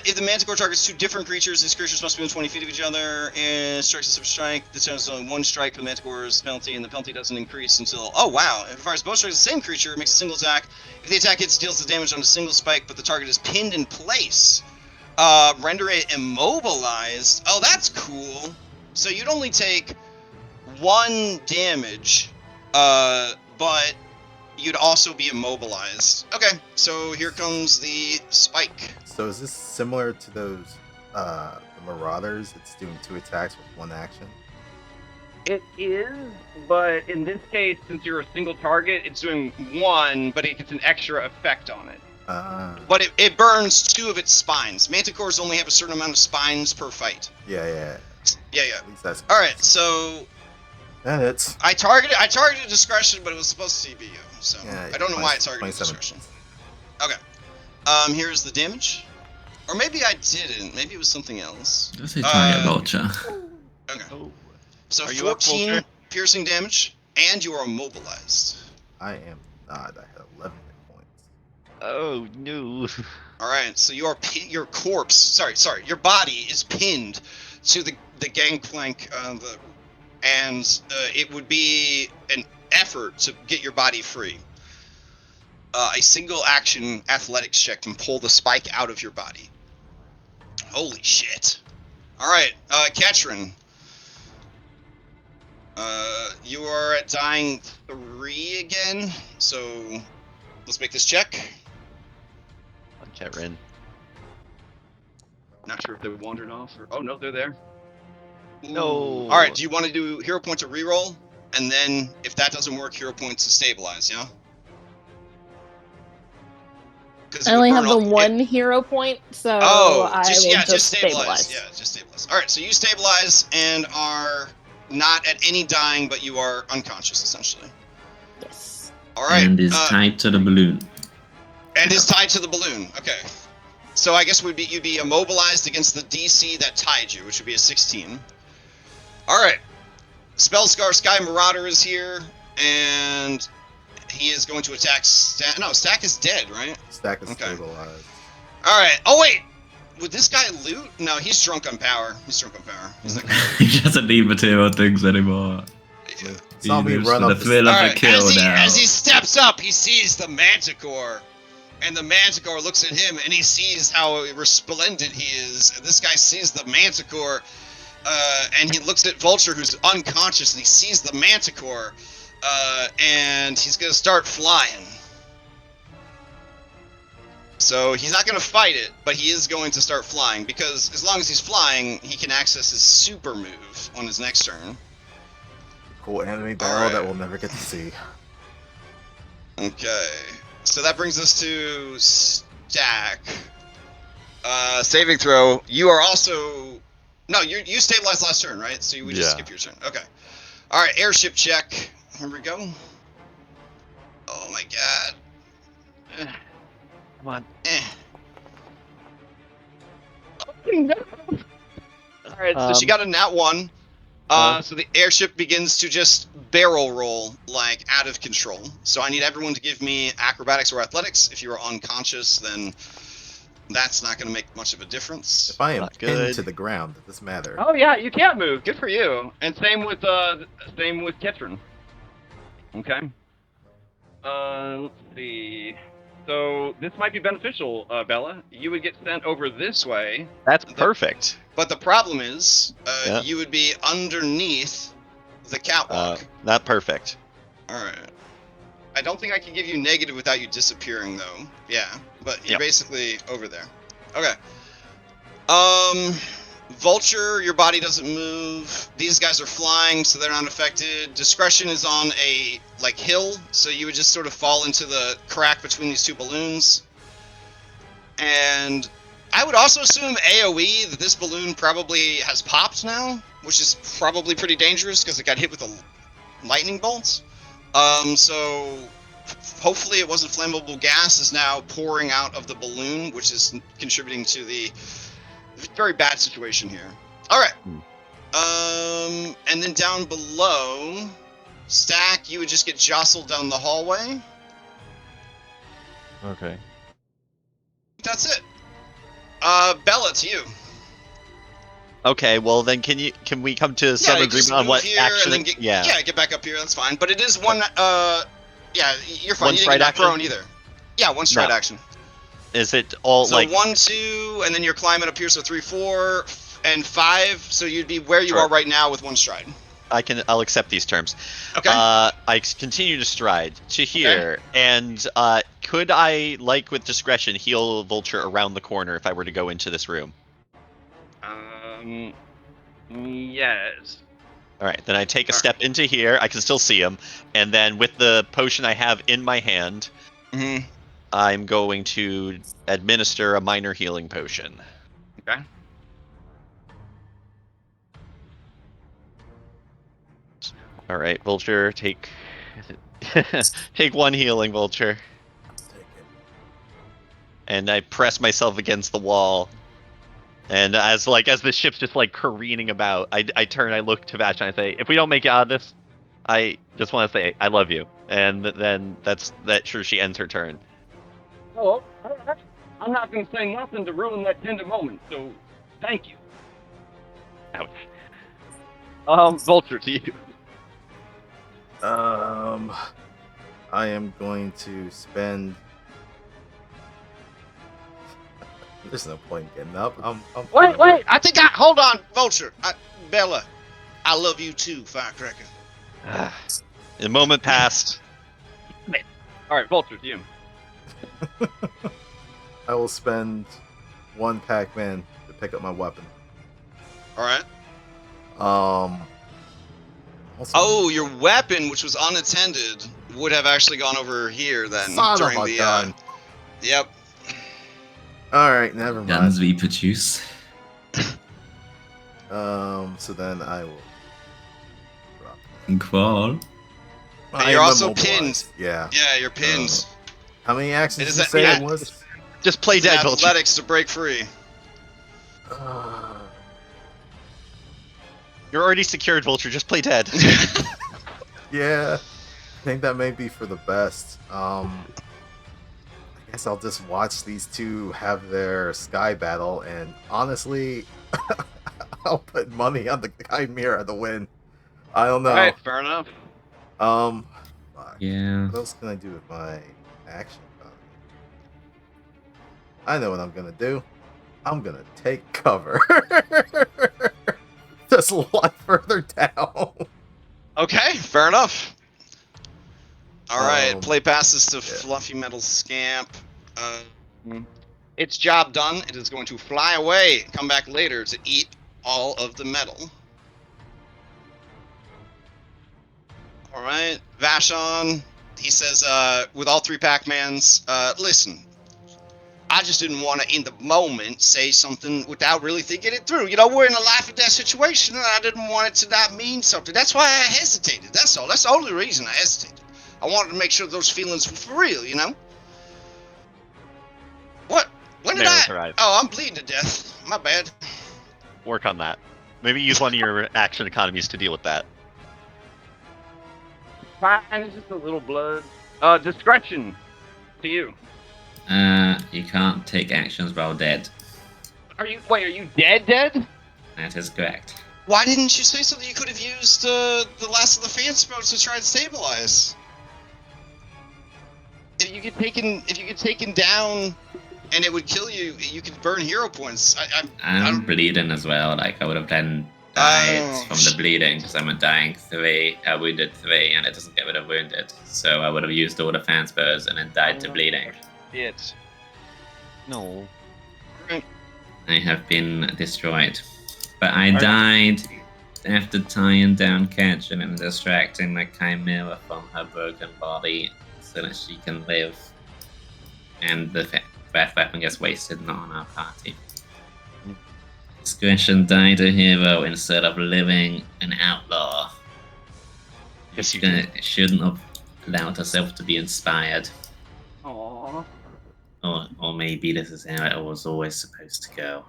If the manticore targets 2 different creatures, these creatures must be within 20 feet of each other, and strikes a super strike. This has only 1 strike for the manticore's penalty, and the penalty doesn't increase until... Oh, wow. If it fires both strikes the same creature, it makes a single attack. If the attack hits, deals the damage on a single spike, but the target is pinned in place. Render it immobilized. Oh, that's cool. So you'd only take 1 damage, but you'd also be immobilized. Okay, so here comes the spike. So is this similar to those the Marauders? It's doing 2 attacks with 1 action. It is, but in this case, since you're a single target, it's doing 1, but it gets an extra effect on it. But it burns 2 of its spines. Manticores only have a certain amount of spines per fight. Yeah. Yeah. At least that's... Alright, so And it's... I targeted discretion, but it was supposed to be you. So Yeah, I don't know why I targeted 27. discretion. Okay. Here's the damage. Or maybe I didn't. Maybe it was something else. Let's say target vulture. Okay. Oh. So Are you up, 14 Vulture? piercing damage, and you are immobilized. I am not. I had 11 hit points. Oh, no. Alright, so your corpse, sorry, your body is pinned to the gangplank, and it would be an effort to get your body free. A single action athletics check can pull the spike out of your body. Holy shit. Alright, Katrin. You are at dying 3 again, so let's make this check. Catrin. Not sure if they wandered off or... Oh, no, they're there. No. Alright, do you want to do hero point to reroll? And then, if that doesn't work, hero point to stabilize, yeah? I only have the 1 hero point, so I will just stabilize. Yeah, just stabilize. Alright, so you stabilize and are not at any dying, but you are unconscious, essentially. Yes. Alright. And is tied to the balloon. And is tied to the balloon. Okay. So I guess you'd be immobilized against the DC that tied you, which would be a 16. Alright. Spellscar Sky Marauder is here, and he is going to attack Stack. No, Stack is dead, right? Stack is Okay. stabilized. All right. Oh wait, would this guy loot? No, he's drunk on power. He's drunk on power. He's not gonna loot. He doesn't need material things anymore. Saw me He's run for up the thrill of the Alright, kill now. as he steps up, he sees the Manticore. And the Manticore looks at him, and he sees how resplendent he is. And this guy sees the Manticore, and he looks at Vulture, who's unconscious, and he sees the Manticore, and he's going to start flying. So he's not going to fight it, but he is going to start flying, because as long as he's flying, he can access his super move on his next turn. Cool enemy barrel that we'll never get to see. Okay, so that brings us to Stack. Saving throw. You are also... No, you stabilized last turn, right? So we just skip your turn. Okay. Alright, airship check. Here we go. Oh my god. Come on. Alright, so she got a nat 1. So the airship begins to just barrel roll, like, out of control. So I need everyone to give me acrobatics or athletics. If you are unconscious, then that's not going to make much of a difference. If I am pinned to the ground, does this matter? Oh yeah, you can't move. Good for you. And same with Ketron. Okay. Let's see. So this might be beneficial, Bella. You would get sent over this way. That's perfect. But the problem is, you would be underneath the catwalk. Not perfect. Alright. I don't think I can give you negative without you disappearing, though. Yeah, but you're basically over there. Okay. Vulture, your body doesn't move. These guys are flying, so they're not affected. Discretion is on a, like, hill, so you would just sort of fall into the crack between these two balloons. And I would also assume AoE that this balloon probably has popped now, which is probably pretty dangerous because it got hit with a lightning bolt. So hopefully it wasn't flammable gas is now pouring out of the balloon, which is contributing to the very bad situation here. All right. And then down below, Stack, you would just get jostled down the hallway. Okay. That's it. Bella, it's you. Okay, well then can we come to some agreement on what action? Get back up here. That's fine. But it is one. You're fine. One you stride didn't get action? prone either. Yeah, one stride action. Is it all So like 1, 2, and then you're climbing up here. So 3, 4, and 5. So you'd be where you Sure. are right now with one stride. I'll accept these terms. Okay. I continue to stride to here, and could I, like with discretion, heal Vulture around the corner if I were to go into this room? Yes. All right, then I take a step into here. I can still see him, and then with the potion I have in my hand, I'm going to administer a minor healing potion. Okay. All right, Vulture, take take 1 healing, Vulture. Take it. And I press myself against the wall. And as the ship's just like careening about, I turn, I look to Vash, and I say, if we don't make it out of this, I just want to say I love you. And then she ends her turn. Oh, I'm not going to say nothing to ruin that tender moment, so thank you. Ouch. Vulture, to you. I am going to spend. There's no point in getting up. I'm Wait! Hold on, Vulture. Bella, I love you too, Firecracker. The moment passed. All right, Vulture, to you. I will spend 1 Pac-Man to pick up my weapon. All right. Also, your weapon, which was unattended, would have actually gone over here then. Son during of a the gun. Yep. All right, never mind. Guns we produce. So then I will drop. And crawl. And you're also pinned. Yeah. Yeah, you're pinned. How many actions It is did you a- say it was? Just play It's dead, Vulture. athletics to break free. You're already secured, Vulture. Just play dead. Yeah. think that may be for the best. I guess I'll just watch these two have their sky battle, and honestly, I'll put money on the Chimera to win. I don't know. All right, fair enough. Fuck. Yeah. What else can I do with my action economy? I know what I'm gonna do. I'm gonna take cover. Just a lot further down. Okay, fair enough. All right, play passes to yeah. Fluffy Metal Scamp. Its job done. It is going to fly away, come back later to eat all of the metal. All right, Vashon. He says, with all three Pac-Mans, listen, I just didn't want to, in the moment, say something without really thinking it through. You know, we're in a life or death situation, and I didn't want it to not mean something. That's why I hesitated. That's all. That's the only reason I hesitated. I wanted to make sure those feelings were for real, you know? What? When did Oh, I'm bleeding to death. My bad. Work on that. Maybe use one of your action economies to deal with that. Fine, it's just a little blood. Discretion to you. You can't take actions while dead. Are you dead? That is correct. Why didn't you say something? You could have used the last of the fan spells to try and stabilize. If you get taken down, and it would kill you, you could burn hero points. I'm bleeding as well. Like I would have then died from the bleeding because I'm a dying 3, a wounded 3, and it doesn't get rid of wounded. So I would have used all the fan spurs and then died to bleeding. Shit. No. I have been destroyed. But I died after tying down Ketchum and distracting the Chimera from her broken body so that she can live. And the breath weapon gets wasted, not on our party. Discretion died a hero instead of living an outlaw. Yes, you did. Shouldn't have allowed herself to be inspired. Aww. Or maybe this is how it was always supposed to go.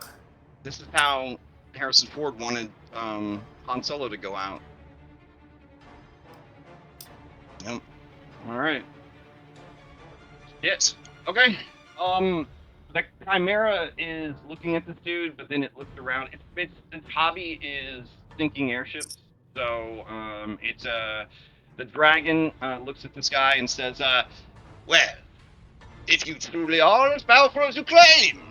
This is how Harrison Ford wanted Han Solo to go out. Yep. All right. Yes. Okay. The Chimera is looking at this dude, but then it looks around. Its hobby is sinking airships. So it's the dragon looks at this guy and says, "Well, if you truly are as powerful as you claim,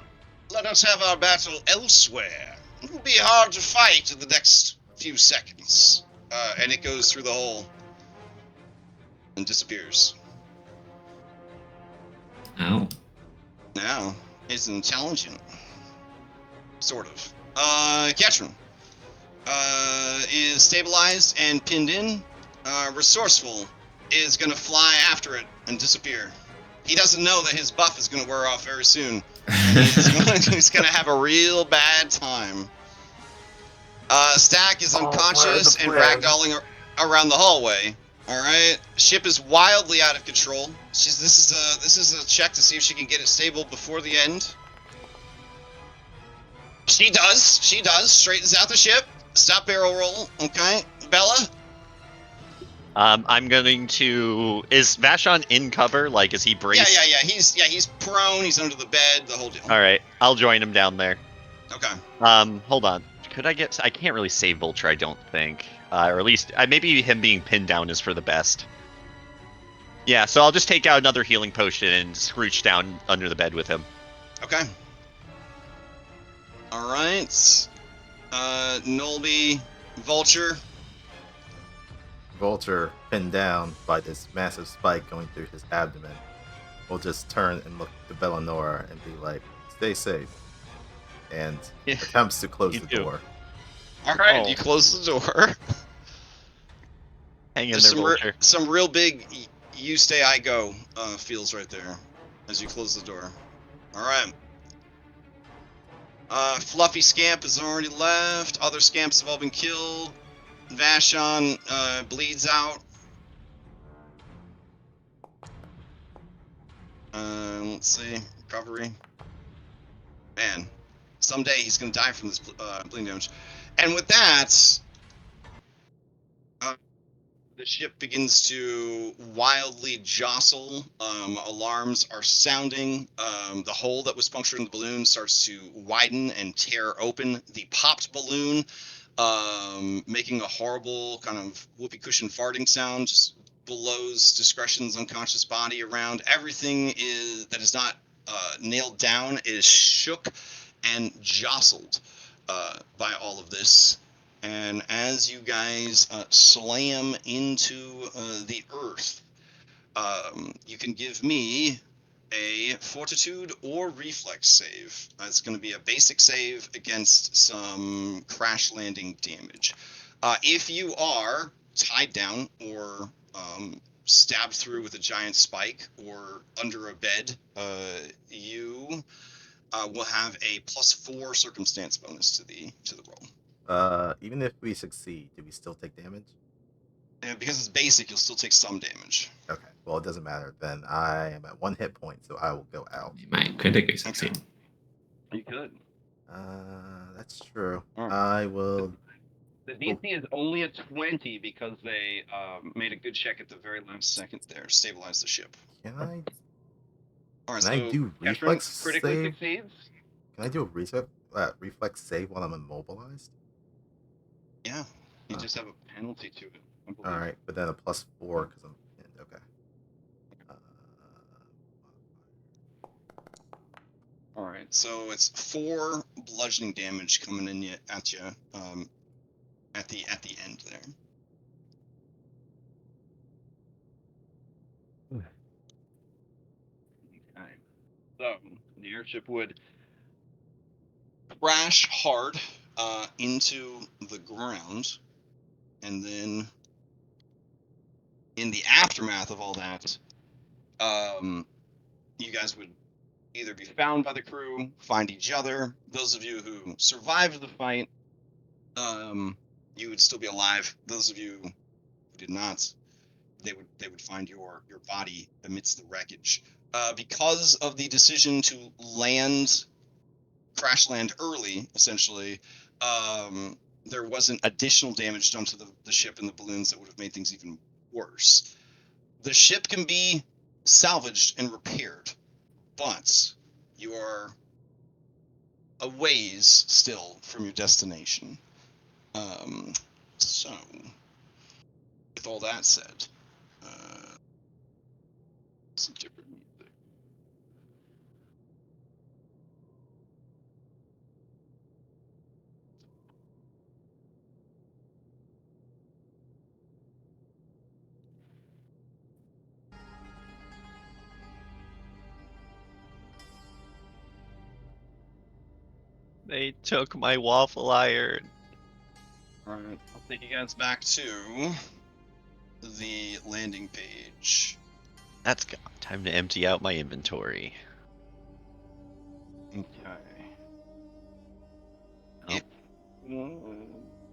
let us have our battle elsewhere. It will be hard to fight in the next few seconds." And it goes through the hole and disappears. Oh. Now, it's intelligent. Sort of. Ketchum is stabilized and pinned in. Resourceful is going to fly after it and disappear. He doesn't know that his buff is going to wear off very soon. He's going to have a real bad time. Stack is unconscious and ragdolling around the hallway. All right, ship is wildly out of control. This is a check to see if she can get it stable before the end. She does. Straightens out the ship. Stop barrel roll. Okay, Bella. I'm going to. Is Vashon in cover? Like, is he braced? Yeah. He's prone. He's under the bed. The whole deal. All right, I'll join him down there. Okay. Hold on. Could I get? I can't really save Vulture, I don't think. Or at least maybe him being pinned down is for the best. Yeah, so I'll just take out another healing potion and scrooge down under the bed with him. Okay. All right. Nolby, Vulture. Vulture, pinned down by this massive spike going through his abdomen, will just turn and look to Bellanora and be like, "Stay safe," and attempts to close the door. All right, you close the door. Hang in there, Vulture. Some real big "you stay, I go" feels right there as you close the door. All right. Fluffy Scamp has already left. Other Scamps have all been killed. Vashon bleeds out. Let's see. Recovery. Man, someday he's going to die from this bleeding damage. And with that, The ship begins to wildly jostle. Alarms are sounding. The hole that was punctured in the balloon starts to widen and tear open. The popped balloon, making a horrible kind of whoopee cushion farting sound, just blows Discretion's unconscious body around. Everything that is not nailed down is shook and jostled by all of this. And as you guys slam into the earth, you can give me a fortitude or reflex save. It's going to be a basic save against some crash landing damage. If you are tied down or stabbed through with a giant spike or under a bed, you will have a +4 circumstance bonus to the roll. Even if we succeed, do we still take damage? And because it's basic, you'll still take some damage. Okay, well, it doesn't matter. Then I am at 1 hit point, so I will go out. You might critically succeed. You could. That's true. Alright. I will. The DC is only a 20 because they made a good check at the very last second there, stabilize the ship. Can I? All right, Can I do Ketron reflex critically save? succeeds. Can I do a reflex save while I'm immobilized? Yeah, you just have a penalty to it. I believe. All right, but then a +4 because I'm pinned. Okay. All right, so it's 4 bludgeoning damage coming in at you at the end there. Okay. So the airship would crash hard into the ground, and then in the aftermath of all that, you guys would either be found by the crew, find each other. Those of you who survived the fight, you would still be alive. Those of you who did not, they would find your body amidst the wreckage. Because of the decision to crash land early, essentially, there wasn't additional damage done to the ship and the balloons that would have made things even worse. The ship can be salvaged and repaired, but you are a ways still from your destination. So, with all that said, some different music. They took my waffle iron. All right, I'll take you guys back to the landing page. That's time to empty out my inventory. Okay. Oh.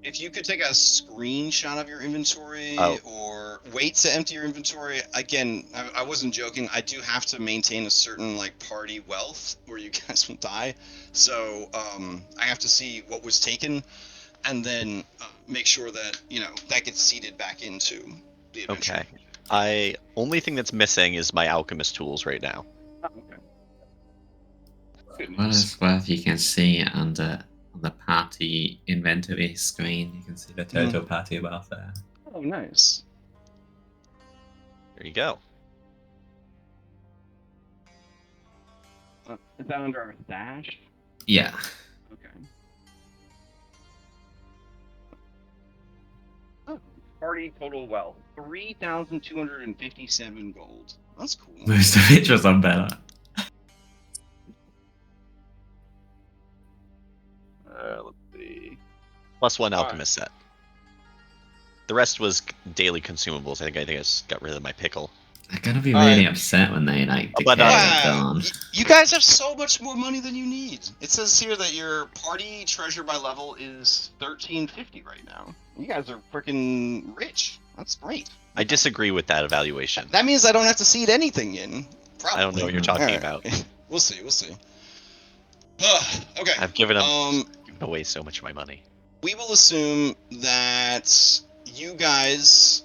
If you could take a screenshot of your inventory or wait to empty your inventory, again, I wasn't joking. I do have to maintain a certain party wealth or you guys will die. So I have to see what was taken and then make sure that, that gets seeded back into the adventure. Okay. Only thing that's missing is my alchemist tools right now. Oh, okay. Good What news. is worth, you can see on the party inventory screen, you can see the total party wealth there. Oh, nice. There you go. Is that under our stash? Yeah. Okay. Oh, party total wealth 3,257 gold. That's cool. Most of it was on Bella. Let's see. +1 alchemist set. The rest was daily consumables. I think I just got rid of my pickle. They're gonna be really upset when they But, declare it gone. You guys have so much more money than you need. It says here that your party treasure by level is 1350 right now. You guys are freaking rich. That's great. I disagree with that evaluation. That means I don't have to seed anything in. Probably. I don't know what you're talking about. We'll see. Okay. I've given away so much of my money. We will assume that you guys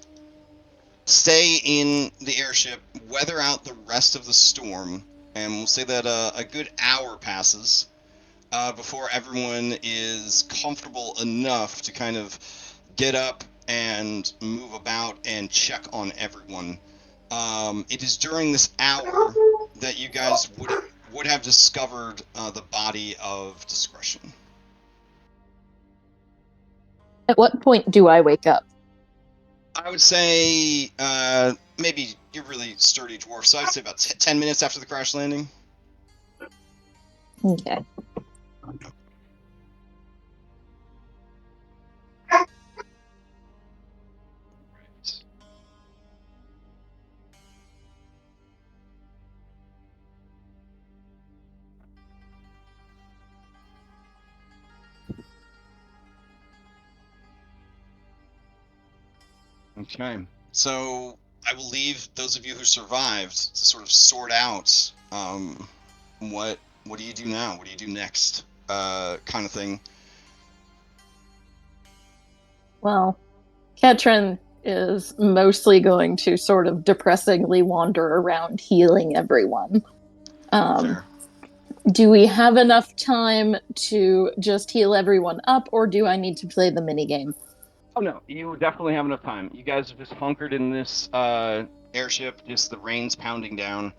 stay in the airship, weather out the rest of the storm, and we'll say that a good hour passes before everyone is comfortable enough to kind of get up and move about and check on everyone. It is during this hour that you guys would have discovered the body of Discretion. At what point do I wake up? I would say maybe you're really sturdy dwarf, so I'd say about 10 minutes after the crash landing. Okay. Okay. So I will leave those of you who survived to sort of sort out what do you do now? What do you do next? Kind of thing. Well, Ketrin is mostly going to sort of depressingly wander around healing everyone. Fair. Do we have enough time to just heal everyone up, or do I need to play the minigame? Oh no, you definitely have enough time. You guys are just hunkered in this Airship, just the rain's pounding down.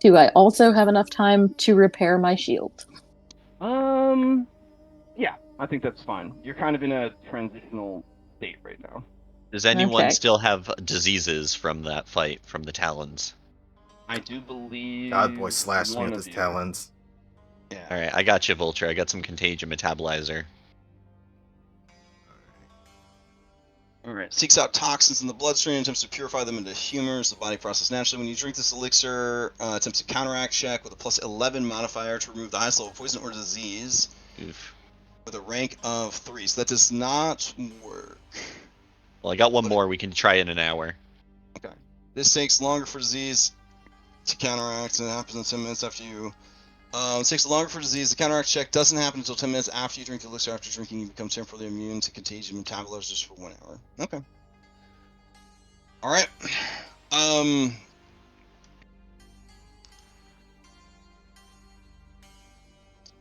Do I also have enough time to repair my shield? Yeah, I think that's fine. You're kind of in a transitional state right now. Does anyone Okay. still have diseases from that fight from the Talons? I do believe God boy slashed me one with of his you. talons. Yeah. All right, I got you, Vulture. I got some contagion metabolizer. All right. Seeks out toxins in the bloodstream, attempts to purify them into humors. The body process naturally. When you drink this elixir, attempts to counteract check with a plus 11 modifier to remove the highest level of poison or disease. Oof. With a rank of 3. So that does not work. Well, I got one more. We can try in an hour. Okay. This takes longer for disease to counteract, and it happens in 10 minutes after you. It takes longer for disease. The counteract check doesn't happen until 10 minutes after you drink the elixir. After drinking, you become temporarily immune to contagion metabolizers for 1 hour. Okay. All right.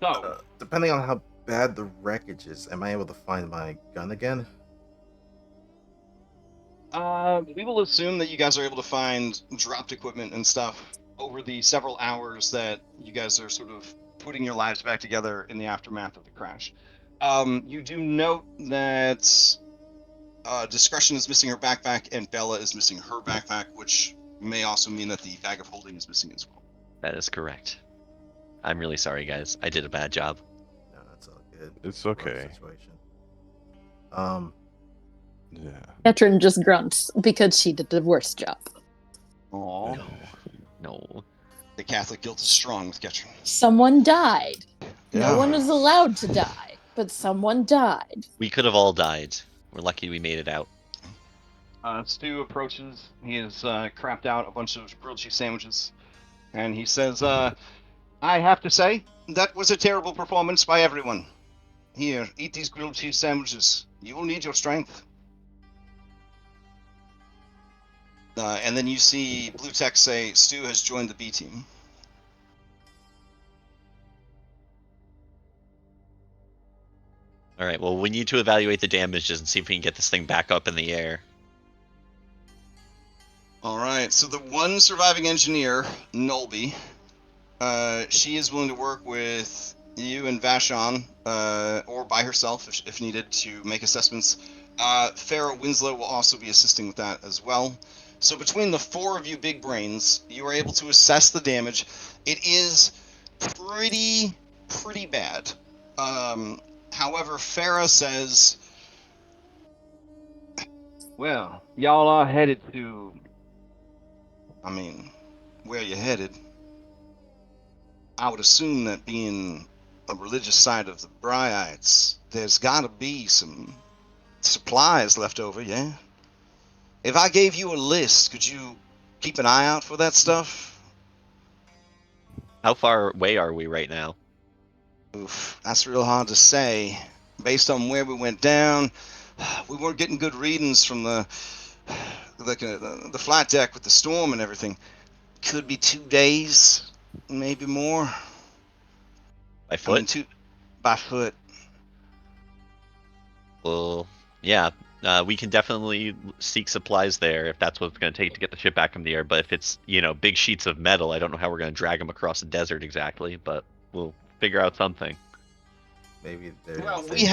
So, Depending on how bad the wreckage is, am I able to find my gun again? We will assume that you guys are able to find dropped equipment and stuff over the several hours that you guys are sort of putting your lives back together in the aftermath of the crash. You do note that Discretion is missing her backpack and Bella is missing her backpack, which may also mean that the bag of holding is missing as well. That is correct. I'm really sorry, guys. I did a bad job. No, that's all good. It's okay. Situation. Yeah. Ketrin just grunts because she did the worst job. Aww. No. The Catholic guilt is strong with Ketrin. Someone died. Yeah. No one is allowed to die, but someone died. We could have all died. We're lucky we made it out. Stu approaches. He has crapped out a bunch of grilled cheese sandwiches. And he says, I have to say, that was a terrible performance by everyone. Here, eat these grilled cheese sandwiches. You will need your strength. And then you see Blue Tech say, Stu has joined the B team. All right, well, we need to evaluate the damages and see if we can get this thing back up in the air. All right, so the one surviving engineer, Nolby, she is willing to work with you and Vashon, or by herself if needed, to make assessments. Farrah Winslow will also be assisting with that as well. So between the 4 of you big brains, you are able to assess the damage. It is pretty bad. However, Farrah says, well, y'all are headed to... I mean, where you headed? I would assume that being a religious site of the Bryites, there's gotta be some supplies left over, yeah? If I gave you a list, could you keep an eye out for that stuff? How far away are we right now? Oof, that's real hard to say. based on where we went down, we weren't getting good readings from the flight deck with the storm and everything. Could be 2 days, maybe more. By foot? I mean, by foot. Well, yeah. We can definitely seek supplies there if that's what it's going to take to get the ship back from the air. But if it's, big sheets of metal, I don't know how we're going to drag them across the desert exactly. But we'll figure out something. Maybe there's. Well, we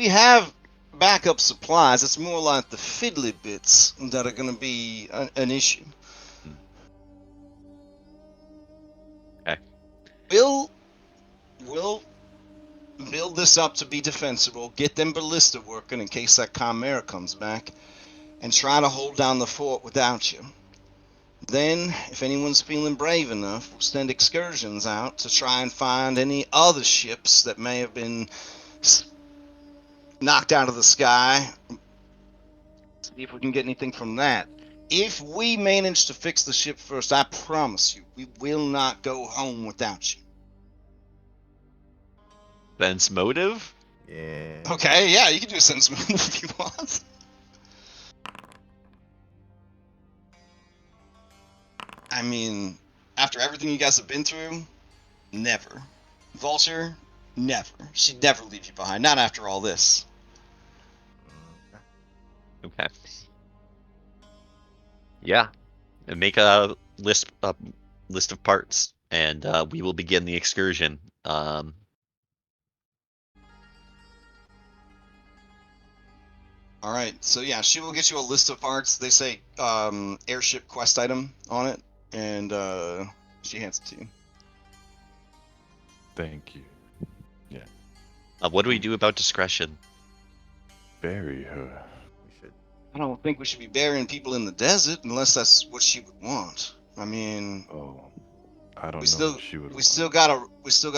have backup supplies. It's more like the fiddly bits that are going to be an issue. Okay. We'll build this up to be defensible, get them ballista working in case that Chimera comes back, and try to hold down the fort without you. Then, if anyone's feeling brave enough, we'll send excursions out to try and find any other ships that may have been knocked out of the sky. See if we can get anything from that. If we manage to fix the ship first, I promise you, we will not go home without you. Sense motive? Yeah. Okay, yeah, you can do a sense motive if you want. I mean, after everything you guys have been through, never. Vulture, never. She'd never leave you behind. Not after all this. Okay. Yeah. And make a list of parts, and we will begin the excursion. All right, so yeah, she will get you a list of parts. They say airship quest item on it, and she hands it to you. Thank you. Yeah. What do we do about discretion? Bury her. We should. I don't think we should be burying people in the desert unless that's what she would want. I mean, I don't know what she would we want. still got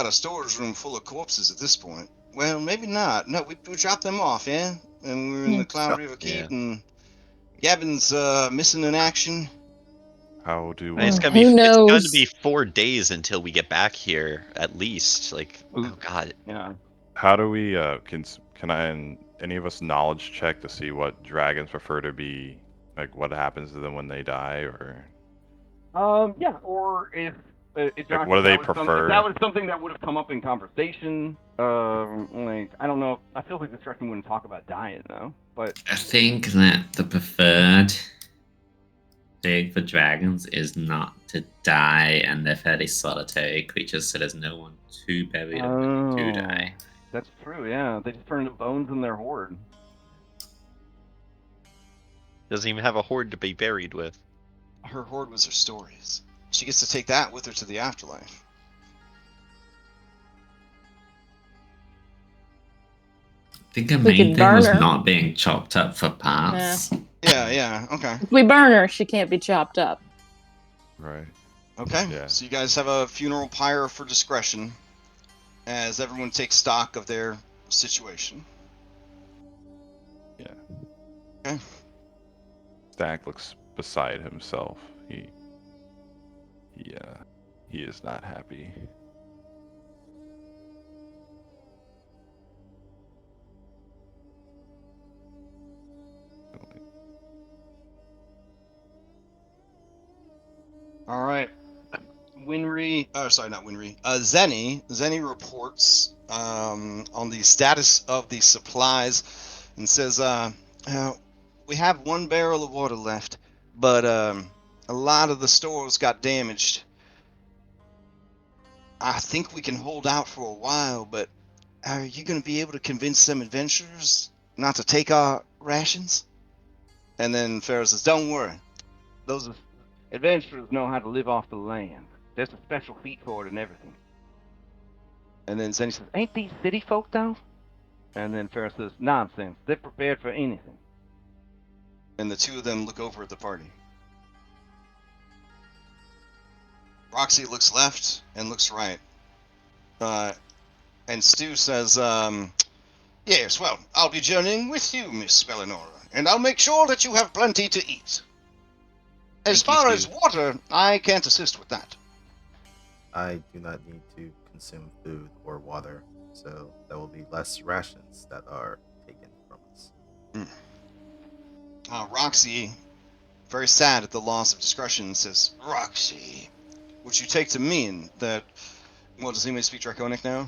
a storage room full of corpses at this point. Well, maybe not. No, we dropped them off, yeah, and we were in the Cloud River Keep, and Gavin's missing in action. How do It's we... gonna Who be knows? it's gonna be 4 days until we get back here, at least. Like, oh god. Yeah. How do we can I and any of us knowledge check to see what dragons prefer to be, like what happens to them when they die, or Yeah, or if like, what do they prefer? If that was something that would have come up in conversation, like I don't know. I feel like the discussion wouldn't talk about dying though. But I think that the preferred thing for dragons is not to die, and they're fairly solitary creatures, so there's no one to bury them when they do die. That's true, yeah. They just turn into bones in their hoard. Doesn't even have a hoard to be buried with. Her hoard was her stories. She gets to take that with her to the afterlife. I think the We main could thing was burn her. not being chopped up for parts. Yeah, okay. If we burn her, she can't be chopped up. Right. Okay, Yeah. so you guys have a funeral pyre for discretion as everyone takes stock of their situation. Yeah. Okay. Stack looks beside himself. He is not happy. All right. Zenny reports on the status of the supplies and says, we have 1 barrel of water left, but a lot of the stores got damaged. I think we can hold out for a while, but are you going to be able to convince some adventurers not to take our rations? And then Pharaoh says, don't worry. Those adventurers know how to live off the land. There's a special feat for it and everything. And then Zenny says, ain't these city folk though? And then Pharaoh says, nonsense. They're prepared for anything. And the two of them look over at the party. Roxy looks left and looks right. And Stu says, yes, well, I'll be journeying with you, Miss Bellinora, and I'll make sure that you have plenty to eat. As far as water, I can't assist with that. I do not need to consume food or water. so there will be less rations that are taken from us. Roxy, very sad at the loss of discretion, says, Roxy, would you take to mean that... Well, does anybody speak Draconic now?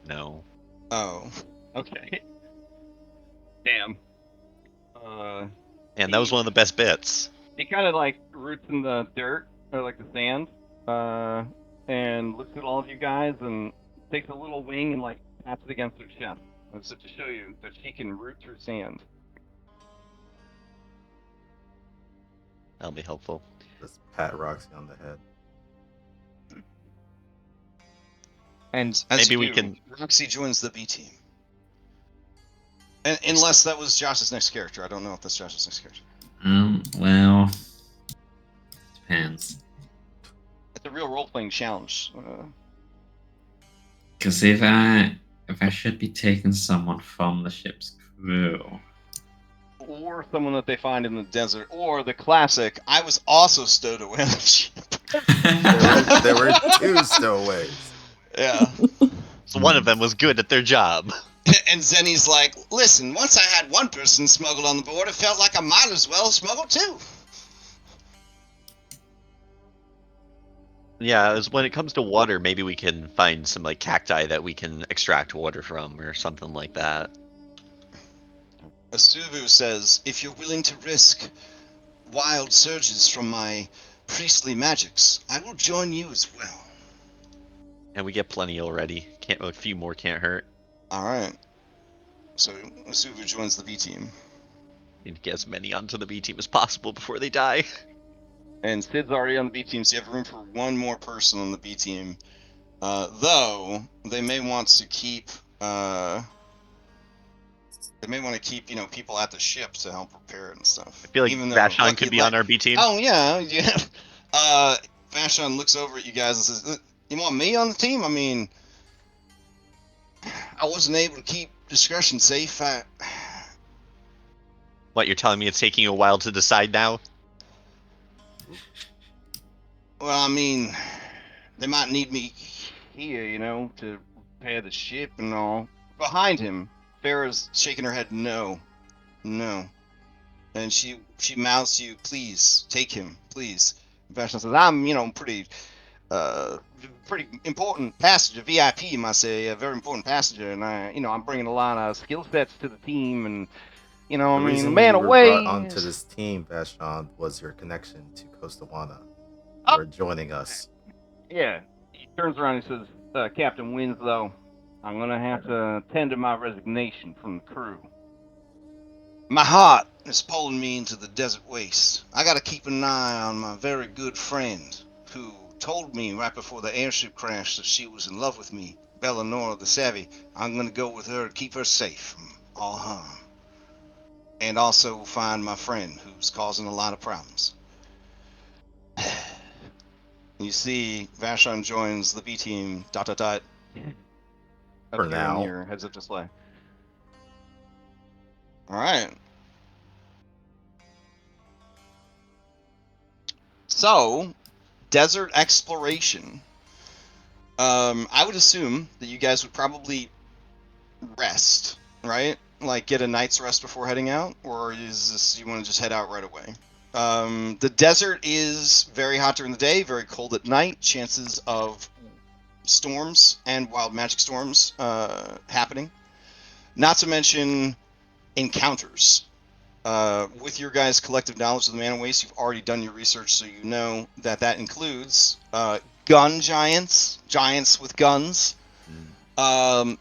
No. Oh. Okay. Damn. And that was one of the best bits. He kind of like roots in the dirt, or like the sand, and looks at all of you guys and takes a little wing and like taps it against her chest. So to show you that she can root through sand. That'll be helpful. Just pat Roxy on the head. And as maybe we do, can. Roxy joins the B team. And, unless that was Josh's next character. I don't know if that's Josh's next character. Well, depends. It's a real role-playing challenge. Because if I should be taking someone from the ship's crew, or someone that they find in the desert, or the classic, I was also stowed away on the ship. There were 2 stowaways. Yeah. So one of them was good at their job. And Zenny's like, listen, once I had one person smuggled on the board, it felt like I might as well smuggle 2. Yeah, when it comes to water, maybe we can find some like cacti that we can extract water from, or something like that. Asuvu says, if you're willing to risk wild surges from my priestly magics, I will join you as well. And we get plenty already. A few more can't hurt. Alright. So Asuvu joins the B team. Need to get as many onto the B team as possible before they die. And Sid's already on the B team, so you have room for one more person on the B team. Though they may want to keep people at the ship to help repair it and stuff. I feel like Vashon could be on our B team. Oh yeah. Vashon looks over at you guys and says, you want me on the team? I mean, I wasn't able to keep discretion safe. What, you're telling me it's taking you a while to decide now? Well, I mean, they might need me here, to repair the ship and all. Behind him, Farrah's shaking her head, no. And she mouths to you, please, take him, please. Vashon says, I'm, pretty important passenger, VIP, you might say, a very important passenger, and I'm bringing a lot of skill sets to the team, and, The man reason you were away. brought onto this team, Vashon, was your connection to Costawana. For joining us. Yeah. He turns around and says, Captain Winslow, I'm going to have to tender my resignation from the crew. My heart is pulling me into the desert waste. I got to keep an eye on my very good friend, who told me right before the airship crashed that she was in love with me, Bellanora the Savvy. I'm going to go with her to keep her safe from all harm. And also find my friend who's causing a lot of problems. You see, Vashon joins the B team. ... For now. Your heads-up display. All right. So, desert exploration. I would assume that you guys would probably rest, right? Like get a night's rest before heading out, or is this you want to just head out right away? The desert is very hot during the day, very cold at night. Chances of storms and wild magic storms happening. Not to mention encounters. With your guys' collective knowledge of the Mana Waste, you've already done your research, so you know that includes gun giants with guns,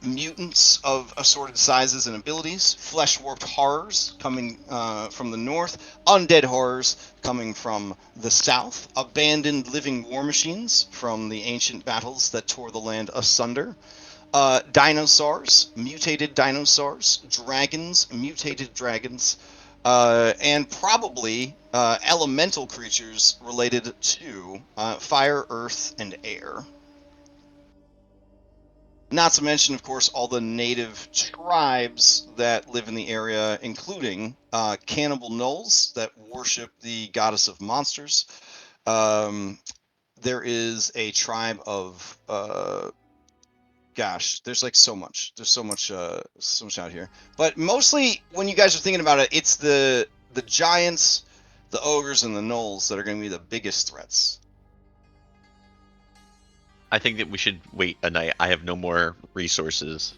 mutants of assorted sizes and abilities, flesh-warped horrors coming from the north, undead horrors coming from the south, abandoned living war machines from the ancient battles that tore the land asunder, dinosaurs, mutated dinosaurs, dragons, mutated dragons, and probably elemental creatures related to fire, earth, and air. Not to mention, of course, all the native tribes that live in the area, including cannibal gnolls that worship the goddess of monsters. There is a tribe of gosh, there's like so much. There's so much out here. But mostly, when you guys are thinking about it, it's the giants, the ogres, and the gnolls that are going to be the biggest threats. I think that we should wait a night. I have no more resources.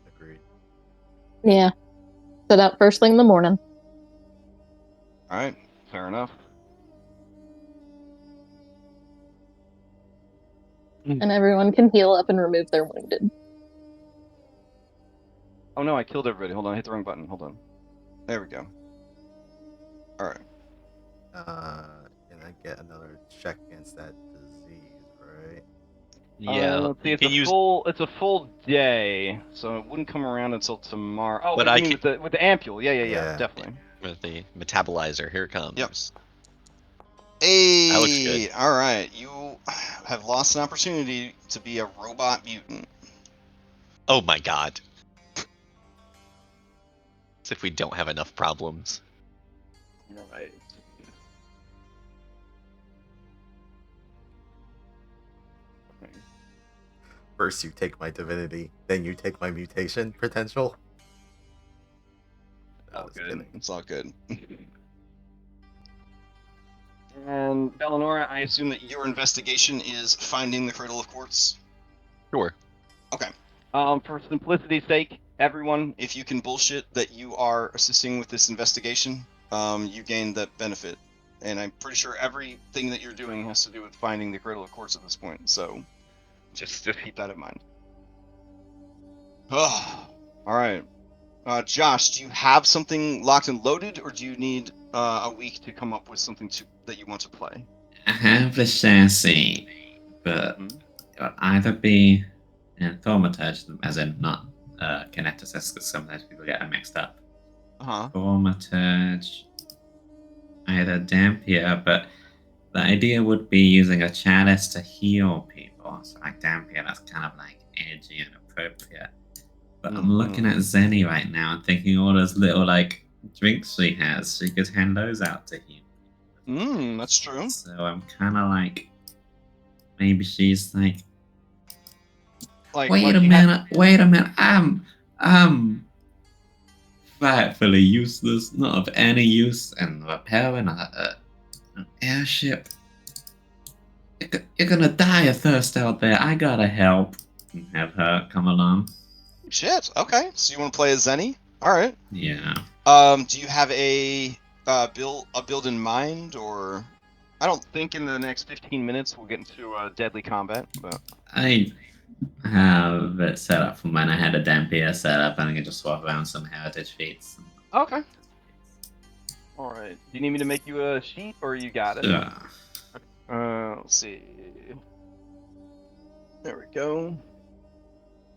Agreed. Yeah. Set out first thing in the morning. All right, fair enough. And everyone can heal up and remove their wounded. Oh no, I killed everybody. Hold on, I hit the wrong button. Hold on. There we go. All right. Can I get another check against that disease, right? Yeah. Let's see. It's a full day, so it wouldn't come around until tomorrow. Oh, But you I mean can- with the ampule? Yeah, Yeah. definitely. With the metabolizer, here it comes. Yep. Hey, That looks good. all right. You have lost an opportunity to be a robot mutant. Oh my god. As if we don't have enough problems. All right. First you take my divinity, then you take my mutation potential. No, All just good. kidding. It's all good. And Eleonora, I assume that your investigation is finding the Cradle of Quartz. Sure. Okay. for simplicity's sake, everyone, If you can bullshit that you are assisting with this investigation, you gain that benefit. And I'm pretty sure everything that you're doing has to do with finding the Cradle of Quartz at this point. So just keep that in mind. Oh, all right. Josh, do you have something locked and loaded, or do you need a week to come up with something that you want to play? I have the chassis, but it'll either be thaumaturge, as in not kineticist, because sometimes people get it mixed up. Thaumaturge, either Dampier, but the idea would be using a chalice to heal people. So like Dampier, that's kind of like edgy and appropriate. But I'm looking at Zenny right now and thinking all those little like drinks she has, she could hand those out to heal. That's true. So I'm kind of like, maybe she's like, wait a minute, I'm frightfully useless, not of any use, and repairing an airship. You're gonna die of thirst out there. I gotta help. And have her come along. Shit. Okay. So you want to play as Zenny? All right. Yeah. Do you have a build in mind, or? I don't think in the next 15 minutes we'll get into deadly combat, but I have it set up from when I had a Dampier set up, and I can just swap around some heritage feats. Okay. All right. Do you need me to make you a sheet, or you got it? Yeah. Let's see. There we go.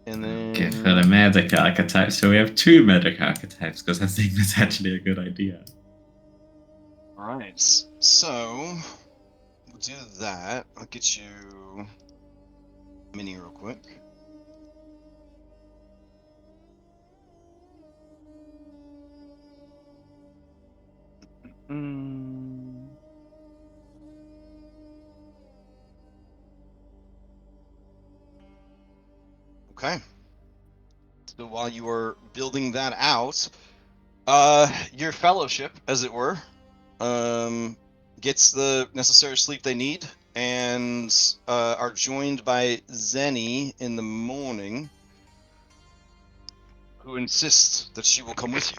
And then Okay, for the medic archetype, so we have 2 medic archetypes, because I think that's actually a good idea. Alright, so we'll do that. I'll get you a mini real quick. Okay. So while you are building that out, your fellowship, as it were, gets the necessary sleep they need and are joined by Zenny in the morning, who insists that she will come with you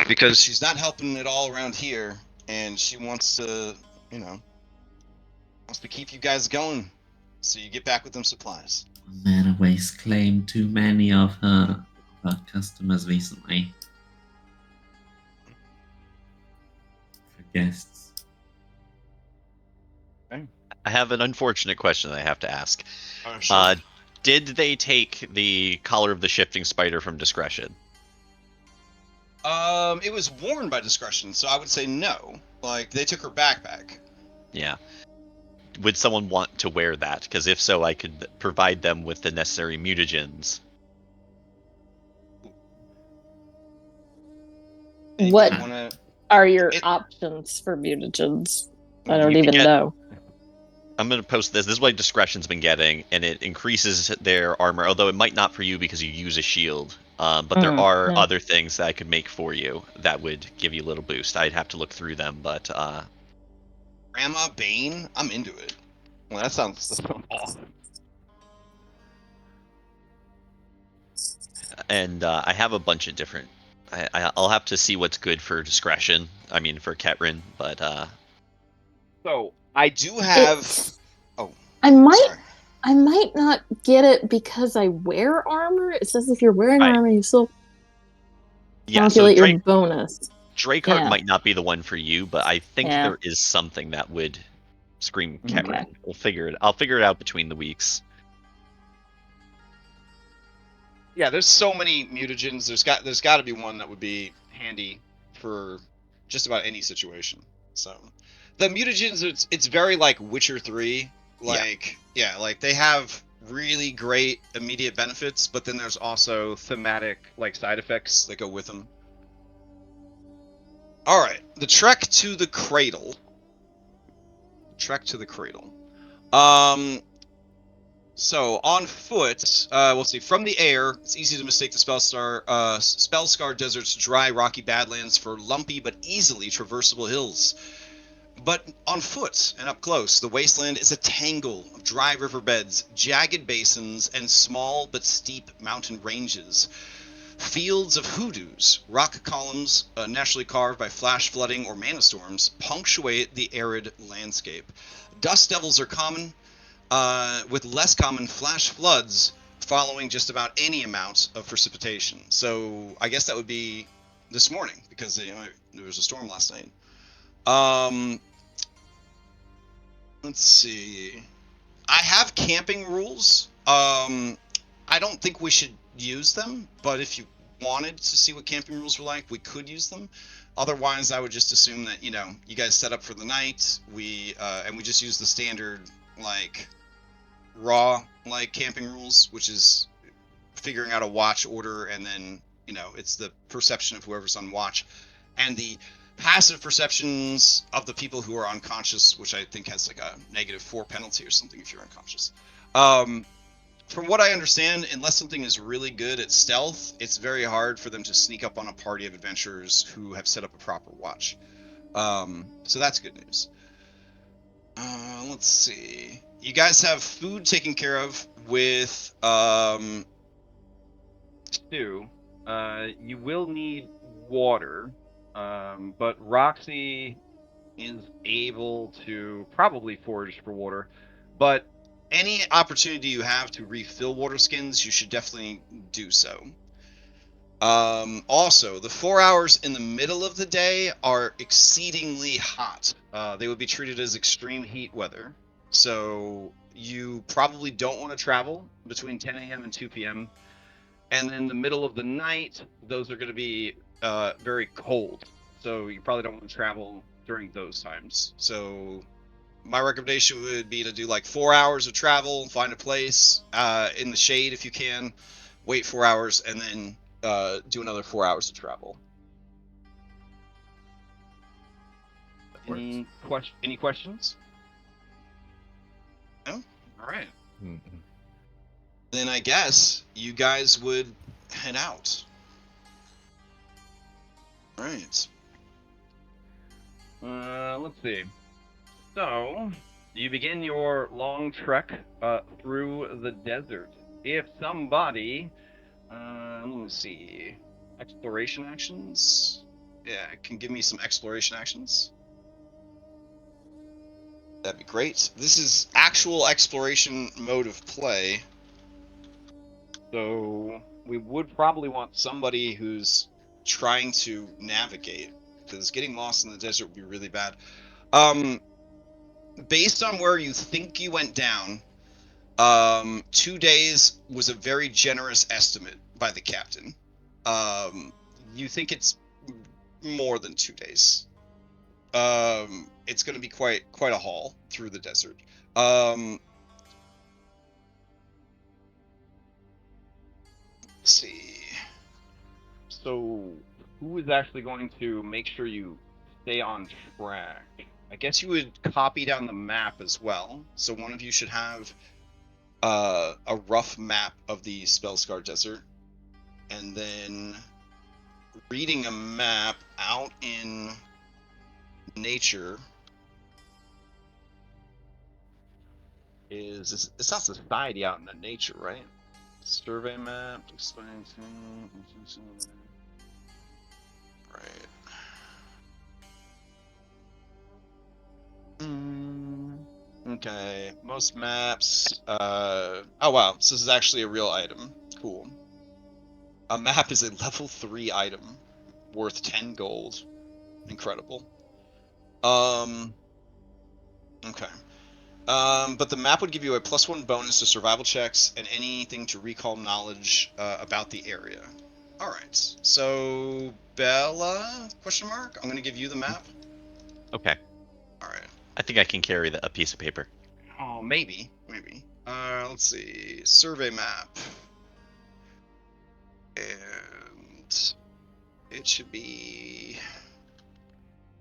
because she's not helping at all around here, and she wants to, wants to keep you guys going so you get back with them supplies. Mana Waste claimed too many of her customers recently. For guests. I have an unfortunate question that I have to ask. Sure. Did they take the collar of the shifting spider from discretion? It was worn by discretion, so I would say no. Like, they took her backpack. Yeah. Would someone want to wear that? Because if so, I could provide them with the necessary mutagens. What are your options for mutagens? I don't even know. I'm gonna post this. This is what discretion's been getting, and it increases their armor. Although it might not for you because you use a shield. But there are yeah. other things that I could make for you that would give you a little boost. I'd have to look through them, but Grandma Bane, I'm into it. Well, that sounds awesome. And I have a bunch of different. I'll have to see what's good for discretion. I mean, for Ketrin, but So I do have. I might. Sorry. I might not get it because I wear armor. It says if you're wearing Right. armor, you still yeah. So calculate your bonus. Drakeheart Yeah. might not be the one for you, but I think Yeah. there is something that would scream Ketrin. Okay. We'll figure it. I'll figure it out between the weeks. Yeah, there's so many mutagens. There's got to be one that would be handy for just about any situation. So the mutagens, it's very like Witcher 3. Like like they have really great immediate benefits, but then there's also thematic like side effects that go with them. All right, the trek to the cradle. Trek to the cradle. So on foot, we'll see. From the air, it's easy to mistake the Spellscar Desert's dry, rocky badlands for lumpy but easily traversable hills. But on foot and up close, the wasteland is a tangle of dry riverbeds, jagged basins, and small but steep mountain ranges. Fields of hoodoos, rock columns naturally carved by flash flooding or mana storms, punctuate the arid landscape. Dust devils are common, with less common flash floods following just about any amount of precipitation. So I guess that would be this morning because there was a storm last night. Let's see. I have camping rules. I don't think we should use them, but if you wanted to see what camping rules were like, we could use them. Otherwise, I would just assume that you guys set up for the night. We just use the standard like raw like camping rules, which is figuring out a watch order, and then it's the perception of whoever's on watch, and the passive perceptions of the people who are unconscious, which I think has like a -4 penalty or something if you're unconscious. From what I understand, unless something is really good at stealth, it's very hard for them to sneak up on a party of adventurers who have set up a proper watch. So that's good news. Let's see. You guys have food taken care of with stew. You will need water, but Roxy is able to probably forage for water. But any opportunity you have to refill water skins, you should definitely do so. Also, the 4 hours in the middle of the day are exceedingly hot. They would be treated as extreme heat weather. So you probably don't want to travel between 10 a.m. and 2 p.m. And then the middle of the night, those are going to be very cold. So you probably don't want to travel during those times. So my recommendation would be to do like 4 hours of travel, find a place in the shade if you can, wait 4 hours, and then do another 4 hours of travel. Any questions? No? All right. Mm-hmm. Then I guess you guys would head out. All right. Let's see. So, you begin your long trek through the desert. If somebody, let me see, exploration actions? Yeah, can give me some exploration actions. That'd be great. This is actual exploration mode of play. So, we would probably want somebody who's trying to navigate, because getting lost in the desert would be really bad. Based on where you think you went down, 2 days was a very generous estimate by the captain. You think it's more than 2 days. It's going to be quite a haul through the desert. Let's see. So, who is actually going to make sure you stay on track? I guess you would copy down the map as well. So one of you should have a rough map of the Spellscar Desert, and then reading a map out in nature is it's not society out in the nature, right? Survey map, expansion, right. Okay, most maps. Oh wow, so this is actually a real item. Cool. A map is a level 3 item, worth 10 gold. Incredible. Okay. But the map would give you a +1 bonus to survival checks and anything to recall knowledge about the area. All right. So Bella? Question mark. I'm gonna give you the map. Okay. All right. I think I can carry a piece of paper. Oh, maybe. Let's see. Survey map. And it should be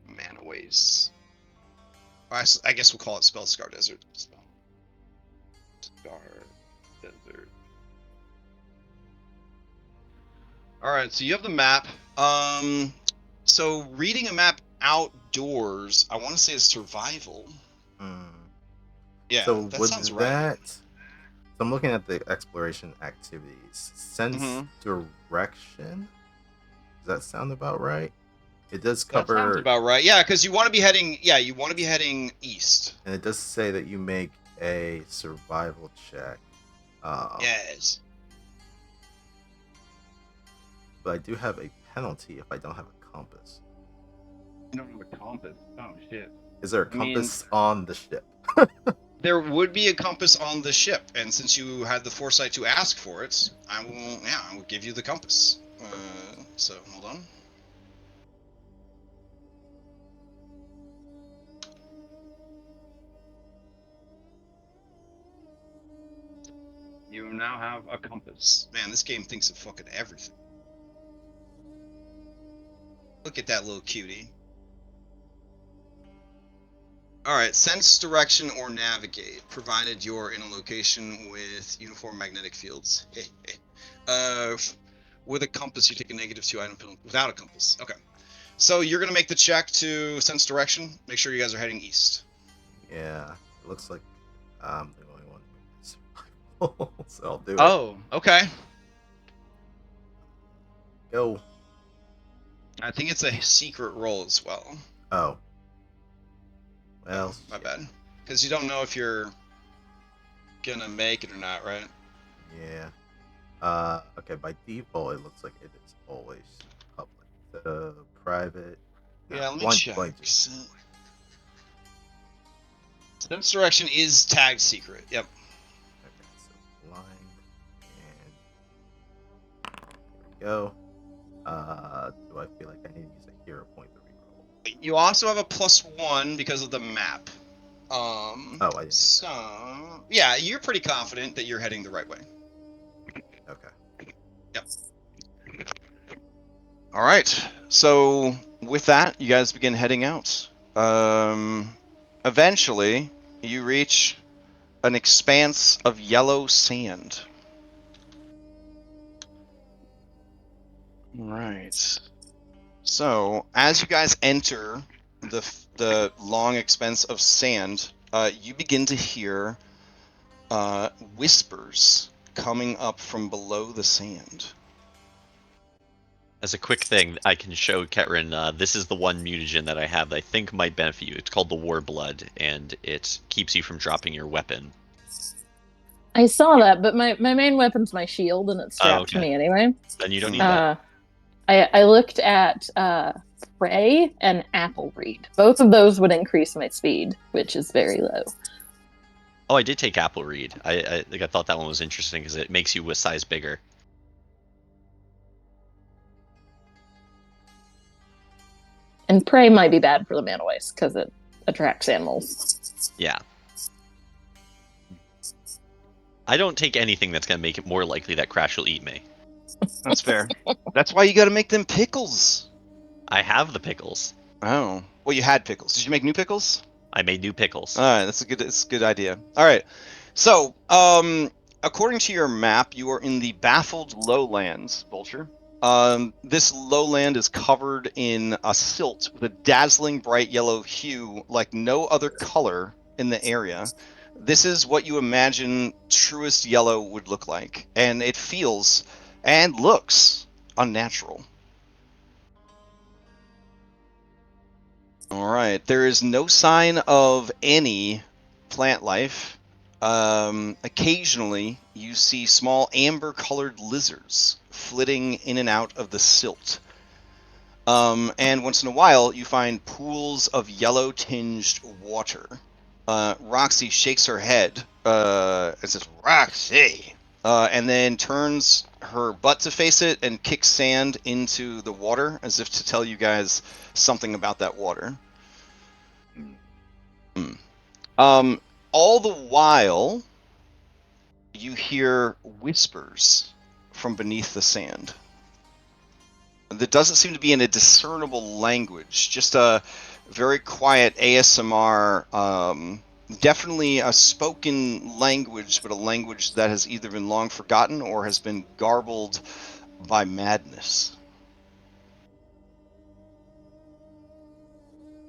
mana waste. I guess we'll call it Spellscar Desert. Spellscar Desert. Alright, so you have the map. So reading a map outdoors, I want to say is survival. Yeah, so that with sounds that, right. So I'm looking at the exploration activities. Sense direction. Does that sound about right? It does cover. That sounds about right. Yeah, because you want to be heading. Yeah, you want to be heading east. And it does say that you make a survival check. Yes. But I do have a penalty if I don't have a compass. You don't have a compass. Oh shit. Is there a compass on the ship? There would be a compass on the ship, and since you had the foresight to ask for it, I will give you the compass. So hold on. You now have a compass. Man, this game thinks of fucking everything. Look at that little cutie. Alright, sense direction or navigate, provided you're in a location with uniform magnetic fields. With a compass, you take a -2 item penalty. Without a compass. Okay. So you're going to make the check to sense direction. Make sure you guys are heading east. Yeah, it looks like I'm the only one with survival, so I'll do it. Oh, okay. Go. I think it's a secret roll as well. Oh. Well, my bad. Because you don't know if you're gonna make it or not, right? Yeah. Okay, by default, it looks like it is always public. The private. Yeah, let me check. Sense direction is tagged secret. Yep. Okay, so blind. And there we go. Do I feel like I need to use a hero point to reroll? You also have a +1 because of the map. Oh, I didn't. So yeah, you're pretty confident that you're heading the right way. Okay. Yep. All right. So with that, you guys begin heading out. Eventually, you reach an expanse of yellow sand. Right. So as you guys enter the long expanse of sand, you begin to hear whispers coming up from below the sand. As a quick thing, I can show Ketrin, this is the one mutagen that I have that I think might benefit you. It's called the War Blood, and it keeps you from dropping your weapon. I saw that, but my main weapon's my shield, and it's strapped to me anyway. Then you don't need that. I looked at Prey and Apple Reed. Both of those would increase my speed, which is very low. Oh, I did take Apple Reed. I thought that one was interesting because it makes you a size bigger. And Prey might be bad for the mana waste because it attracts animals. Yeah. I don't take anything that's going to make it more likely that Crash will eat me. That's fair. That's why you got to make them pickles. I have the pickles. Oh. Well, you had pickles. Did you make new pickles? I made new pickles. All right, that's a good idea. All right, so according to your map, you are in the baffled lowlands, Vulture. This lowland is covered in a silt with a dazzling bright yellow hue like no other color in the area. This is what you imagine truest yellow would look like, and it feels and looks unnatural. All right, there is no sign of any plant life. Occasionally, you see small amber-colored lizards flitting in and out of the silt. And once in a while, you find pools of yellow-tinged water. Roxy shakes her head and says, "Roxy!" And then turns her butt to face it and kicks sand into the water as if to tell you guys something about that water. All the while, you hear whispers from beneath the sand. There doesn't seem to be in a discernible language, just a very quiet ASMR, definitely a spoken language, but a language that has either been long forgotten or has been garbled by madness.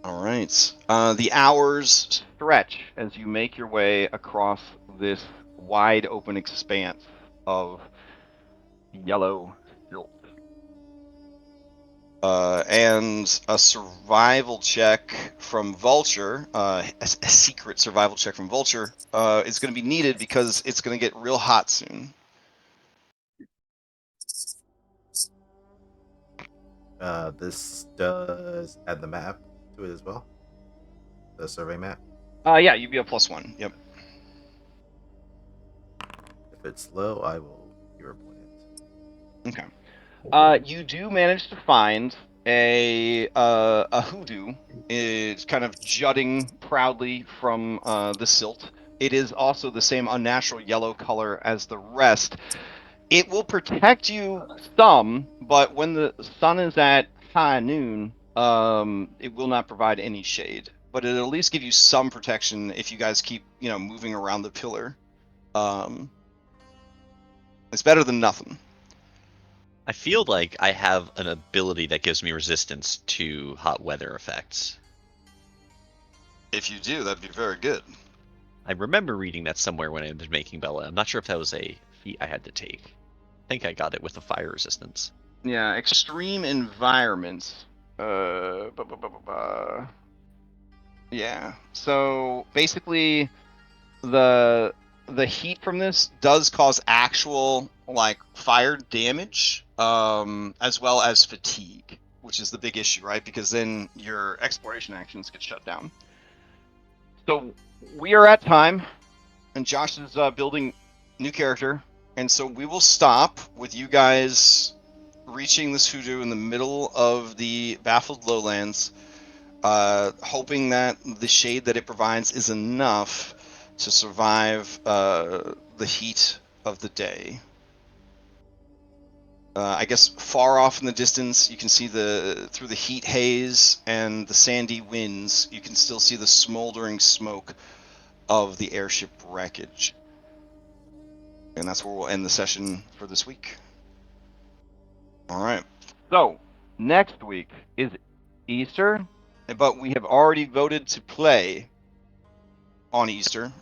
All right. The hours stretch as you make your way across this wide open expanse of yellow silt. And a survival check from Vulture, a secret survival check from Vulture, is going to be needed because it's going to get real hot soon. This does add the map to it as well. The survey map. Yeah, you'd be a +1. Yep. If it's low, I will hero point it. Okay. You do manage to find a hoodoo. It's kind of jutting proudly from the silt. It is also the same unnatural yellow color as the rest. It will protect you some, but when the sun is at high noon, it will not provide any shade. But it'll at least give you some protection if you guys keep, moving around the pillar. It's better than nothing. I feel like I have an ability that gives me resistance to hot weather effects. If you do, that'd be very good. I remember reading that somewhere when I was making Bella. I'm not sure if that was a feat I had to take. I think I got it with the fire resistance. Yeah, extreme environments. Yeah. So basically, the heat from this does cause actual fire damage, as well as fatigue, which is the big issue, right? Because then your exploration actions get shut down. So we are at time, and Josh is building new character, and so we will stop with you guys reaching this hoodoo in the middle of the baffled lowlands, hoping that the shade that it provides is enough to survive the heat of the day. I guess far off in the distance, you can see through the heat haze and the sandy winds, you can still see the smoldering smoke of the airship wreckage. And that's where we'll end the session for this week. All right. So, next week is Easter, but we have already voted to play on Easter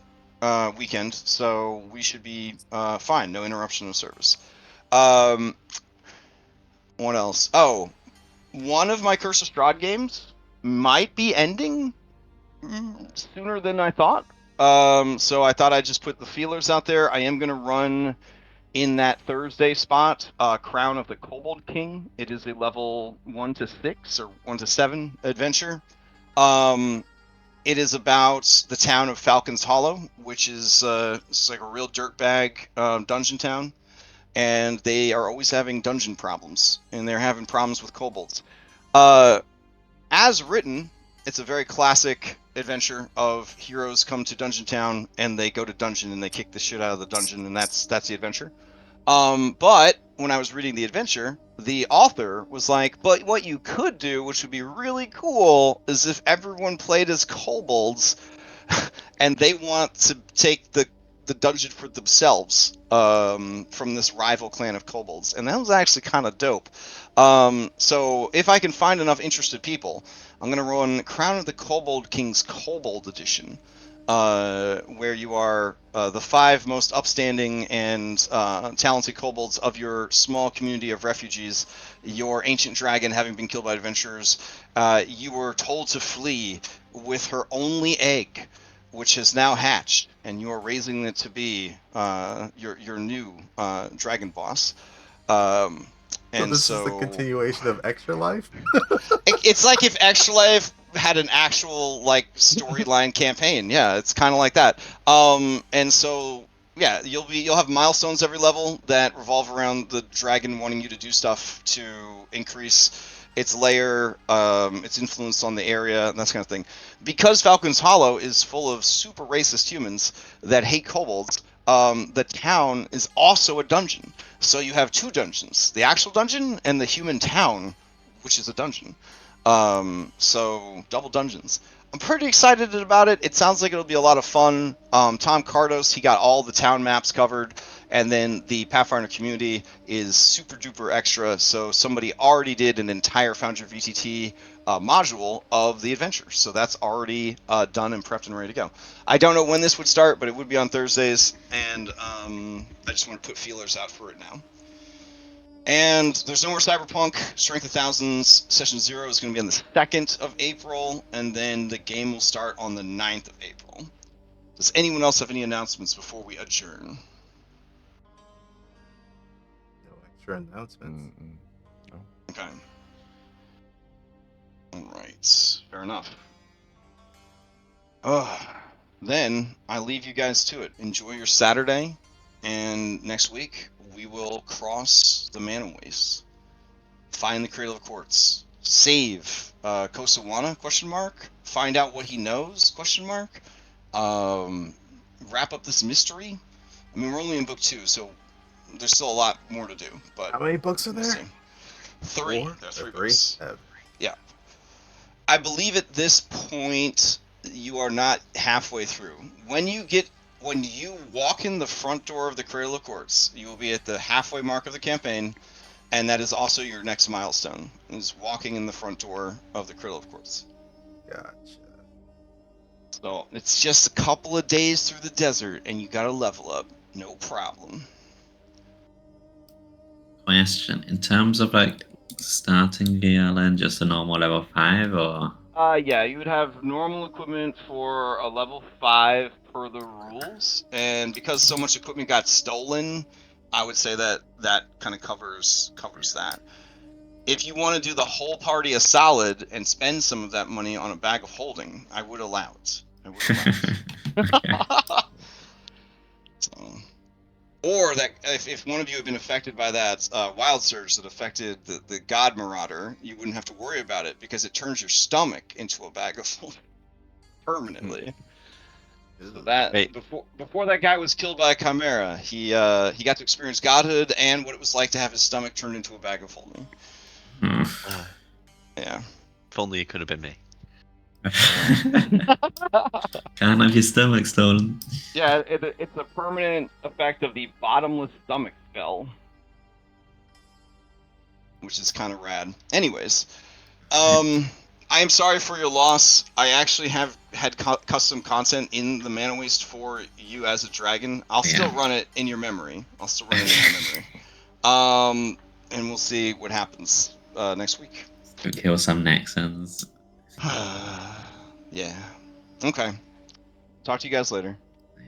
weekend, so we should be fine. No interruption of service. What else? Oh, one of my Curse of Strahd games might be ending sooner than I thought. So I thought I'd just put the feelers out there. I am going to run in that Thursday spot, Crown of the Kobold King. It is a level 1 to 6 or 1 to 7 adventure. It is about the town of Falcon's Hollow, which is it's like a real dirtbag dungeon town. And they are always having dungeon problems, and they're having problems with kobolds. As written, it's a very classic adventure of heroes come to Dungeon Town, and they go to dungeon, and they kick the shit out of the dungeon, and that's the adventure. But when I was reading the adventure, the author was like, but what you could do, which would be really cool, is if everyone played as kobolds and they want to take the dungeon for themselves from this rival clan of kobolds. And that was actually kind of dope. So if I can find enough interested people, I'm going to run Crown of the Kobold Kings Kobold Edition, where you are the 5 most upstanding and talented kobolds of your small community of refugees. Your ancient dragon having been killed by adventurers, you were told to flee with her only egg, which has now hatched, and you are raising it to be your new dragon boss. And this is the continuation of Extra Life. It's like if Extra Life had an actual like storyline campaign. Yeah, it's kind of like that. And so yeah, you'll have milestones every level that revolve around the dragon wanting you to do stuff to increase its layer, its influence on the area, and that kind of thing. Because Falcon's Hollow is full of super racist humans that hate kobolds, the town is also a dungeon. So you have 2 dungeons: the actual dungeon and the human town, which is a dungeon. So double dungeons. I'm pretty excited about it. It sounds like it'll be a lot of fun. Tom Cardos, he got all the town maps covered, and then the Pathfinder community is super duper extra. So somebody already did an entire Foundry VTT module of the adventure. So that's already done and prepped and ready to go. I don't know when this would start, but it would be on Thursdays, and I just want to put feelers out for it now. And there's no more Cyberpunk. Strength of Thousands Session 0 is going to be on the 2nd of April, and then the game will start on the 9th of April. Does anyone else have any announcements before we adjourn? No extra announcements. No. Okay. Alright. Fair enough. Then I leave you guys to it. Enjoy your Saturday, and next week we will cross the Mana Waste. Find the Cradle of Quartz. Save Kosawana? Find out what he knows? Wrap up this mystery. I mean, we're only in book 2, so there's still a lot more to do. But How many books are we'll there? see. 3. 4? There are 3 3? books. Yeah. I believe at this point you are not halfway through. When you walk in the front door of the Cradle of Quartz, you will be at the halfway mark of the campaign. And that is also your next milestone, is walking in the front door of the Cradle of Quartz. Gotcha. So it's just a couple of days through the desert, and you gotta level up. No problem. Question: in terms of like starting gear, then just a normal level 5, or? Yeah, you would have normal equipment for a level 5 per the rules, and because so much equipment got stolen, I would say that kind of covers that. If you want to do the whole party a solid and spend some of that money on a bag of holding, I would allow it. So, or that if one of you had been affected by that wild surge that affected the God Marauder, you wouldn't have to worry about it because it turns your stomach into a bag of holding permanently. So that before that guy was killed by a chimera, he got to experience godhood and what it was like to have his stomach turned into a bag of holding. Yeah. If only it could have been me. Can't have your stomach stolen. Yeah, it's a permanent effect of the bottomless stomach spell. Which is kind of rad. Anyways, I am sorry for your loss. I actually have had custom content in the Mana Waste for you as a dragon. I'll still run it in your memory. And we'll see what happens next week. Go kill some Nexans. Yeah. Okay. Talk to you guys later.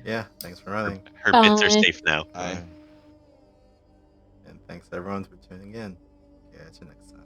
Yeah, thanks for running. Her bits are Bye. safe now. Bye. And thanks everyone for tuning in. Catch you next time.